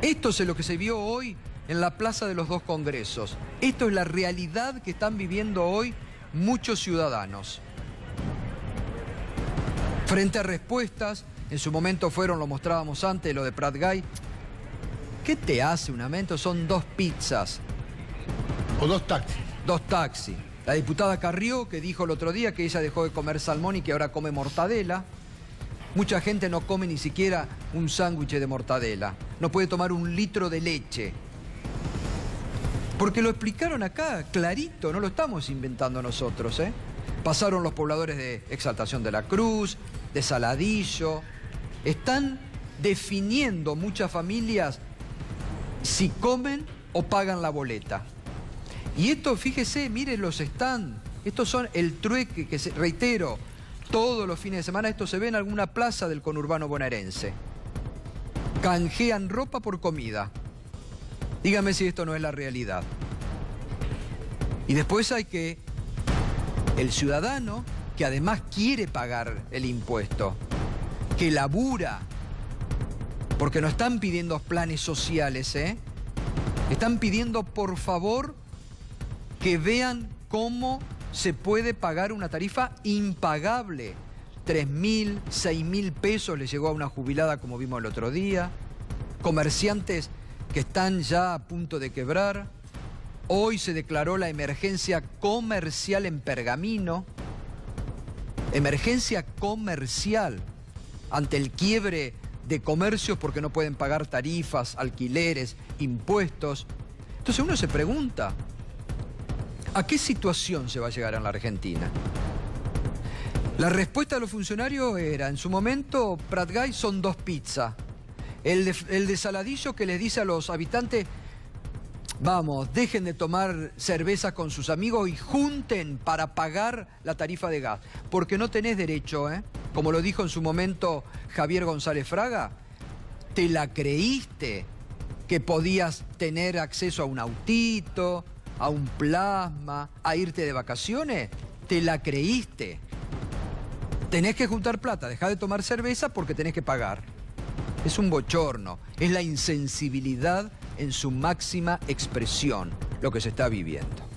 Esto es lo que se vio hoy en la Plaza de los Dos Congresos. Esto es la realidad que están viviendo hoy muchos ciudadanos. Frente a respuestas, en su momento fueron, lo mostrábamos antes, lo de Pratgay. ¿Qué te hace un aumento? Son 2 pizzas. O 2 taxis. 2 taxis. La diputada Carrió, que dijo el otro día que ella dejó de comer salmón y que ahora come mortadela. Mucha gente no come ni siquiera un sándwich de mortadela. No puede tomar 1 litro de leche. Porque lo explicaron acá, clarito, no lo estamos inventando nosotros, Pasaron los pobladores de Exaltación de la Cruz, de Saladillo. Están definiendo muchas familias si comen o pagan la boleta. Y esto, fíjese, miren los stands. Estos son el trueque que, reitero, todos los fines de semana esto se ve en alguna plaza del conurbano bonaerense. Canjean ropa por comida. Dígame si esto no es la realidad. Y después hay que el ciudadano que además quiere pagar el impuesto, que labura, porque no están pidiendo planes sociales, Están pidiendo, por favor, que vean cómo se puede pagar una tarifa impagable. 3.000, 6.000 pesos le llegó a una jubilada como vimos el otro día. Comerciantes que están ya a punto de quebrar. Hoy se declaró la emergencia comercial en Pergamino. Emergencia comercial ante el quiebre de comercios porque no pueden pagar tarifas, alquileres, impuestos. Entonces uno se pregunta, ¿a qué situación se va a llegar en la Argentina? La respuesta de los funcionarios era, en su momento, Prat Gay son 2 pizzas. El de Saladillo que les dice a los habitantes, vamos, dejen de tomar cerveza con sus amigos y junten para pagar la tarifa de gas. Porque no tenés derecho, como lo dijo en su momento Javier González Fraga, te la creíste que podías tener acceso a un autito, a un plasma, a irte de vacaciones, te la creíste. Tenés que juntar plata, dejá de tomar cerveza porque tenés que pagar. Es un bochorno, es la insensibilidad en su máxima expresión, lo que se está viviendo.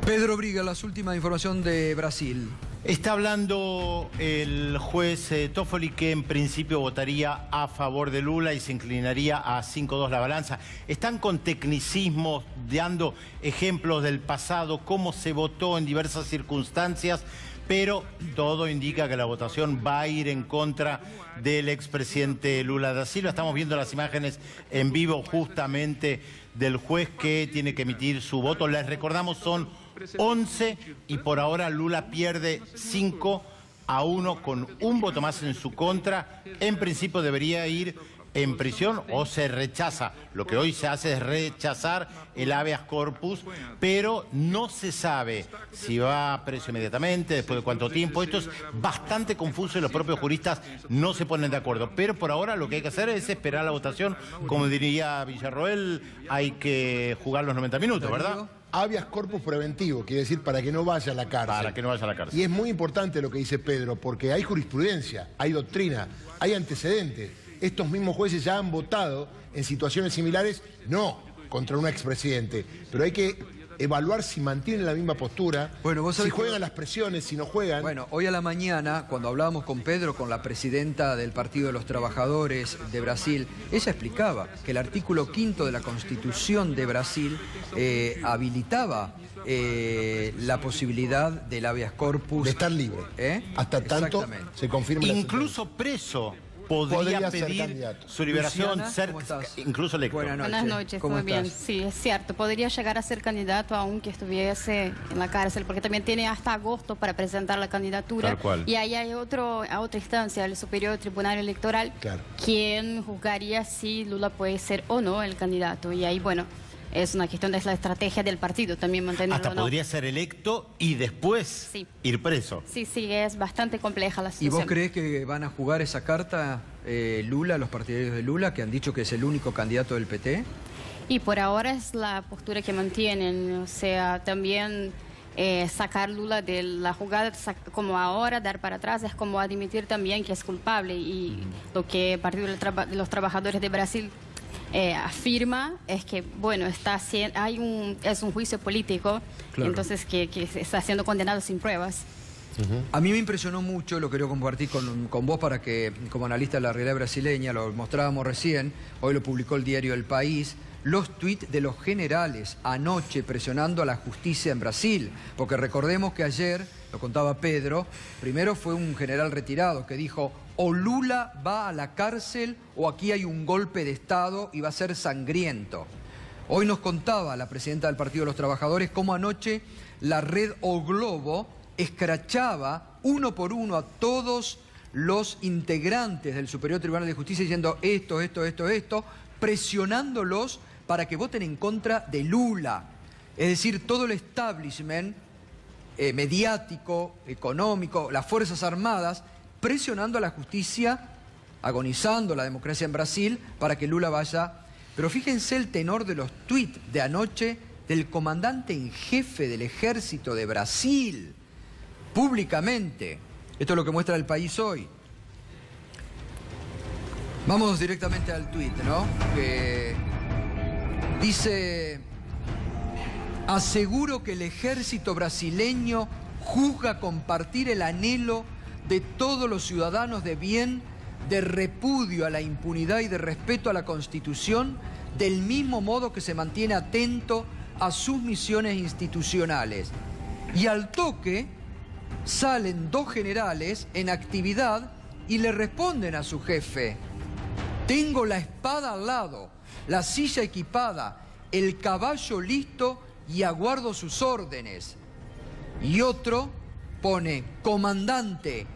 Pedro Briga, las últimas información de Brasil. Está hablando el juez Toffoli que en principio votaría a favor de Lula y se inclinaría a 5-2 la balanza. Están con tecnicismos, dando ejemplos del pasado, cómo se votó en diversas circunstancias, pero todo indica que la votación va a ir en contra del expresidente Lula da Silva. Estamos viendo las imágenes en vivo justamente del juez que tiene que emitir su voto. Les recordamos, son 11 y por ahora Lula pierde 5-1 con un voto más en su contra. En principio debería ir en prisión o se rechaza. Lo que hoy se hace es rechazar el habeas corpus, pero no se sabe si va a preso inmediatamente, después de cuánto tiempo. Esto es bastante confuso y los propios juristas no se ponen de acuerdo. Pero por ahora lo que hay que hacer es esperar la votación. Como diría Villarroel, hay que jugar los 90 minutos, ¿verdad? Habeas corpus preventivo, quiere decir para que no vaya a la cárcel. Para que no vaya a la cárcel. Y es muy importante lo que dice Pedro, porque hay jurisprudencia, hay doctrina, hay antecedentes. Estos mismos jueces ya han votado en situaciones similares, no contra un expresidente, pero hay que evaluar si mantienen la misma postura, bueno, si juegan las presiones, si no juegan. Bueno, hoy a la mañana, cuando hablábamos con Pedro, con la presidenta del Partido de los Trabajadores de Brasil, ella explicaba que el artículo 5º de la Constitución de Brasil habilitaba la posibilidad del habeas corpus. De estar libre. Hasta tanto se confirme. Incluso preso podría pedir su liberación, Luciana, incluso electo. Buenas noches, muy bien. Sí, es cierto. Podría llegar a ser candidato aunque estuviese en la cárcel, porque también tiene hasta agosto para presentar la candidatura. Tal cual. Y ahí hay otra instancia, el Superior Tribunal Electoral, quien juzgaría si Lula puede ser o no el candidato. Y ahí, bueno, es una cuestión de la estrategia del partido también mantenerlo. Hasta podría ser electo y después ir preso. Sí, es bastante compleja la situación. ¿Y vos crees que van a jugar esa carta Lula, los partidarios de Lula, que han dicho que es el único candidato del PT? Y por ahora es la postura que mantienen, o sea, también sacar Lula de la jugada como ahora, dar para atrás, es como admitir también que es culpable. Y lo que el Partido de los Trabajadores de Brasil afirma es que, bueno, es un juicio político, entonces que está siendo condenado sin pruebas. A mí me impresionó mucho, lo quiero compartir con vos para que, como analista de la realidad brasileña, lo mostrábamos recién, hoy lo publicó el diario El País, los tuits de los generales anoche presionando a la justicia en Brasil, porque recordemos que ayer, lo contaba Pedro, primero fue un general retirado que dijo: o Lula va a la cárcel o aquí hay un golpe de Estado y va a ser sangriento. Hoy nos contaba la presidenta del Partido de los Trabajadores cómo anoche la red O Globo escrachaba uno por uno a todos los integrantes del Superior Tribunal de Justicia diciendo esto, presionándolos para que voten en contra de Lula. Es decir, todo el establishment mediático, económico, las Fuerzas Armadas, presionando a la justicia, agonizando la democracia en Brasil para que Lula vaya. Pero fíjense el tenor de los tuits de anoche del comandante en jefe del ejército de Brasil, públicamente. Esto es lo que muestra El País hoy. Vamos directamente al tuit, ¿no? Que dice: aseguro que el ejército brasileño juzga compartir el anhelo de todos los ciudadanos de bien, de repudio a la impunidad y de respeto a la Constitución, del mismo modo que se mantiene atento a sus misiones institucionales. Y al toque salen 2 generales en actividad y le responden a su jefe: tengo la espada al lado, la silla equipada, el caballo listo y aguardo sus órdenes. Y otro pone: comandante,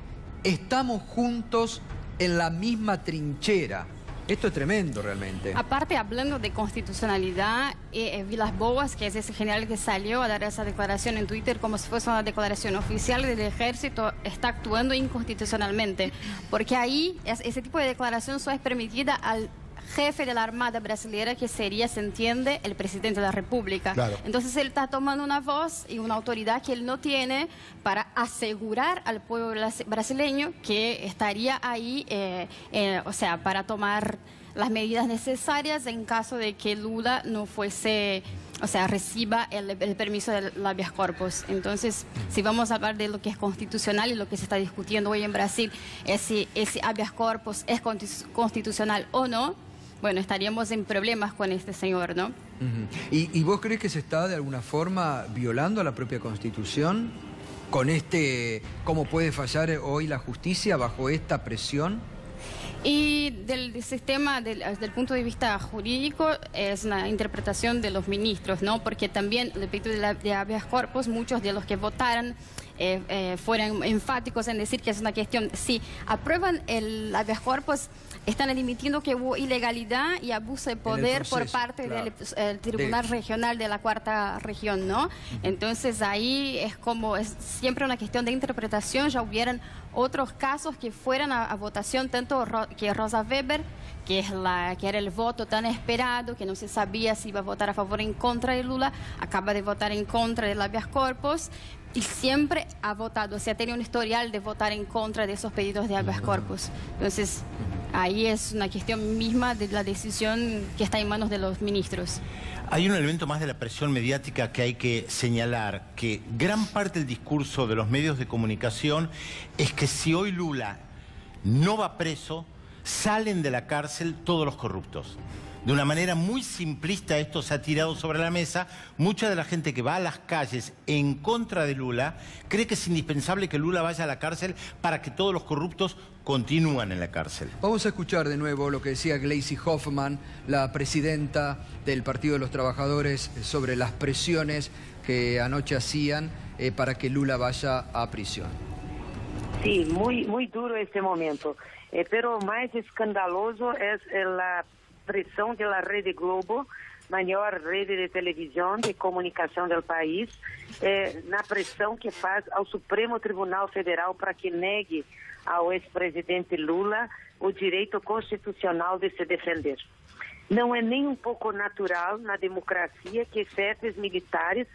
estamos juntos en la misma trinchera. Esto es tremendo realmente. Aparte, hablando de constitucionalidad, Vilas Boas, que es ese general que salió a dar esa declaración en Twitter como si fuese una declaración oficial del ejército, está actuando inconstitucionalmente, porque ahí ese tipo de declaración solo es permitida al jefe de la Armada brasileña, que sería, se entiende, el presidente de la República. Claro. Entonces él está tomando una voz y una autoridad que él no tiene para asegurar al pueblo brasileño que estaría ahí, o sea, para tomar las medidas necesarias en caso de que Lula no fuese, o sea, reciba el permiso del habeas corpus. Entonces, si vamos a hablar de lo que es constitucional y lo que se está discutiendo hoy en Brasil, ese habeas corpus es constitucional o no, bueno, estaríamos en problemas con este señor, ¿no? ¿Y vos crees que se está de alguna forma violando a la propia Constitución? ¿Con cómo puede fallar hoy la justicia bajo esta presión? Y del sistema, desde el punto de vista jurídico, es una interpretación de los ministros, ¿no? Porque también, el pedido de habeas corpus, muchos de los que votaran fueron enfáticos en decir que es una cuestión, si aprueban el habeas corpus, están admitiendo que hubo ilegalidad y abuso de poder por parte del Tribunal Regional de la Cuarta Región, ¿no? Entonces ahí es siempre una cuestión de interpretación. Ya hubieran otros casos que fueran a votación, tanto que Rosa Weber, que era el voto tan esperado, que no se sabía si iba a votar a favor o en contra de Lula, acaba de votar en contra del habeas corpus, y siempre ha votado, o sea, tiene un historial de votar en contra de esos pedidos de habeas corpus. Entonces, ahí es una cuestión misma de la decisión que está en manos de los ministros. Hay un elemento más de la presión mediática que hay que señalar, que gran parte del discurso de los medios de comunicación es que si hoy Lula no va preso, salen de la cárcel todos los corruptos. De una manera muy simplista esto se ha tirado sobre la mesa. Mucha de la gente que va a las calles en contra de Lula cree que es indispensable que Lula vaya a la cárcel para que todos los corruptos continúen en la cárcel. Vamos a escuchar de nuevo lo que decía Gleisi Hoffmann, la presidenta del Partido de los Trabajadores, sobre las presiones que anoche hacían para que Lula vaya a prisión. Sí, muy duro este momento. Pero más escandaloso es la pressão da Rede Globo, maior rede de televisão de comunicação do país, na pressão que faz ao Supremo Tribunal Federal para que negue ao ex-presidente Lula o direito constitucional de se defender. Não é nem um pouco natural na democracia que chefes militares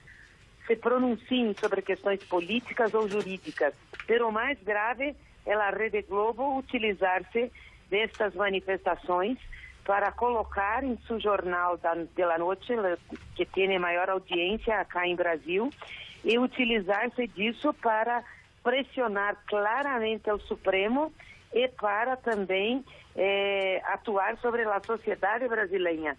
se pronunciem sobre questões políticas ou jurídicas. Pero o mais grave é a Rede Globo utilizar-se destas manifestações para colocar em seu jornal de la noite, que tem maior audiência acá em Brasil, e utilizar-se disso para pressionar claramente o Supremo e para também atuar sobre a sociedade brasileira,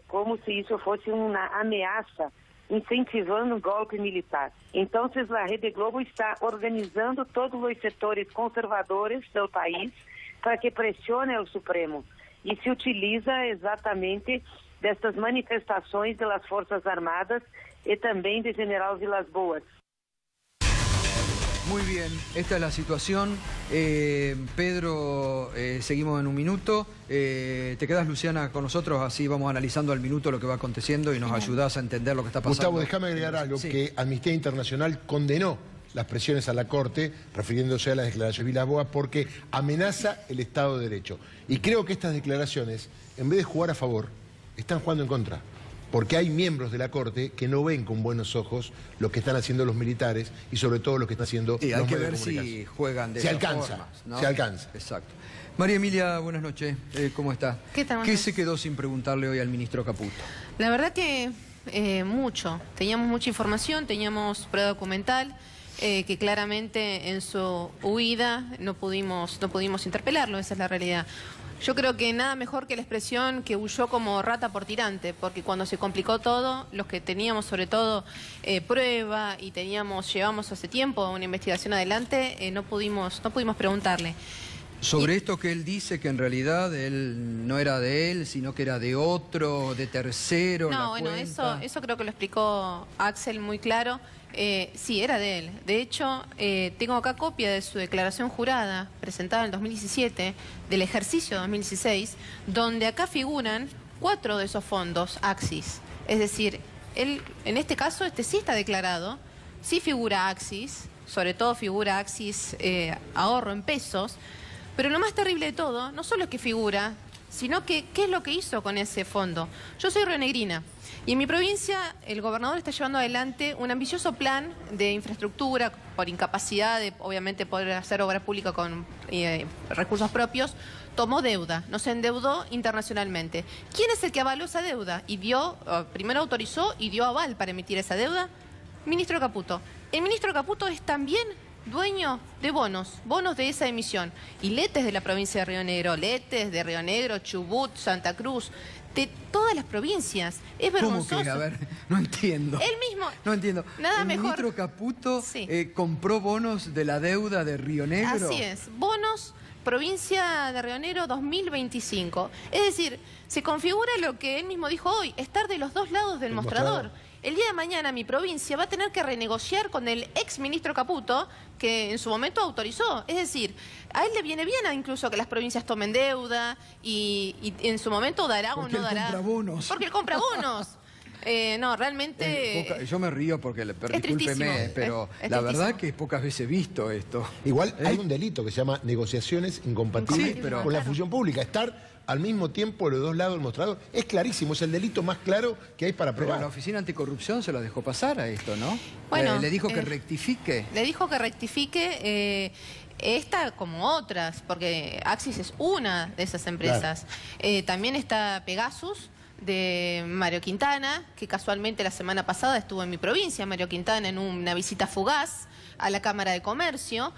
como se isso fosse uma ameaça, incentivando um golpe militar. Então, a Rede Globo está organizando todos os setores conservadores do país para que pressione o Supremo. E se utiliza exatamente destas manifestações das Forças Armadas e também de General Vilas Boas. Muy bien, esta es la situación. Pedro, seguimos en un minuto. Te quedas, Luciana, con nosotros, así vamos analizando al minuto lo que va aconteciendo y nos ayudás a entender lo que está pasando. Gustavo, déjame agregar algo, que Amnistía Internacional condenó las presiones a la Corte, refiriéndose a las declaraciones de Vilas Boas, porque amenaza el Estado de Derecho. Y creo que estas declaraciones, en vez de jugar a favor, están jugando en contra. Porque hay miembros de la Corte que no ven con buenos ojos lo que están haciendo los militares y sobre todo lo que están haciendo los medios de comunicación. Hay que ver si juegan de esa forma, ¿no? Se alcanza. Exacto. María Emilia, buenas noches. ¿Cómo está? ¿Qué tal? ¿Qué se quedó sin preguntarle hoy al ministro Caputo? La verdad que mucho. Teníamos mucha información, teníamos prueba documental. que claramente en su huida no pudimos interpelarlo, esa es la realidad. Yo creo que nada mejor que la expresión que huyó como rata por tirante, porque cuando se complicó todo, los que teníamos sobre todo prueba y llevamos hace tiempo una investigación adelante, no pudimos preguntarle. Sobre esto que él dice que en realidad él no era de él, sino que era de otro, de tercero. No, bueno, eso creo que lo explicó Axel muy claro. Sí, era de él. De hecho, tengo acá copia de su declaración jurada presentada en el 2017, del ejercicio 2016, donde acá figuran 4 de esos fondos Axis. Es decir, él, en este caso, sí está declarado, sí figura Axis, sobre todo figura Axis ahorro en pesos, pero lo más terrible de todo, no solo es que figura, sino que qué es lo que hizo con ese fondo. Yo soy rionegrina y en mi provincia el gobernador está llevando adelante un ambicioso plan de infraestructura por incapacidad de, obviamente, poder hacer obra pública con recursos propios. Tomó deuda, nos endeudó internacionalmente. ¿Quién es el que avaló esa deuda? Y primero autorizó y dio aval para emitir esa deuda. Ministro Caputo. El ministro Caputo es también dueño de bonos de esa emisión. Y letes de la provincia de Río Negro, letes de Río Negro, Chubut, Santa Cruz, de todas las provincias. Es vergonzoso. ¿Cómo que? A ver, no entiendo. Él mismo. No entiendo. Nada el mejor. ministro Caputo compró bonos de la deuda de Río Negro. Así es. Bonos provincia de Río Negro 2025. Es decir, se configura lo que él mismo dijo hoy, estar de los dos lados del mostrador. El día de mañana mi provincia va a tener que renegociar con el ex ministro Caputo, que en su momento autorizó. Es decir, a él le viene bien incluso que las provincias tomen deuda y en su momento dará o no dará. Porque él compra bonos. Porque él compra bonos. No, realmente... yo me río porque, discúlpeme, pero la verdad que es pocas veces visto esto. Igual hay un delito que se llama negociaciones incompatibles con la función pública. Estar al mismo tiempo de los dos lados del mostrador es clarísimo, es el delito más claro que hay para probar. Pero la Oficina Anticorrupción se lo dejó pasar a esto, ¿no? Bueno, le dijo que rectifique. Le dijo que rectifique... esta como otras, porque Axis es una de esas empresas. Claro. También está Pegasus, de Mario Quintana, que casualmente la semana pasada estuvo en mi provincia, Mario Quintana, en una visita fugaz a la Cámara de Comercio,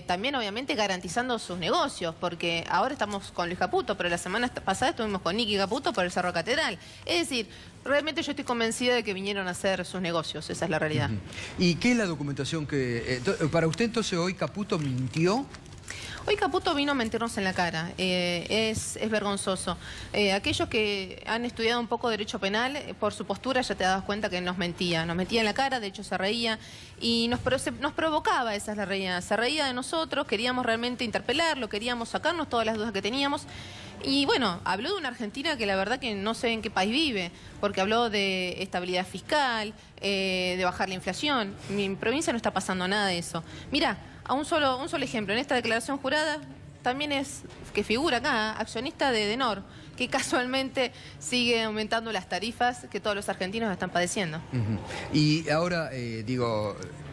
también obviamente garantizando sus negocios, porque ahora estamos con Luis Caputo, pero la semana pasada estuvimos con Nicky Caputo por el Cerro Catedral. Es decir, realmente yo estoy convencida de que vinieron a hacer sus negocios, esa es la realidad. ¿Y qué es la documentación que... para usted entonces hoy Caputo mintió? Hoy Caputo vino a mentirnos en la cara, es vergonzoso. Aquellos que han estudiado un poco Derecho Penal, por su postura ya te das cuenta que nos mentía en la cara, de hecho se reía y nos provocaba, esa es la realidad, se reía de nosotros, queríamos realmente interpelarlo, queríamos sacarnos todas las dudas que teníamos. Y bueno, habló de una Argentina que la verdad que no sé en qué país vive, porque habló de estabilidad fiscal, de bajar la inflación. Mi provincia no está pasando nada de eso. Mirá, un solo ejemplo, en esta declaración jurada también es que figura acá, accionista de Edenor, que casualmente sigue aumentando las tarifas que todos los argentinos están padeciendo. Y ahora,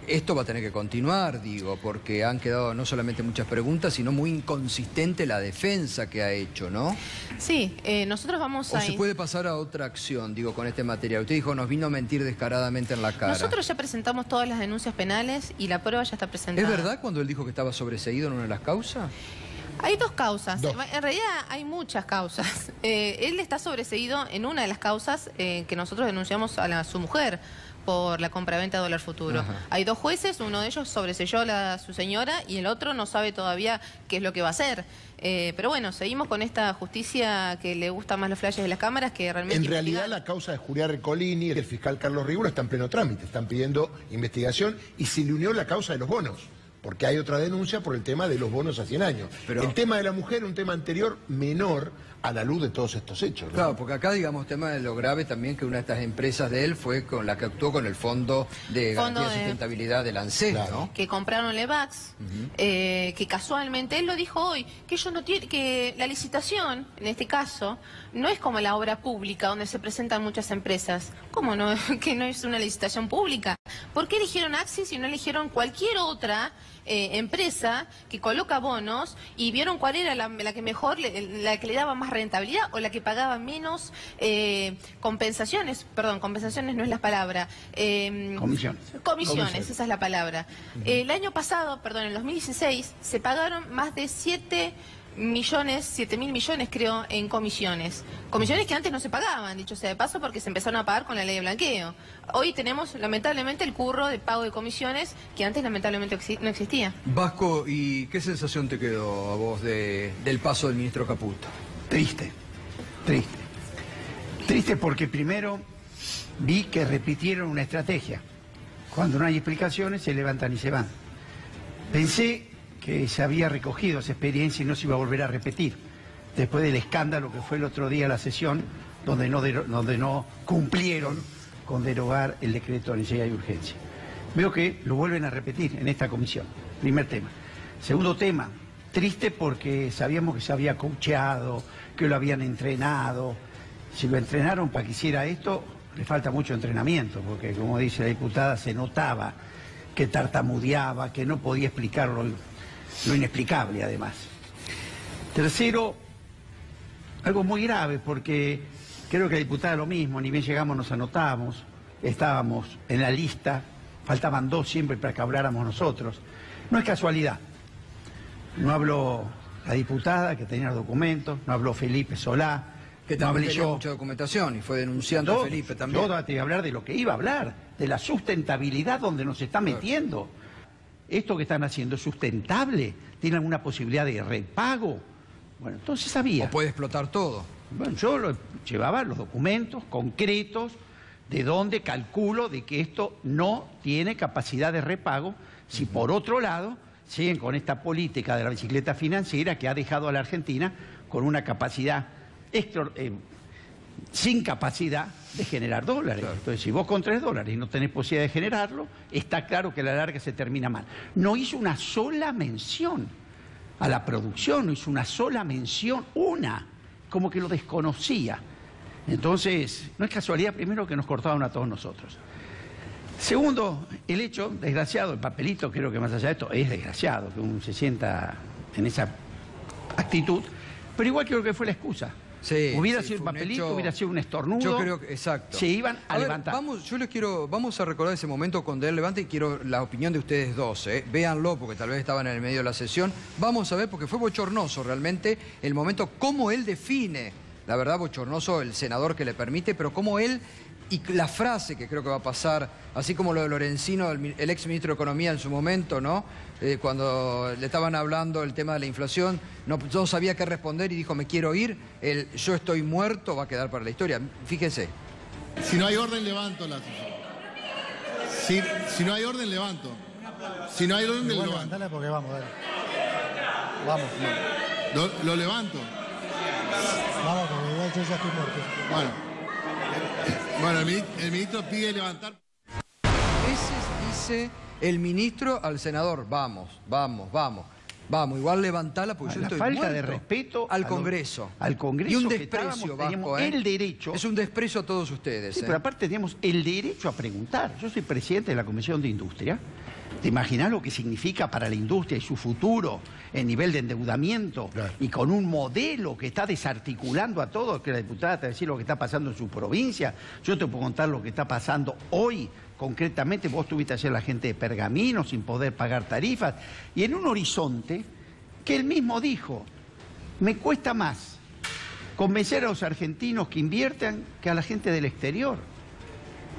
esto va a tener que continuar, porque han quedado no solamente muchas preguntas, sino muy inconsistente la defensa que ha hecho, ¿no? Sí, nosotros vamos a... ¿O se puede pasar a otra acción, con este material? Usted dijo, nos vino a mentir descaradamente en la cara. Nosotros ya presentamos todas las denuncias penales y la prueba ya está presentada. ¿Es verdad cuando él dijo que estaba sobreseído en una de las causas? Hay dos causas, en realidad hay muchas causas. Él está sobreseído en una de las causas que nosotros denunciamos a su mujer por la compraventa de dólar futuro. Hay dos jueces, uno de ellos sobreseyó a su señora y el otro no sabe todavía qué es lo que va a hacer. Pero bueno, seguimos con esta justicia que le gustan más los flashes de las cámaras que realmente... En realidad la causa de Julián Recolini y el fiscal Carlos Rígulo está en pleno trámite, están pidiendo investigación y se le unió la causa de los bonos. Porque hay otra denuncia por el tema de los bonos a 100 años. Pero el tema de la mujer, un tema anterior menor a la luz de todos estos hechos, ¿no? Claro, porque acá, tema de lo grave también que una de estas empresas de él fue con la que actuó con el Fondo de Garantía de Sustentabilidad del ANSES, ¿no? Que compraron Levax, que casualmente, él lo dijo hoy, que ellos no tienen, que la licitación, en este caso, no es como la obra pública donde se presentan muchas empresas. ¿Cómo no? Que no es una licitación pública. ¿Por qué eligieron Axis y no eligieron cualquier otra empresa que coloca bonos y vieron cuál era la que mejor, la que le daba más rentabilidad o la que pagaba menos compensaciones? Perdón, compensaciones no es la palabra. Comisiones, esa es la palabra. El año pasado, perdón, en 2016, se pagaron más de 7 mil millones creo, en comisiones. Comisiones que antes no se pagaban, dicho sea de paso, porque se empezaron a pagar con la ley de blanqueo. Hoy tenemos, lamentablemente, el curro de pago de comisiones que antes, lamentablemente, no existía. Vasco, ¿y qué sensación te quedó a vos del paso del ministro Caputo? Triste, triste. Triste porque primero vi que repitieron una estrategia. Cuando no hay explicaciones, se levantan y se van. Pensé que se había recogido esa experiencia y no se iba a volver a repetir, después del escándalo que fue el otro día la sesión, donde no cumplieron con derogar el decreto de necesidad y urgencia. Veo que lo vuelven a repetir en esta comisión, primer tema. Segundo tema, triste porque sabíamos que se había coacheado, que lo habían entrenado. Si lo entrenaron para que hiciera esto, le falta mucho entrenamiento, porque como dice la diputada, se notaba que tartamudeaba, que no podía explicarlo. Lo inexplicable, además. Tercero, algo muy grave, porque creo que la diputada lo mismo, ni bien llegamos nos anotamos, estábamos en la lista, faltaban 2 siempre para que habláramos nosotros. No es casualidad. No habló la diputada, que tenía los documentos, no habló Felipe Solá, que también tenía mucha documentación y fue denunciando a Felipe también. Yo tenía que hablar de lo que iba a hablar, de la sustentabilidad donde nos está metiendo. ¿Esto que están haciendo es sustentable? ¿Tiene alguna posibilidad de repago? Bueno, entonces sabía. ¿O puede explotar todo? Bueno, yo llevaba los documentos concretos de donde calculo de que esto no tiene capacidad de repago, si por otro lado siguen con esta política de la bicicleta financiera que ha dejado a la Argentina con una capacidad sin capacidad de generar dólares. Claro. Entonces, si vos con $3 no tenés posibilidad de generarlo, está claro que a la larga se termina mal. No hizo una sola mención a la producción, no hizo una sola mención, como que lo desconocía. Entonces, no es casualidad, primero, que nos cortaron a todos nosotros. Segundo, el hecho, desgraciado, el papelito, creo que más allá de esto, es desgraciado que uno se sienta en esa actitud, pero igual creo que fue la excusa. Sí, hubiera sido el papelito, hecho, hubiera sido un estornudo. Yo creo que, exacto. Se iban a levantar. Vamos a recordar ese momento cuando él levanta y quiero la opinión de ustedes dos. Véanlo, porque tal vez estaban en el medio de la sesión. Vamos a ver, porque fue bochornoso realmente el momento, cómo él define, la verdad bochornoso el senador que le permite, pero cómo él, y la frase que creo que va a pasar, así como lo de Lorenzino, el ex ministro de Economía en su momento, ¿no? Cuando le estaban hablando el tema de la inflación, no sabía qué responder y dijo, me quiero ir, el yo estoy muerto va a quedar para la historia. Fíjense. Si no hay orden, levanto la sesión. Si no hay orden, levanto. Si no hay orden, levanto. Levantala porque vamos, dale. Vamos. Lo levanto. Vamos, porque yo ya estoy muerto. Bueno, el ministro pide levantar. Ese dice el ministro al senador, vamos, igual levantala porque yo estoy muerto. Falta de respeto al Congreso. Al Congreso. Y un desprecio, Vasco, el derecho. Es un desprecio a todos ustedes. Sí, pero aparte tenemos el derecho a preguntar. Yo soy presidente de la Comisión de Industria. ¿Te imaginas lo que significa para la industria y su futuro en nivel de endeudamiento? Claro. Y con un modelo que está desarticulando a todos, que la diputada te va a decir lo que está pasando en su provincia. Yo te puedo contar lo que está pasando hoy, concretamente. Vos tuviste ayer la gente de Pergamino sin poder pagar tarifas. Y en un horizonte que él mismo dijo, me cuesta más convencer a los argentinos que inviertan que a la gente del exterior.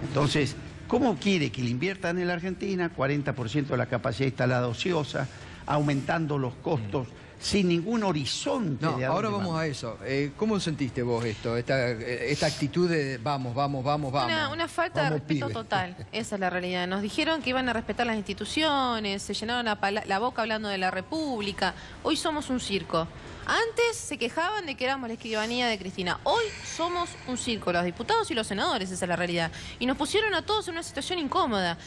Entonces, ¿cómo quiere que le inviertan en la Argentina? 40% de la capacidad instalada ociosa, aumentando los costos, sin ningún horizonte. No, ahora vamos a eso. ¿Cómo sentiste vos esto? Esta actitud de vamos. Una falta de respeto total. Esa es la realidad. Nos dijeron que iban a respetar las instituciones, se llenaron la boca hablando de la República. Hoy somos un circo. Antes se quejaban de que éramos la escribanía de Cristina. Hoy somos un circo, los diputados y los senadores, esa es la realidad. Y nos pusieron a todos en una situación incómoda.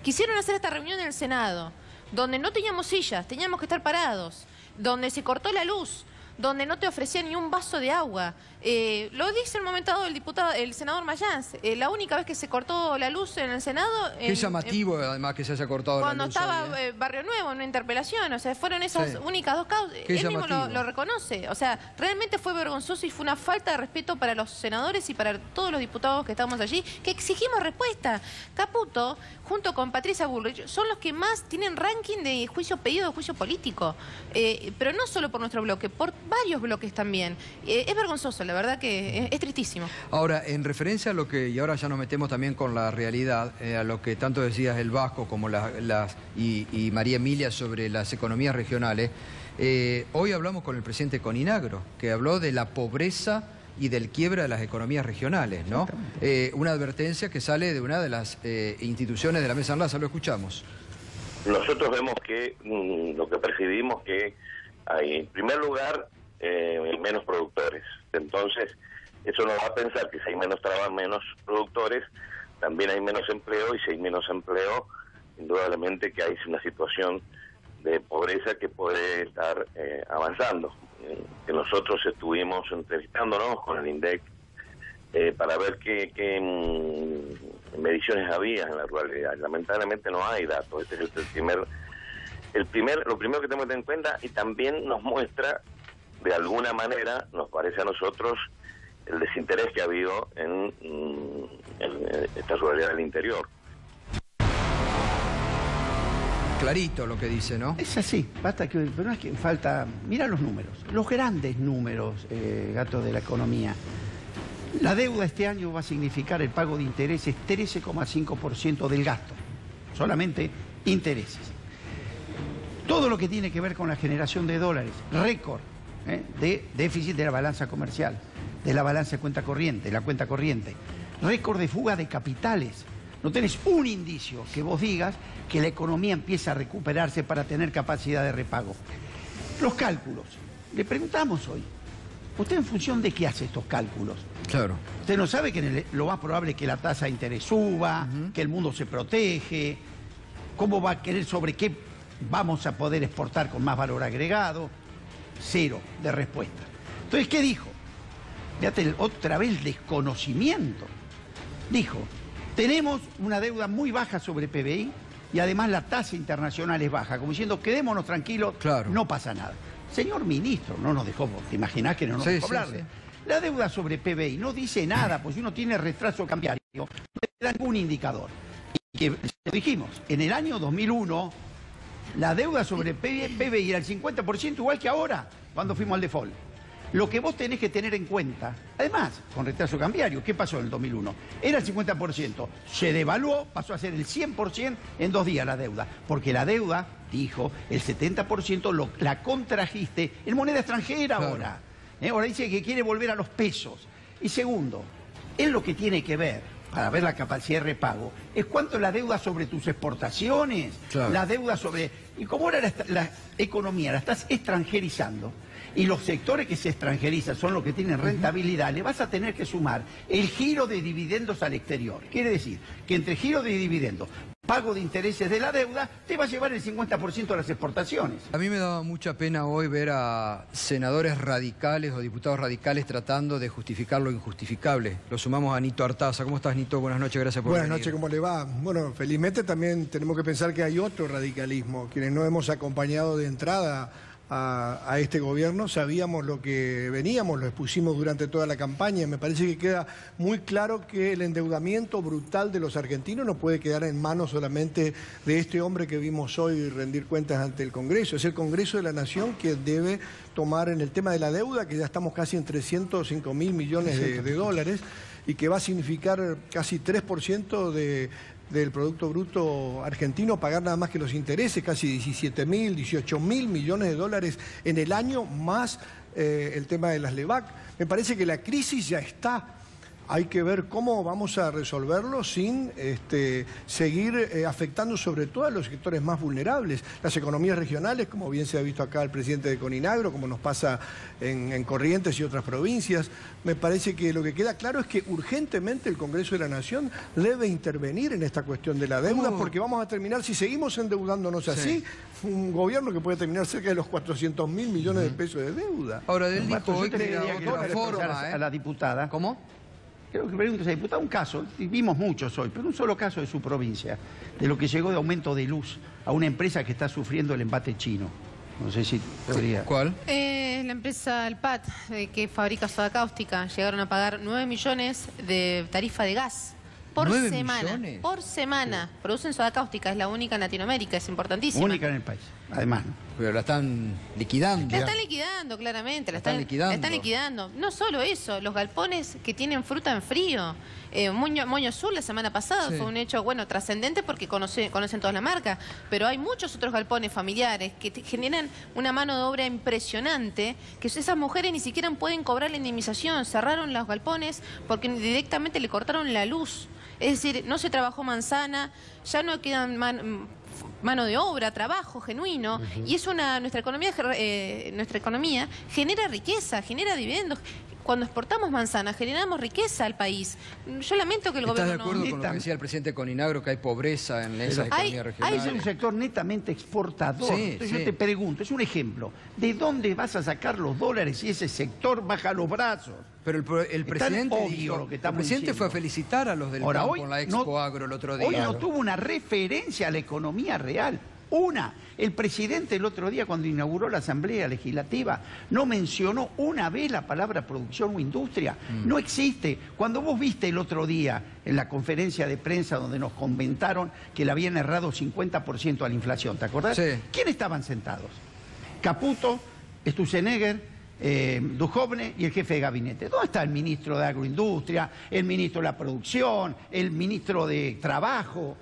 Quisieron hacer esta reunión en el Senado, donde no teníamos sillas, teníamos que estar parados, donde se cortó la luz, donde no te ofrecían ni un vaso de agua. Lo dice en un momento dado el senador Mayans. La única vez que se cortó la luz en el Senado... Qué llamativo, además, que se haya cortado la luz. Cuando estaba Barrio Nuevo en una interpelación, o sea, fueron esas únicas dos causas. Él mismo lo reconoce. O sea, realmente fue vergonzoso y fue una falta de respeto para los senadores y para todos los diputados que estamos allí, que exigimos respuesta. Caputo, junto con Patricia Bullrich, son los que más tienen ranking de juicio pedido, de juicio político. Pero no solo por nuestro bloque, por varios bloques también. Es vergonzoso, la verdad que es tristísimo. Ahora, en referencia a lo que, y ahora ya nos metemos también con la realidad, a lo que tanto decías el Vasco como y María Emilia sobre las economías regionales, hoy hablamos con el presidente Coninagro, que habló de la pobreza y del quiebra de las economías regionales, ¿no? Una advertencia que sale de una de las instituciones de la Mesa Enlaza, lo escuchamos. Nosotros vemos que lo que percibimos que hay, en primer lugar, menos productores. Entonces, eso nos va a pensar que si hay menos trabajo, menos productores, también hay menos empleo, y si hay menos empleo, indudablemente que hay una situación de pobreza que puede estar avanzando. Que nosotros estuvimos entrevistándonos con el INDEC para ver qué mediciones había en la ruralidad. Lamentablemente no hay datos. Este es lo primero que tenemos que tener en cuenta, y también nos muestra, de alguna manera, nos parece a nosotros, el desinterés que ha habido en esta ruralidad del interior. Clarito lo que dice, ¿no? Es así, basta que, pero no es que falta, mira los números, los grandes números, Gato, de la economía. La deuda este año va a significar el pago de intereses 13,5% del gasto, solamente intereses. Todo lo que tiene que ver con la generación de dólares, récord de déficit de la balanza comercial, de la balanza de cuenta corriente, la cuenta corriente, récord de fuga de capitales. No tenés un indicio que vos digas que la economía empieza a recuperarse para tener capacidad de repago. Los cálculos. Le preguntamos hoy, ¿usted en función de qué hace estos cálculos? Claro. Usted no sabe que lo más probable es que la tasa de interés suba, que el mundo se protege, cómo va a querer, sobre qué vamos a poder exportar con más valor agregado. Cero de respuesta. Entonces, ¿qué dijo? Fíjate, otra vez desconocimiento. Dijo, tenemos una deuda muy baja sobre PBI y además la tasa internacional es baja, como diciendo, quedémonos tranquilos, no pasa nada. Señor ministro, no nos dejó, ¿te imaginás que no nos dejó hablarle? La deuda sobre PBI no dice nada, pues si uno tiene retraso cambiario, no le da ningún indicador. Y que, lo dijimos, en el año 2001, la deuda sobre PBI era el 50%, igual que ahora, cuando fuimos al default. Lo que vos tenés que tener en cuenta, además, con retraso cambiario, ¿qué pasó en el 2001? Era el 50%, se devaluó, pasó a ser el 100% en 2 días la deuda, porque la deuda, dijo, el 70% la contrajiste en moneda extranjera ahora. Ahora dice que quiere volver a los pesos. Y segundo, él lo que tiene que ver, para ver la capacidad de repago, es cuánto es la deuda sobre tus exportaciones, la deuda sobre... Y como ahora la economía la estás extranjerizando, y los sectores que se extranjerizan son los que tienen rentabilidad, le vas a tener que sumar el giro de dividendos al exterior. Quiere decir que entre giro de dividendos, pago de intereses de la deuda, te va a llevar el 50% de las exportaciones. A mí me daba mucha pena hoy ver a senadores radicales o diputados radicales tratando de justificar lo injustificable. Lo sumamos a Nito Artaza. ¿Cómo estás, Nito? Buenas noches, gracias por venir. Buenas noches, ¿cómo le va? Bueno, felizmente también tenemos que pensar que hay otro radicalismo. Quienes no hemos acompañado de entrada a este gobierno, sabíamos lo que veníamos, lo expusimos durante toda la campaña. Me parece que queda muy claro que el endeudamiento brutal de los argentinos no puede quedar en manos solamente de este hombre que vimos hoy rendir cuentas ante el Congreso. Es el Congreso de la Nación quien debe tomar en el tema de la deuda, que ya estamos casi en 305.000 millones de dólares, y que va a significar casi 3% del Producto Bruto argentino, pagar nada más que los intereses, casi 17.000, 18.000 millones de dólares en el año, más el tema de las LEVAC. Me parece que la crisis ya está. hay que ver cómo vamos a resolverlo sin seguir afectando sobre todo a los sectores más vulnerables. Las economías regionales, como bien se ha visto acá el presidente de Coninagro, como nos pasa en Corrientes y otras provincias. Me parece que lo que queda claro es que urgentemente el Congreso de la Nación debe intervenir en esta cuestión de la deuda, porque vamos a terminar, si seguimos endeudándonos así, un gobierno que puede terminar cerca de los 400.000 millones de pesos de deuda. Ahora, él dijo hoy que era otra forma, a la diputada. ¿Cómo? Creo que pregunto a la diputada un caso, y vimos muchos hoy, pero un solo caso de su provincia, de lo que llegó de aumento de luz a una empresa que está sufriendo el embate chino. No sé si podría... ¿Cuál? La empresa El PAT, que fabrica soda cáustica, llegaron a pagar 9 millones de tarifa de gas. Por semana. Millones? Por semana. Producen soda cáustica, es la única en Latinoamérica, es importantísima. Única en el país, además. Pero la están liquidando. La están liquidando, claramente. La están liquidando. No solo eso, los galpones que tienen fruta en frío. Moño Sur la semana pasada fue un hecho, bueno, trascendente porque conocen toda la marca. Pero hay muchos otros galpones familiares que generan una mano de obra impresionante, que esas mujeres ni siquiera pueden cobrar la indemnización. Cerraron los galpones porque directamente le cortaron la luz. Es decir, no se trabajó manzana, ya no quedan mano de obra, trabajo genuino, y es nuestra economía genera riqueza, genera dividendos. Cuando exportamos manzanas, generamos riqueza al país. Yo lamento que el gobierno ¿Estás de acuerdo con lo que decía el presidente Coninagro, que hay pobreza en esas economías regionales? Hay un sector netamente exportador. Entonces yo te pregunto, es un ejemplo, ¿de dónde vas a sacar los dólares si ese sector baja los brazos? Pero el presidente dijo, el presidente fue a felicitar a los del campo en la Expo Agro el otro día. Hoy no tuvo una referencia a la economía real. El presidente el otro día cuando inauguró la Asamblea Legislativa no mencionó una vez la palabra producción o industria. No existe. Cuando vos viste el otro día en la conferencia de prensa donde nos comentaron que le habían errado 50% a la inflación, ¿te acordás? Sí. ¿Quiénes estaban sentados? Caputo, Sturzenegger, Duhovne y el jefe de gabinete. ¿Dónde está el ministro de Agroindustria, el ministro de la Producción, el ministro de Trabajo?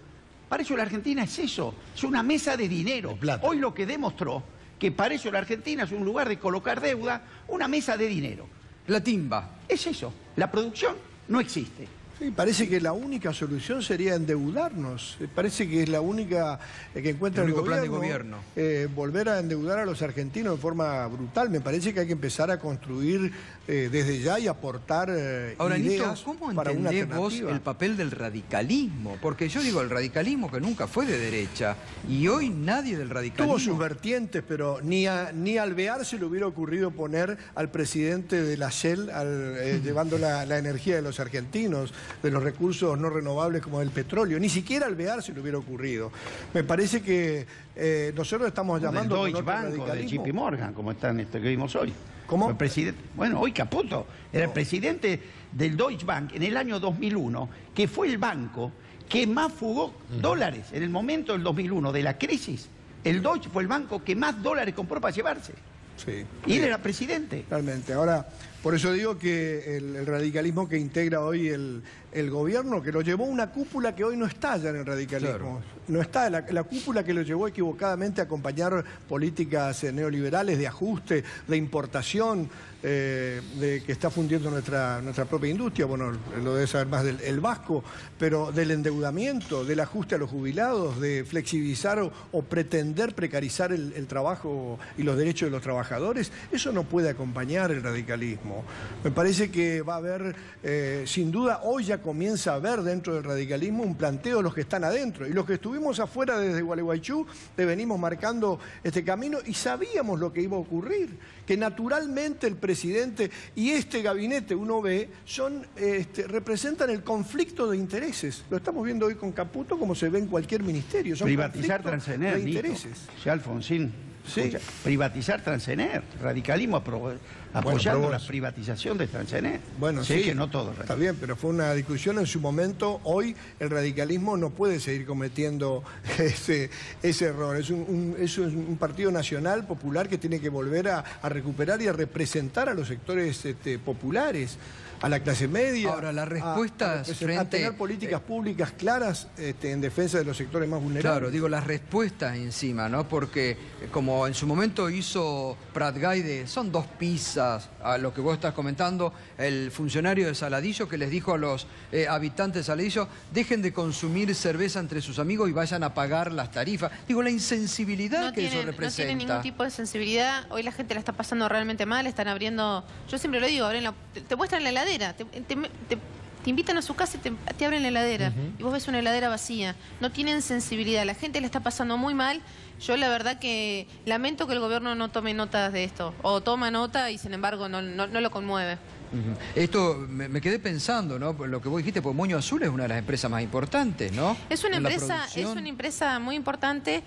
Para eso la Argentina es eso, es una mesa de dinero. Hoy lo que demostró que para eso la Argentina es un lugar de colocar deuda, una mesa de dinero. La timba. Es eso, la producción no existe. Sí, parece que la única solución sería endeudarnos. Parece que es la única que encuentra el plan de gobierno. Volver a endeudar a los argentinos de forma brutal. Me parece que hay que empezar a construir desde ya y aportar Ahora, ideas Nito, ¿cómo para una entendés vos alternativa? el papel del radicalismo? Porque yo digo, el radicalismo que nunca fue de derecha, y hoy nadie del radicalismo... Tuvo sus vertientes, pero ni a Alvear se le hubiera ocurrido poner al presidente de la Shell llevando la energía de los argentinos, de los recursos no renovables como el petróleo. Ni siquiera Alvear se le hubiera ocurrido. Me parece que nosotros estamos llamando... Del Deutsche Bank o de JP Morgan, como está en esto que vimos hoy. ¿Cómo? El presidente, bueno, hoy Caputo era el presidente del Deutsche Bank en el año 2001, que fue el banco que más fugó dólares en el momento del 2001 de la crisis. El Deutsche fue el banco que más dólares compró para llevarse. Sí. Y él era presidente. Realmente. Ahora, por eso digo que el radicalismo que integra hoy el gobierno, que lo llevó a una cúpula que hoy no está ya en el radicalismo. Claro. No está la cúpula que lo llevó equivocadamente a acompañar políticas neoliberales de ajuste, de importación, que está fundiendo nuestra propia industria. Bueno, lo debe saber más del Vasco, pero del endeudamiento, del ajuste a los jubilados, de flexibilizar o pretender precarizar el trabajo y los derechos de los trabajadores. Eso no puede acompañar el radicalismo. Me parece que va a haber, sin duda, hoy ya comienza a haber dentro del radicalismo un planteo de los que están adentro. Y los que estuvimos afuera desde Gualeguaychú, le venimos marcando este camino y sabíamos lo que iba a ocurrir, que naturalmente el presidente y este gabinete, uno ve, representan el conflicto de intereses. Lo estamos viendo hoy con Caputo, como se ve en cualquier ministerio. Son privatizar Transener, de intereses. Ya Alfonsín. Sí. Escucha, privatizar Transener, radicalismo apoyando la privatización de Transener. Bueno, sé sí, que no todo. Está bien, pero fue una discusión en su momento. Hoy el radicalismo no puede seguir cometiendo ese error. Es un partido nacional, popular, que tiene que volver a recuperar y a representar a los sectores populares, a la clase media. Ahora, las respuestas a tener políticas públicas claras en defensa de los sectores más vulnerables. Claro, digo, las respuestas encima, ¿no? Porque como en su momento hizo Prat Gaide, son 2 pizzas, quizás a lo que vos estás comentando, el funcionario de Saladillo que les dijo a los habitantes de Saladillo, dejen de consumir cerveza entre sus amigos y vayan a pagar las tarifas. Digo, la insensibilidad que eso representa. No tienen ningún tipo de sensibilidad. Hoy la gente la está pasando realmente mal, están abriendo... Yo siempre lo digo, te muestran la heladera, te invitan a su casa y te abren la heladera. Y vos ves una heladera vacía. No tienen sensibilidad. La gente le está pasando muy mal. Yo la verdad que lamento que el gobierno no tome notas de esto. O toma nota y sin embargo no lo conmueve. Esto me quedé pensando, ¿no? Lo que vos dijiste, porque Moño Azul es una de las empresas más importantes, ¿no? Es una empresa muy importante.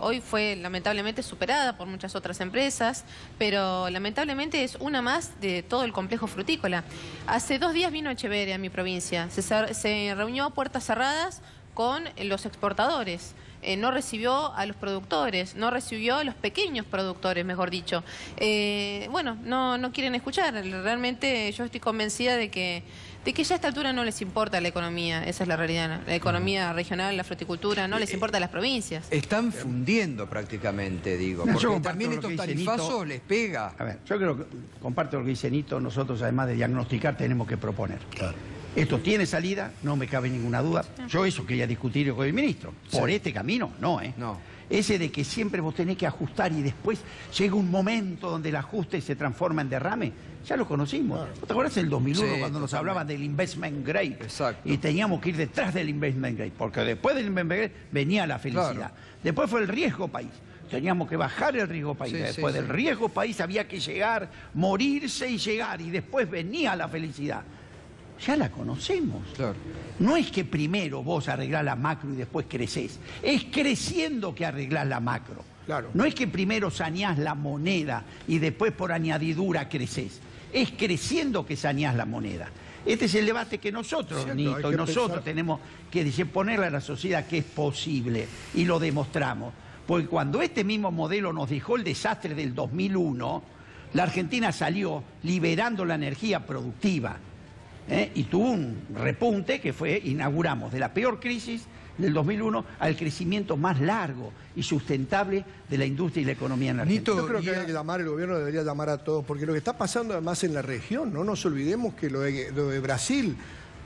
Hoy fue lamentablemente superada por muchas otras empresas, pero lamentablemente es una más de todo el complejo frutícola. Hace 2 días vino Echeverria a mi provincia. Se reunió a puertas cerradas con los exportadores. No recibió a los productores, no recibió a los pequeños productores, mejor dicho. Bueno, no quieren escuchar. Realmente yo estoy convencida de que ya a esta altura no les importa la economía, esa es la realidad. La economía regional, la fruticultura, no les importa las provincias. Están fundiendo prácticamente, digo, porque también estos tarifazos les pega. A ver, yo creo que comparto lo que dice Nito, nosotros además de diagnosticar tenemos que proponer. Claro. Esto tiene salida, no me cabe ninguna duda. Yo eso quería discutir con el ministro. Por este camino, no, ¿eh? No. Ese de que siempre vos tenés que ajustar y después llega un momento donde el ajuste se transforma en derrame, ya lo conocimos. ¿Vos te acuerdas del 2001 cuando nos hablaban del investment grade? Exacto. Y teníamos que ir detrás del investment grade, porque después del investment grade venía la felicidad. Claro. Después fue el riesgo país. Teníamos que bajar el riesgo país. Después del riesgo país había que llegar, morirse y llegar, y después venía la felicidad. Ya la conocemos. Claro. No es que primero vos arreglás la macro y después crecés. Es creciendo que arreglás la macro. Claro. No es que primero saneás la moneda y después por añadidura crecés. Es creciendo que saneás la moneda. Este es el debate que nosotros, Nito, y nosotros tenemos que ponerle a la sociedad que es posible. Y lo demostramos. Porque cuando este mismo modelo nos dejó el desastre del 2001, la Argentina salió liberando la energía productiva. Y tuvo un repunte que fue, inauguramos de la peor crisis del 2001 al crecimiento más largo y sustentable de la industria y la economía en la Argentina. Yo creo que hay que llamar, el gobierno debería llamar a todos, porque lo que está pasando además en la región, no nos olvidemos que lo de Brasil,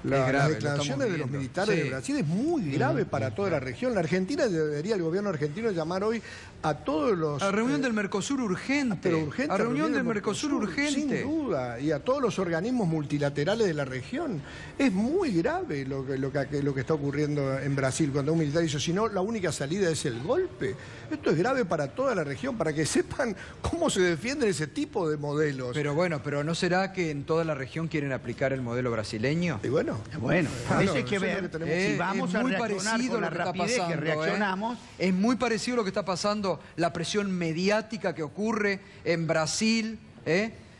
las declaraciones de los militares de Brasil es muy grave para toda la región. La Argentina debería, el gobierno argentino, llamar hoy a todos los... A reunión del Mercosur urgente. Pero urgente. A reunión del Mercosur urgente. Sin duda. Y a todos los organismos multilaterales de la región. Es muy grave lo que está ocurriendo en Brasil. Cuando un militar dice, si no, la única salida es el golpe. Esto es grave para toda la región, para que sepan cómo se defienden ese tipo de modelos. Pero bueno, ¿pero no será que en toda la región quieren aplicar el modelo brasileño? Y bueno, eso hay que ver. Si vamos a reaccionar con la rapidez que reaccionamos. Es muy parecido lo que está pasando, la presión mediática que ocurre en Brasil.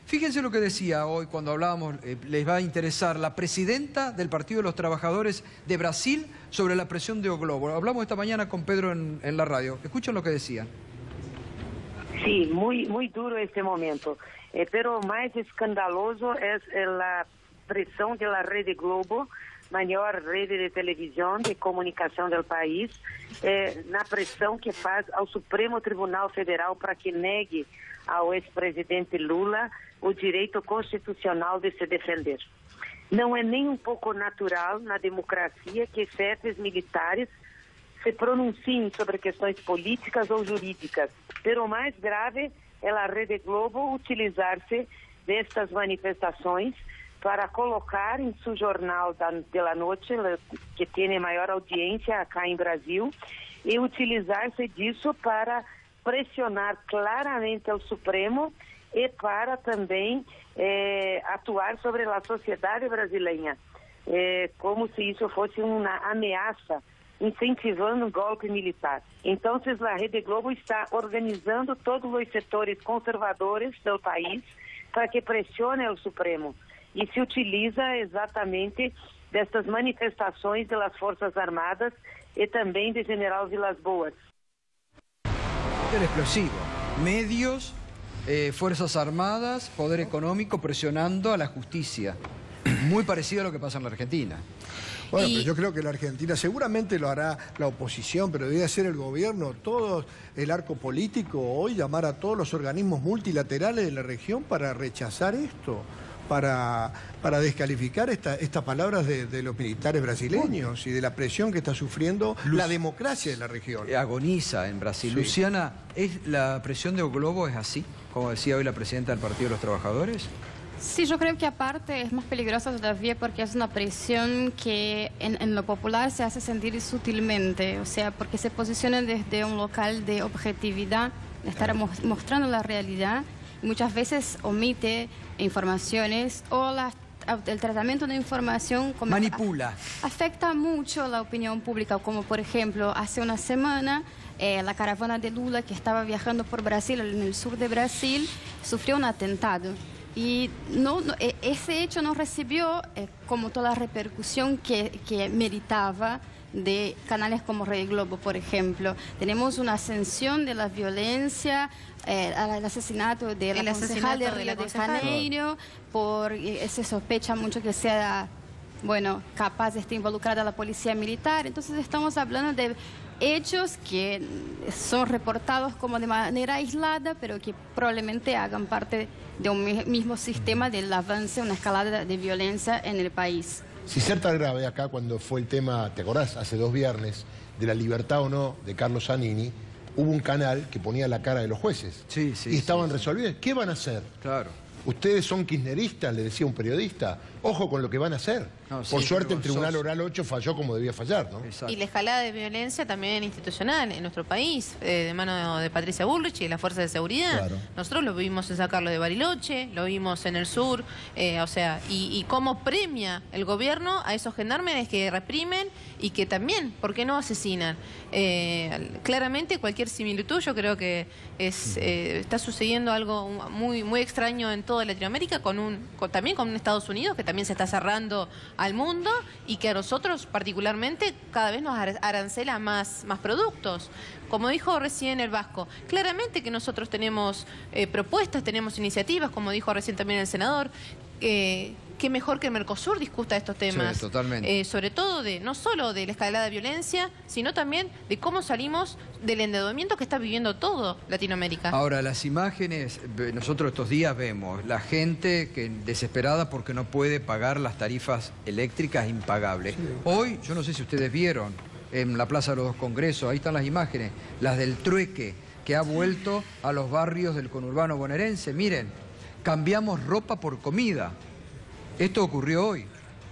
Fíjense lo que decía hoy cuando hablábamos, les va a interesar, la presidenta del Partido de los Trabajadores de Brasil sobre la presión de O Globo. Hablamos esta mañana con Pedro en la radio. Escuchen lo que decían. Sí, muy duro este momento. Pero más escandaloso es la pressão da Rede Globo, maior rede de televisão de comunicação do país, na pressão que faz ao Supremo Tribunal Federal para que negue ao ex-presidente Lula o direito constitucional de se defender. Não é nem um pouco natural na democracia que chefes militares se pronunciem sobre questões políticas ou jurídicas. Pero o mais grave é a Rede Globo utilizar-se destas manifestações para colocar em seu jornal de la noite, que tem maior audiência acá em Brasil, e utilizar-se disso para pressionar claramente o Supremo e para também atuar sobre a sociedade brasileira, como se isso fosse uma ameaça, incentivando um golpe militar. Então, a Rede Globo está organizando todos os setores conservadores do país para que pressione o Supremo. E se utiliza exatamente destas manifestações das Forças Armadas e também de General Vilas Boas. Era explosivo. Medios, Fuerzas Armadas, Poder Económico presionando a la justicia. Muy parecido a lo que pasa en la Argentina. Bueno, pero yo creo que la Argentina seguramente lo hará la oposición, pero debe ser el gobierno, todo el arco político, hoy llamar a todos los organismos multilaterales de la región para rechazar esto, para descalificar estas palabras de los militares brasileños y de la presión que está sufriendo la democracia de la región. Agoniza en Brasil. Sí. Luciana, ¿la presión de Globo es así, como decía hoy la presidenta del Partido de los Trabajadores? Sí, yo creo que aparte es más peligroso todavía porque es una presión que en lo popular se hace sentir sutilmente, o sea, porque se posiciona desde un local de objetividad, de estar mostrando la realidad, y muchas veces omite informaciones o el tratamiento de información como manipula. Afecta mucho la opinión pública, como por ejemplo, hace una semana la caravana de Lula que estaba viajando por Brasil, en el sur de Brasil, sufrió un atentado. Y ese hecho no recibió como toda la repercusión que meritaba de canales como Rede Globo, por ejemplo. Tenemos una ascensión de la violencia, el asesinato de la concejal de Río de Janeiro, se sospecha mucho que sea, capaz de estar involucrada la policía militar. Entonces estamos hablando de hechos que son reportados como de manera aislada, pero que probablemente hagan parte de un mismo sistema del avance, una escalada de violencia en el país. Si ser tan grave acá cuando fue el tema, ¿te acordás? Hace 2 viernes, de la libertad o no de Carlos Zanini, hubo un canal que ponía la cara de los jueces. Sí, y estaban resolviendo. ¿Qué van a hacer? Claro. Ustedes son kirchneristas, le decía un periodista. Ojo con lo que van a hacer. Por suerte el Tribunal Oral 8 falló como debía fallar, ¿no? Exacto. Y la escalada de violencia también institucional en nuestro país, de mano de Patricia Bullrich y de las fuerzas de seguridad. Claro. Nosotros lo vimos en San Carlos de Bariloche, lo vimos en el sur, y cómo premia el gobierno a esos gendarmes que reprimen y que también, ¿por qué no asesinan? Claramente cualquier similitud, yo creo que está sucediendo algo muy, muy extraño en toda Latinoamérica, también con Estados Unidos, que también se está cerrando al mundo y que a nosotros particularmente cada vez nos arancela más productos. Como dijo recién el Vasco, claramente que nosotros tenemos propuestas, tenemos iniciativas, como dijo recién también el senador, qué mejor que el Mercosur discuta estos temas. Sí, totalmente. Sobre todo no solo de la escalada de violencia, sino también de cómo salimos del endeudamiento que está viviendo todo Latinoamérica. Ahora, las imágenes, nosotros estos días vemos la gente desesperada porque no puede pagar las tarifas eléctricas impagables. Sí. Hoy, yo no sé si ustedes vieron, en la Plaza de los Dos Congresos, ahí están las imágenes, las del trueque que ha vuelto a los barrios del conurbano bonaerense. Miren, cambiamos ropa por comida. Esto ocurrió hoy.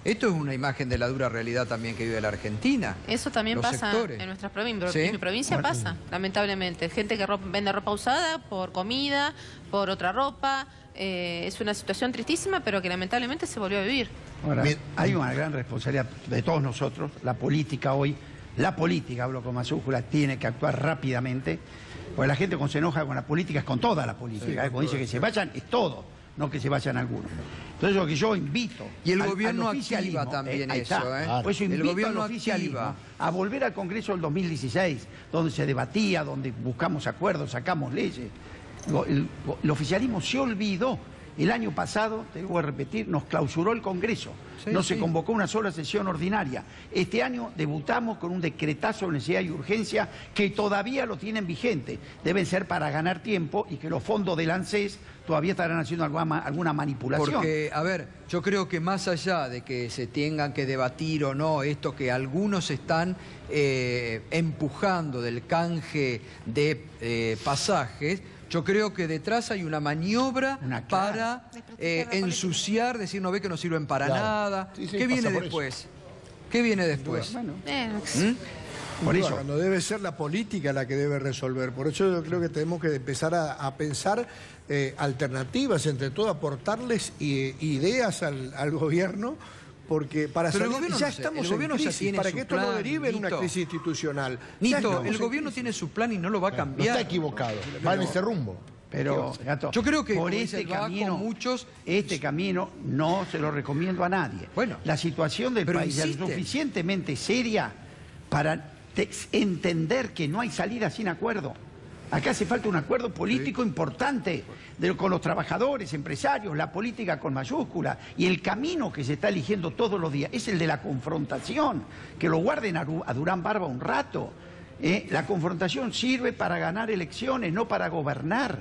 Esto es una imagen de la dura realidad también que vive la Argentina. Eso también pasa en nuestras provincias. En mi provincia pasa, lamentablemente. Gente que vende ropa usada por comida, por otra ropa. Es una situación tristísima, pero que lamentablemente se volvió a vivir. Ahora, hay una gran responsabilidad de todos nosotros. La política hoy, hablo con mayúsculas, tiene que actuar rápidamente. Porque la gente cuando se enoja con la política es con toda la política. Cuando dice que se vayan, es todo. No que se vayan algunos. Entonces lo que yo invito y el gobierno activa también eso, Pues yo invito al oficialismo a volver al Congreso del 2016, donde se debatía, donde buscamos acuerdos, sacamos leyes. El oficialismo se olvidó. El año pasado, te voy a repetir, nos clausuró el Congreso. No se convocó una sola sesión ordinaria. Este año debutamos con un decretazo de necesidad y urgencia que todavía lo tienen vigente. Deben ser para ganar tiempo y que los fondos del ANSES todavía estarán haciendo alguna manipulación. Porque, a ver, yo creo que más allá de que se tengan que debatir o no esto que algunos están empujando del canje de pasajes, yo creo que detrás hay una maniobra para ensuciar, decir, no ve que no sirven para nada. ¿Qué viene después? ¿Qué viene después? Por eso, cuando debe ser la política la que debe resolver. Por eso yo creo que tenemos que empezar a pensar alternativas, entre todo aportarles ideas al gobierno, porque para salir, ya estamos en crisis, para que esto no derive en una crisis institucional. Nito, el gobierno tiene su plan y no lo va a cambiar. No está equivocado, va en ese rumbo. Pero, Gato, yo creo que por este camino no se lo recomiendo a nadie. Bueno, la situación del país es suficientemente seria para entender que no hay salida sin acuerdo. Acá hace falta un acuerdo político importante con los trabajadores, empresarios, la política con mayúscula. Y el camino que se está eligiendo todos los días es el de la confrontación. Que lo guarden a Durán Barba un rato. La confrontación sirve para ganar elecciones, no para gobernar.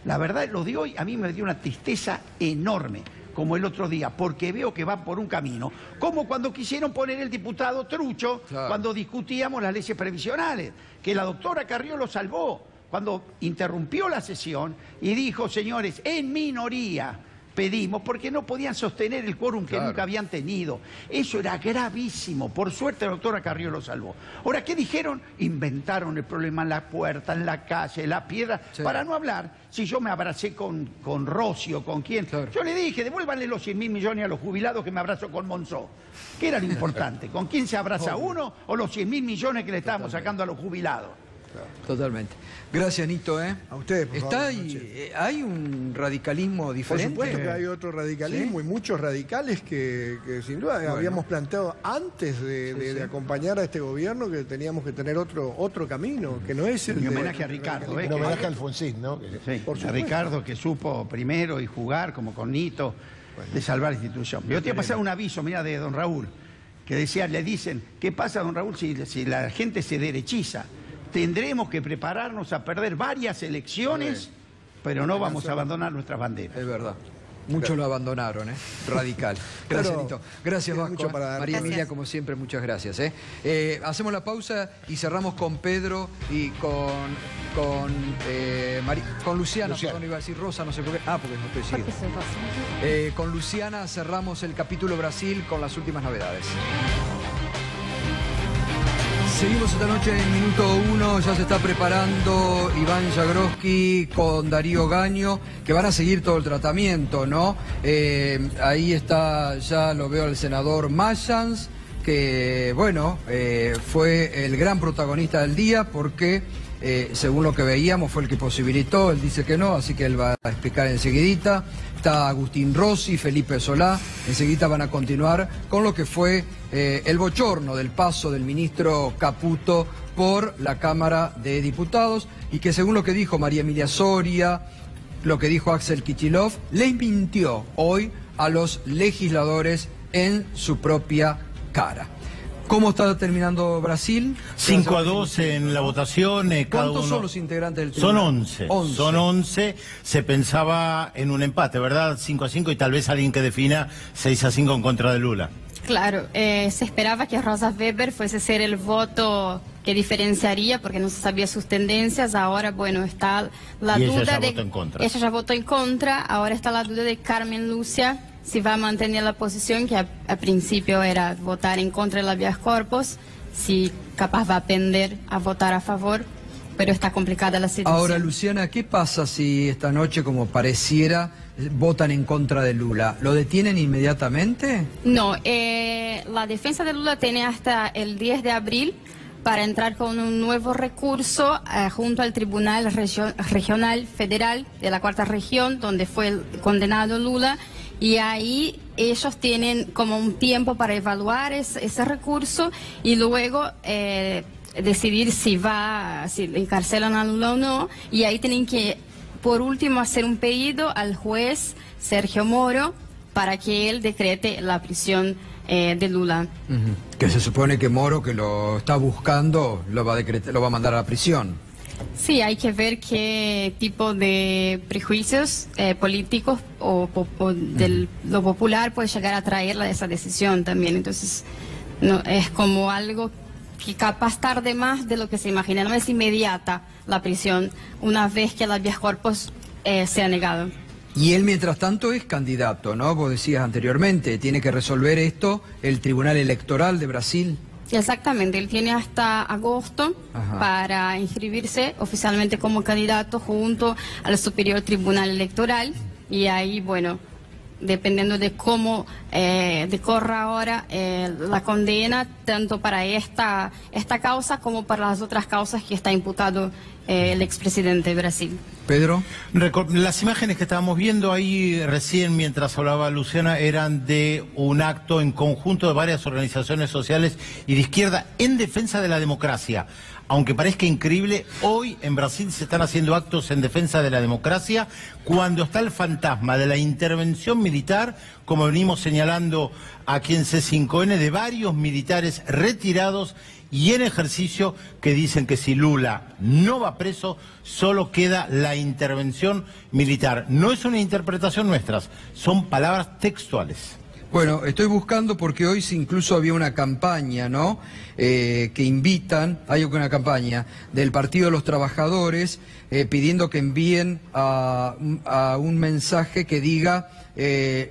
La verdad, lo de hoy a mí me dio una tristeza enorme, como el otro día, porque veo que va por un camino, como cuando quisieron poner el diputado Trucho, cuando discutíamos las leyes previsionales, que la doctora Carrió lo salvó, cuando interrumpió la sesión y dijo, señores, en minoría pedimos, porque no podían sostener el quórum que nunca habían tenido. Eso era gravísimo. Por suerte la doctora Carrió lo salvó. Ahora, ¿qué dijeron? Inventaron el problema en la puerta, en la calle, en la piedra, para no hablar. Si yo me abracé con Rossi o con quién, yo le dije, devuélvanle los 100.000 millones a los jubilados que me abrazo con Monzó. ¿Qué era lo importante? ¿Con quién se abraza uno o los 100.000 millones que le estábamos sacando a los jubilados? Totalmente. Gracias, Nito. A ustedes, por favor. ¿Hay un radicalismo diferente? Por supuesto que hay otro radicalismo y muchos radicales que sin duda habíamos planteado antes de acompañar a este gobierno que teníamos que tener otro camino, que no es el de... homenaje a Ricardo. En homenaje a Alfonsín, ¿no? Sí, a Ricardo, que supo primero y jugar como con Nito, de salvar la institución. Yo te voy a pasar un aviso, mira, de don Raúl, que decía, le dicen, ¿qué pasa, don Raúl, si la gente se derechiza? Tendremos que prepararnos a perder varias elecciones, pero no vamos a abandonar nuestras banderas. Es verdad. Muchos lo abandonaron, Radical. Gracias, Nito. Gracias, Vasco. María Emilia, como siempre, muchas gracias. Hacemos la pausa y cerramos con Pedro y con Luciana. Perdón, iba a decir Rosa, no sé por qué. Porque no estoy ciego. Con Luciana cerramos el capítulo Brasil con las últimas novedades. Seguimos esta noche en Minuto 1, ya se está preparando Iván Jagroski con Darío Gaño, que van a seguir todo el tratamiento, ¿no? Ahí está, ya lo veo al senador Mayans, que, bueno, fue el gran protagonista del día porque, según lo que veíamos, fue el que posibilitó, él dice que no, así que él va a explicar enseguidita. Está Agustín Rossi, Felipe Solá, enseguida van a continuar con lo que fue el bochorno del paso del ministro Caputo por la Cámara de Diputados y que según lo que dijo María Emilia Soria, lo que dijo Axel Kicillof, les mintió hoy a los legisladores en su propia cara. ¿Cómo está terminando Brasil? 5-2 en la votación. ¿Cuántos son los integrantes del tribunal? Son 11. Son 11. Se pensaba en un empate, ¿verdad? 5-5 y tal vez alguien que defina 6-5 en contra de Lula. Claro, se esperaba que Rosa Weber fuese ser el voto que diferenciaría porque no se sabía sus tendencias. Ahora, bueno, está la duda ella ya votó en contra. Ella ya votó en contra. Ahora está la duda de Carmen Lúcia si va a mantener la posición que a principio era votar en contra de habeas corpus, si capaz va a pender a votar a favor, pero está complicada la situación. Ahora, Luciana, ¿qué pasa si esta noche, como pareciera, votan en contra de Lula? ¿Lo detienen inmediatamente? No, la defensa de Lula tiene hasta el 10 de abril para entrar con un nuevo recurso junto al Tribunal Regional Federal de la Cuarta Región, donde fue condenado Lula, y ahí ellos tienen como un tiempo para evaluar ese recurso y luego decidir si encarcelan a Lula o no, y ahí tienen que, por último, hacer un pedido al juez Sergio Moro para que él decrete la prisión de Lula. Que se supone que Moro, que lo está buscando, lo va a mandar a la prisión. Sí, hay que ver qué tipo de prejuicios políticos o de lo popular puede llegar a traer esa decisión también. Entonces, no, es como algo que capaz tarde más de lo que se imagina. No es inmediata la prisión una vez que el habeas corpus sea negado. Y él, mientras tanto, es candidato, ¿no? Vos decías anteriormente, tiene que resolver esto el Tribunal Electoral de Brasil. Exactamente, él tiene hasta agosto para inscribirse oficialmente como candidato junto al Superior Tribunal Electoral y ahí, bueno, dependiendo de cómo decorra ahora la condena, tanto para esta causa como para las otras causas que está imputado el expresidente de Brasil. Pedro. Las imágenes que estábamos viendo ahí recién mientras hablaba Luciana eran de un acto en conjunto de varias organizaciones sociales y de izquierda en defensa de la democracia. aunque parezca increíble, hoy en Brasil se están haciendo actos en defensa de la democracia cuando está el fantasma de la intervención militar, como venimos señalando aquí en C5N, de varios militares retirados y en ejercicio que dicen que si Lula no va preso, solo queda la intervención militar. No es una interpretación nuestra, son palabras textuales. Bueno, estoy buscando porque hoy incluso había una campaña, ¿no? Que invitan, hay una campaña del Partido de los Trabajadores pidiendo que envíen a un mensaje que diga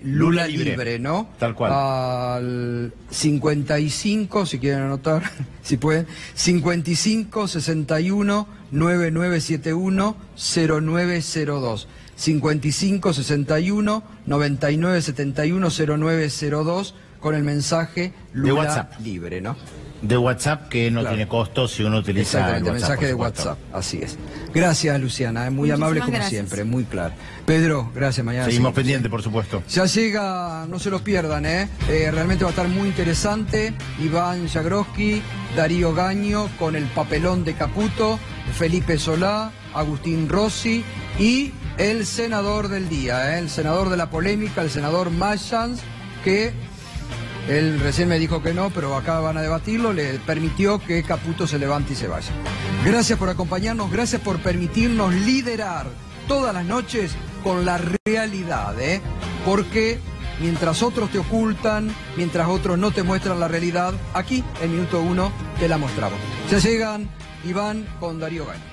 Lula libre, ¿no? Tal cual. Al 55, si quieren anotar, si pueden, 55 61 9971 0902. 55 61 99 71 0902 con el mensaje Lula de WhatsApp libre, ¿no? De WhatsApp, que no tiene costo si uno utiliza exactamente, el WhatsApp, mensaje de WhatsApp, así es. Gracias, Luciana, muy amable como siempre, muy claro. Pedro, gracias, mañana. Seguimos pendientes, por supuesto. Ya llega, no se los pierdan, realmente va a estar muy interesante. Iván Jagroski, Darío Gaño con el papelón de Caputo, Felipe Solá, Agustín Rossi y el senador del día, el senador de la polémica, el senador Mayans, que él recién me dijo que no, pero acá van a debatirlo, le permitió que Caputo se levante y se vaya. Gracias por acompañarnos, gracias por permitirnos liderar todas las noches con la realidad, porque mientras otros te ocultan, mientras otros no te muestran la realidad, aquí en Minuto 1 te la mostramos. Ya llegan Iván con Darío Gaño.